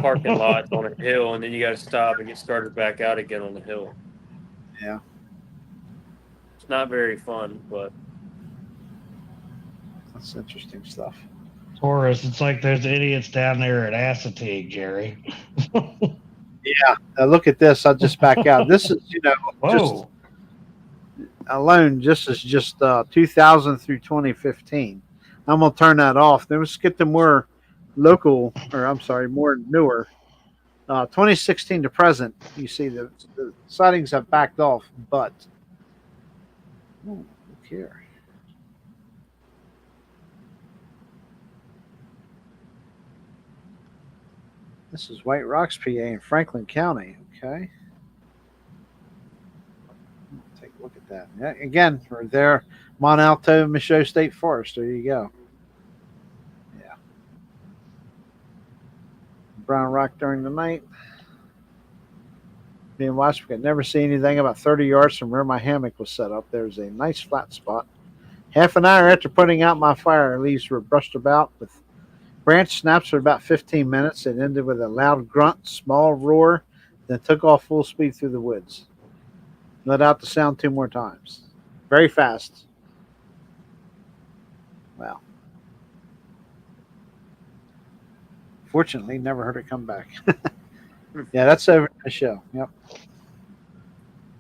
parking lot on a hill, and then you got to stop and get started back out again on the hill. Yeah. It's not very fun, but That's interesting stuff. Taurus, it's like there's idiots down there at Assateague, Jerry. Yeah. Look at this. I'll just back out. This is, just alone, just 2000 through 2015. I'm going to turn that off. Then let's get to more local, or I'm sorry, more newer. 2016 to present, you see the sightings have backed off, but look here. This is White Rocks, PA, in Franklin County. Okay. Take a look at that. Yeah, again, we're there. Mont Alto, Michaud State Forest. There you go. Yeah. Brown rock during the night. being watched. We could never see anything. About 30 yards from where my hammock was set up, there was a nice flat spot. Half an hour after putting out my fire, leaves were brushed about with branch snaps for about 15 minutes. It ended with a loud grunt, small roar, then took off full speed through the woods. Let out the sound 2 more times. Very fast. Wow. Fortunately, never heard it come back. Yeah, that's over the show. Yep.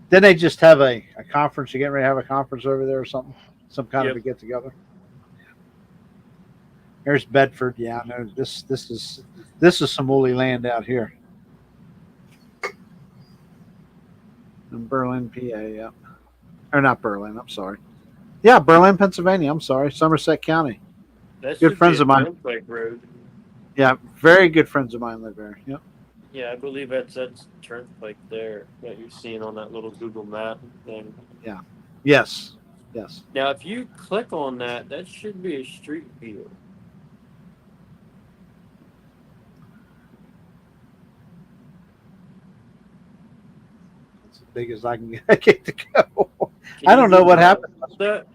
Didn't they just have a conference? You getting ready to have a conference over there or something? Some kind of a get together. There's Bedford. Yeah, no, this is some woolly land out here. In Berlin, PA. Yeah, or not Berlin. I'm sorry. Yeah, Berlin, Pennsylvania. I'm sorry, Somerset County. That's good friends of mine. Turnpike Road. Yeah, very good friends of mine live there. Yep. Yeah, I believe that's Turnpike there that you're seeing on that little Google map thing. Yeah. Yes. Yes. Now, if you click on that, that should be a street view. It's as big as I can get to go. I don't know what happened. With that?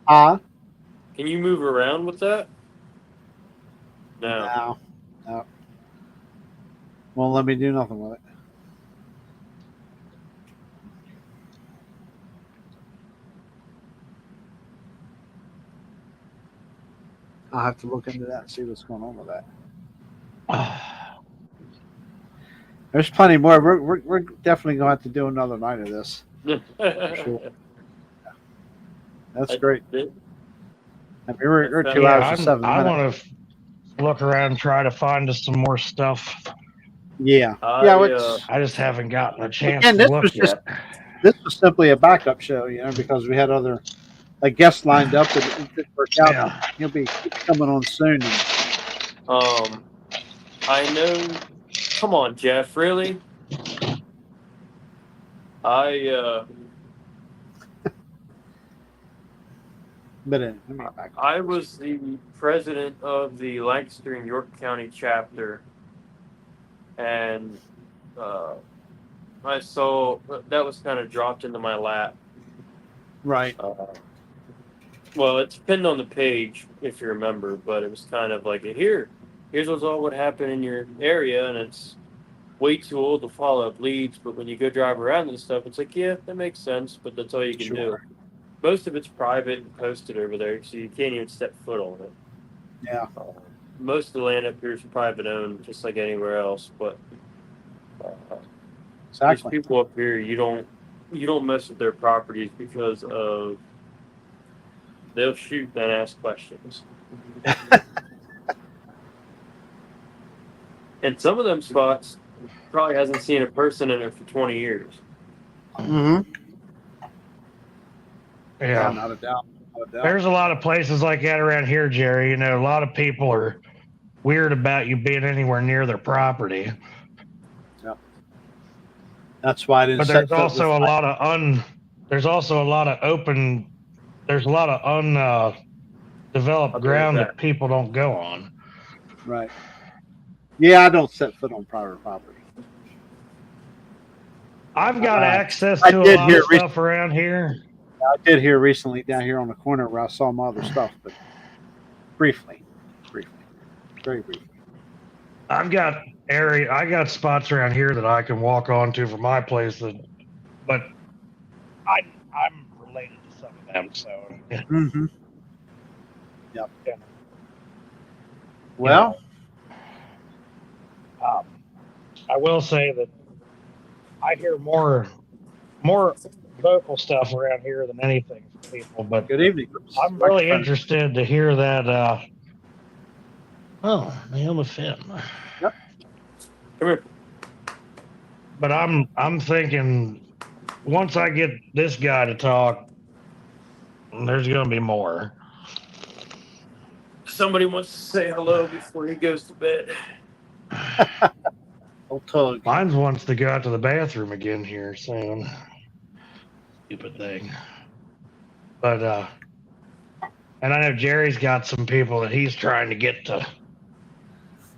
Can you move around with that? No. No. Won't let me do nothing with it. I'll have to look into that and see what's going on with that. There's plenty more. We're definitely going to have to do another night of this. For sure. That's great. I mean, we're 2 hours and 7 minutes. I want to look around and try to find us some more stuff. Yeah. I just haven't gotten a chance to look yet. This was simply a backup show, because we had other guests lined up that it didn't work out. Yeah. He'll be coming on soon. I know. Come on, Jeff. Really? I was the president of the Lancaster and York County chapter, and I saw that was kind of dropped into my lap. Right. Well, it's pinned on the page, if you remember, but it was kind of like, here's what's all what happened in your area, and it's way too old to follow up leads, but when you go drive around and stuff, it's like, yeah, that makes sense, but that's all you can do. Most of it's private and posted over there, so you can't even step foot on it. Yeah. Most of the land up here is private owned, just like anywhere else, but exactly. These people up here, you don't mess with their properties because of they'll shoot and ask questions. And some of them spots probably hasn't seen a person in it for 20 years. Mm-hmm. Yeah, not a doubt. There's a lot of places like that around here, Jerry. A lot of people are weird about you being anywhere near their property. Yeah. That's why I didn't. But there's also a lot of undeveloped ground that people don't go on. Right. Yeah, I don't set foot on private property. I've got access to a lot of stuff around here. I did hear recently down here on the corner where I saw my other stuff, but briefly, very briefly. I got spots around here that I can walk onto from my place, but I'm related to some of them, so. Mm-hmm. Yep. Yeah. Well, I will say that I hear more vocal stuff around here than anything from people. But good evening. I'm really interested to hear that. Naomi Finn. Yep. Come here. But I'm thinking once I get this guy to talk, there's going to be more. Somebody wants to say hello before he goes to bed. Mine wants to go out to the bathroom again here soon. Stupid thing. But and I know Jerry's got some people that he's trying to get to.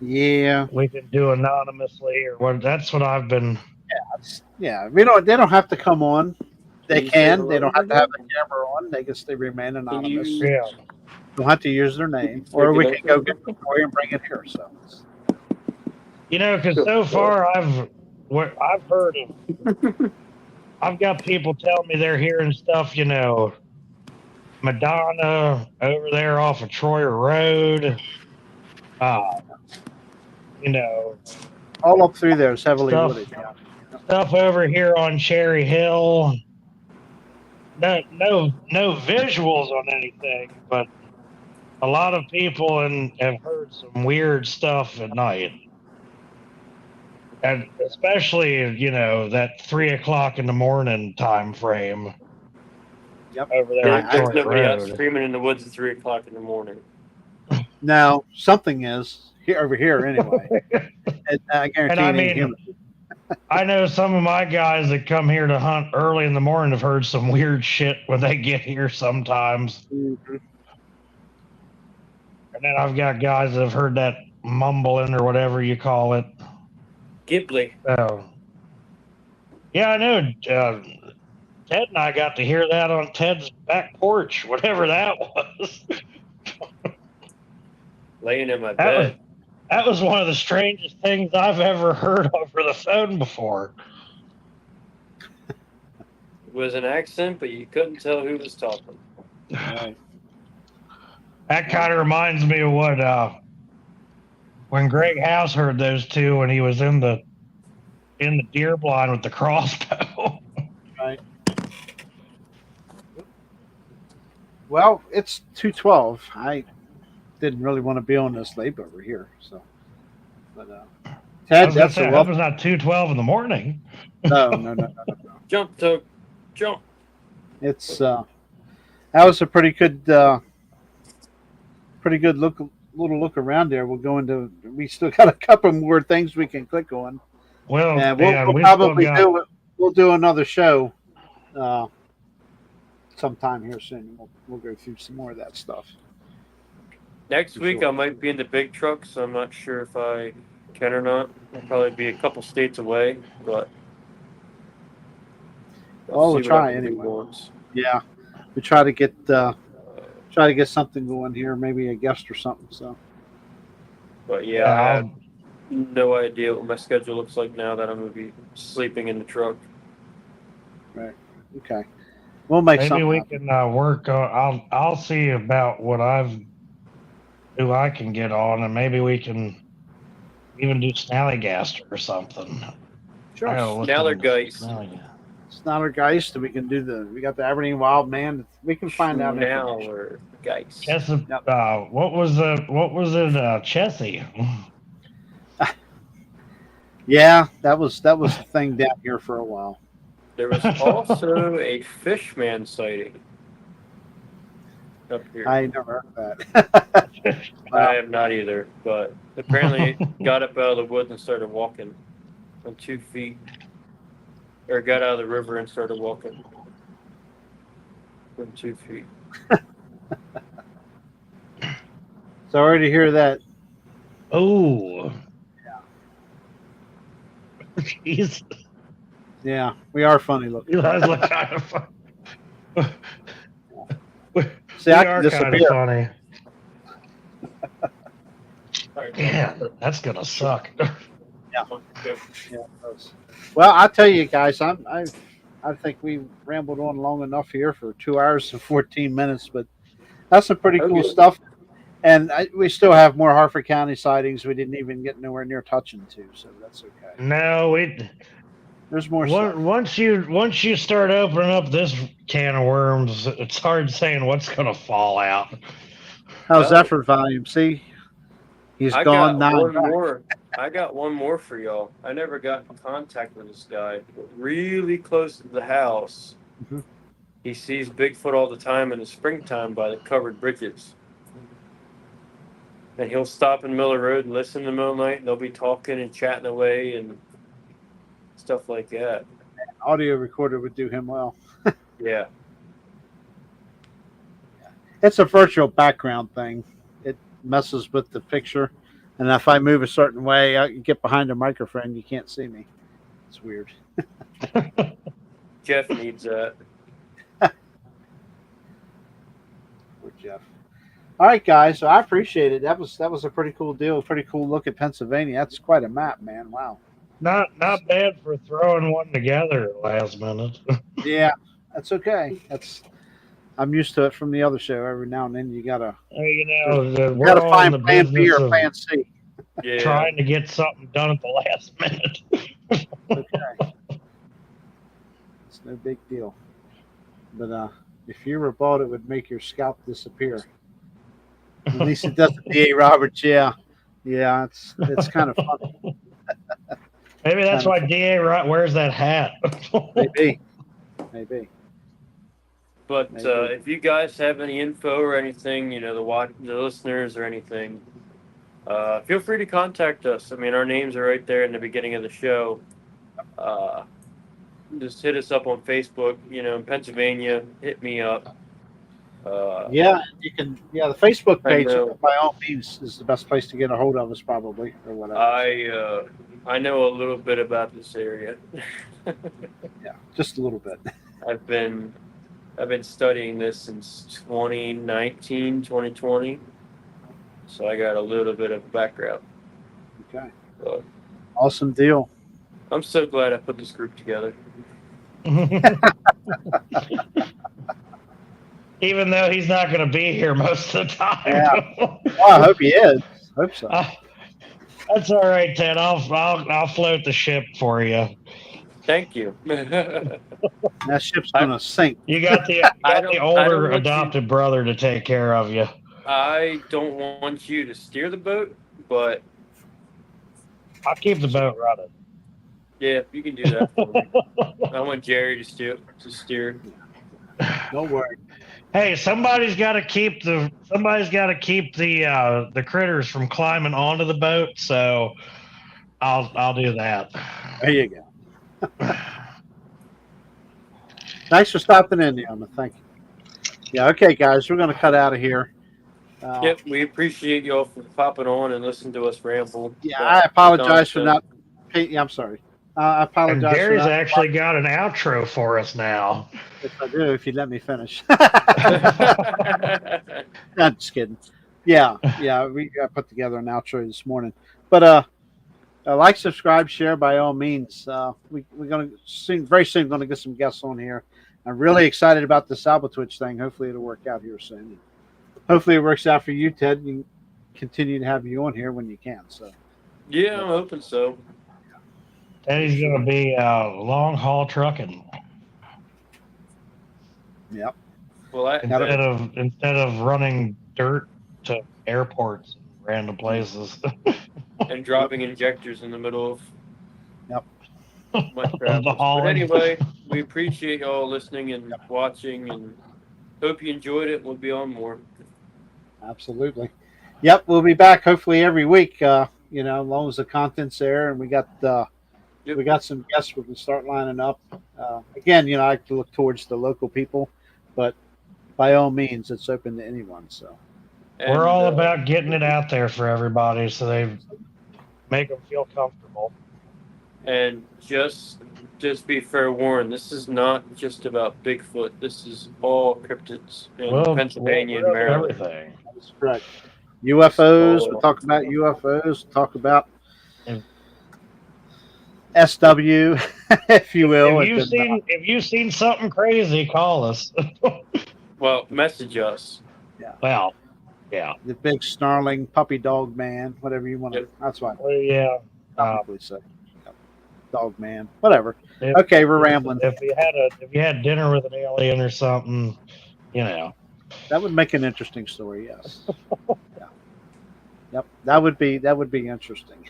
Yeah. We can do anonymously or what. That's what I've been. Yeah, Yeah, they don't have to come on. They Can you say can. They hello don't have to again? have the camera on. They can still remain anonymous. you- Yeah. Don't have to use their name, Break or it we can go open? get the toy and bring it here. So, Because so far I've heard of, I've got people telling me they're hearing stuff, Madonna over there off of Troyer Road. Uh, you know, all up through there is heavily stuff wooded. Yeah. stuff over here on Cherry Hill. No visuals on anything, but a lot of people have heard some weird stuff at night. And especially, that 3:00 in the morning time frame. Yep. Over there at There's Troyer nobody out Road. screaming in the woods at 3:00 in the morning. Now something is here over here anyway. I guarantee And I it ain't mean, human. I know some of my guys that come here to hunt early in the morning have heard some weird shit when they get here sometimes. Mhm. And then I've got guys that have heard that mumbling or whatever you call it. Ghibli. So, yeah, I know. Ted and I got to hear that on Ted's back porch, whatever that was. Laying in my bed. That was one of the strangest things I've ever heard over the phone before. It was an accent, but you couldn't tell who was talking. Right. That kind of reminds me of what when Greg House heard those two when he was in the deer blind with the crossbow. Right. Well, it's 2:12. I didn't really want to be on this late over here, so. But Ted, that's I a hope rough. it's not 2:12 in the morning. No. Jump, Toad. Jump. It's that was a pretty good little look around there. We'll go into. We still got a couple more things we can click on, Well, and yeah, we'll we probably still got, do it. We'll do another show sometime here soon. We'll go through some more of that stuff. Next week Sure. I might be in the big truck, so I'm not sure if I can or not. I'll probably be a couple states away, but We'll try everybody anyway. wants. Yeah, we try to get something going here, maybe a guest or something. So, But yeah, I have no idea what my schedule looks like now that I'm gonna be sleeping in the truck. right, okay, we'll make maybe something we happen. can work on. I'll see about who I can get on, and maybe we can even do Snallygaster or something. Sure. I gotta look Snallergeist. It's not our Geist. We can do we got the Aberdeen Wild Man. We can find out Now information. or Geist. Chessie, Yep. what was it? Chessie. Yeah, that was the thing down here for a while. There was also a Fishman sighting up here. I never heard that. I have not either, but apparently it got up out of the woods and started walking on 2 feet. Or got out of the river and started walking on 2 feet. Sorry to hear that. Oh. Jeez. Yeah, we are funny looking. You guys look kind of fun. See, I can disappear. Funny. Yeah, that's gonna suck. Yeah, it does. Well, I tell you guys, I think we rambled on long enough here for 2 hours and 14 minutes, but that's some pretty cool stuff. And we still have more Harford County sightings. We didn't even get nowhere near touching to, so that's okay. No, There's more stuff. Once you start opening up this can of worms, it's hard saying what's gonna fall out. How's effort volume? See, he's gone now. One more. I got one more for y'all. I never got in contact with this guy. Really close to the house. Mm-hmm. He sees Bigfoot all the time in the springtime by the covered bridges. And he'll stop in the middle of the road and listen in the middle of the night, and they'll be talking and chatting away and stuff like that. Audio recorder would do him well. Yeah. It's a virtual background thing. It messes with the picture. And if I move a certain way, I get behind a microphone, you can't see me. It's weird. Jeff needs that. Poor Jeff. All right, guys. So I appreciate it. That was a pretty cool deal. Pretty cool look at Pennsylvania. That's quite a map, man. Wow. Not bad for throwing one together last minute. Yeah, that's okay. I'm used to it from the other show. Every now and then you gotta We're all in the plan B business or of plan C. Yeah. trying to get something done at the last minute. Okay. It's no big deal. But if you were bald, it would make your scalp disappear. At least it doesn't, D.A. Roberts. Yeah, it's kind of funny. Maybe that's why DA wears that hat. Maybe. But Maybe. If you guys have any info or anything, the listeners or anything, feel free to contact us. I mean, our names are right there in the beginning of the show. Just hit us up on Facebook. In Pennsylvania, hit me up. Yeah, you can. Yeah, the Facebook page know. by all means is the best place to get a hold of us, probably, or whatever. I know a little bit about this area. Yeah, just a little bit. I've been studying this since 2019, 2020. So I got a little bit of background. Okay. But Awesome deal. I'm so glad I put this group together. Even though he's not going to be here most of the time. Yeah. Well, I hope he is. Hope so. That's all right, Ted. I'll float the ship for you. Thank you. That ship's gonna sink. You got the older adopted brother to take care of you. I don't want you to steer the boat, but I'll keep the boat running. yeah, you can do that for me. I want Jerry to steer. Don't worry. Hey, somebody's got to keep the critters from climbing onto the boat, so I'll do that. There you go. Thanks for stopping in, Yama. Thank you. Yeah, okay, guys, we're going to cut out of here. Yep, we appreciate y'all for popping on and listening to us ramble. Yeah, I apologize for not. Yeah, I'm sorry. I apologize. And Gary's actually got an outro for us now. If I do, if you let me finish. I'm just kidding. Yeah, we got put together an outro this morning. But like, subscribe, share by all means. We're going to very soon going to get some guests on here. I'm really excited about this Twitch thing. Hopefully it'll work out here soon. Hopefully it works out for you, Ted. You can continue to have you on here when you can. So yeah, I'm hoping so. Teddy's going to be long haul trucking. Yep. Well, instead of running dirt to airports and random places. And dropping injectors in the middle of my the travels. hauling. But anyway, we appreciate y'all listening and watching, and hope you enjoyed it. We'll be on more. Absolutely. Yep, we'll be back hopefully every week. As long as the content's there, and we got some guests we can start lining up. Again, I like to look towards the local people, but by all means, it's open to anyone. So we're all about getting it out there for everybody, so they make them feel comfortable. And just be fair warned, this is not just about Bigfoot. This is all cryptids in Pennsylvania and Maryland. Everything. That's correct. UFOs. We'll talk about UFOs. Talk about SW, if you will. If you've seen something crazy, call us. Well, message us. Yeah. Well, yeah. The big snarling puppy dog man, whatever you want to. That's fine. Well, yeah. Probably say. Dog man, whatever. Okay, we're rambling. If you had dinner with an alien or something, that would make an interesting story. Yes. Yeah. Yep. That would be interesting.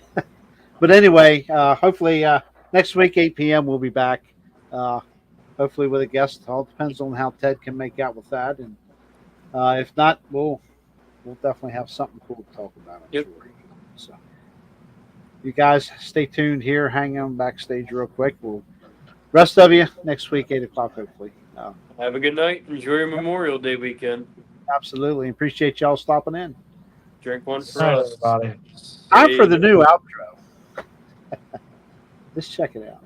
But anyway, hopefully next week 8 p.m. we'll be back. Hopefully with a guest. It all depends on how Ted can make out with that, and if not, we'll definitely have something cool to talk about. I'm sure. So. You guys stay tuned here. Hang on backstage real quick. Rest of you next week, 8 o'clock, hopefully. Have a good night. Enjoy your Memorial Day weekend. Absolutely. Appreciate y'all stopping in. Drink one for us. Everybody. Time for the new outro. Let's check it out.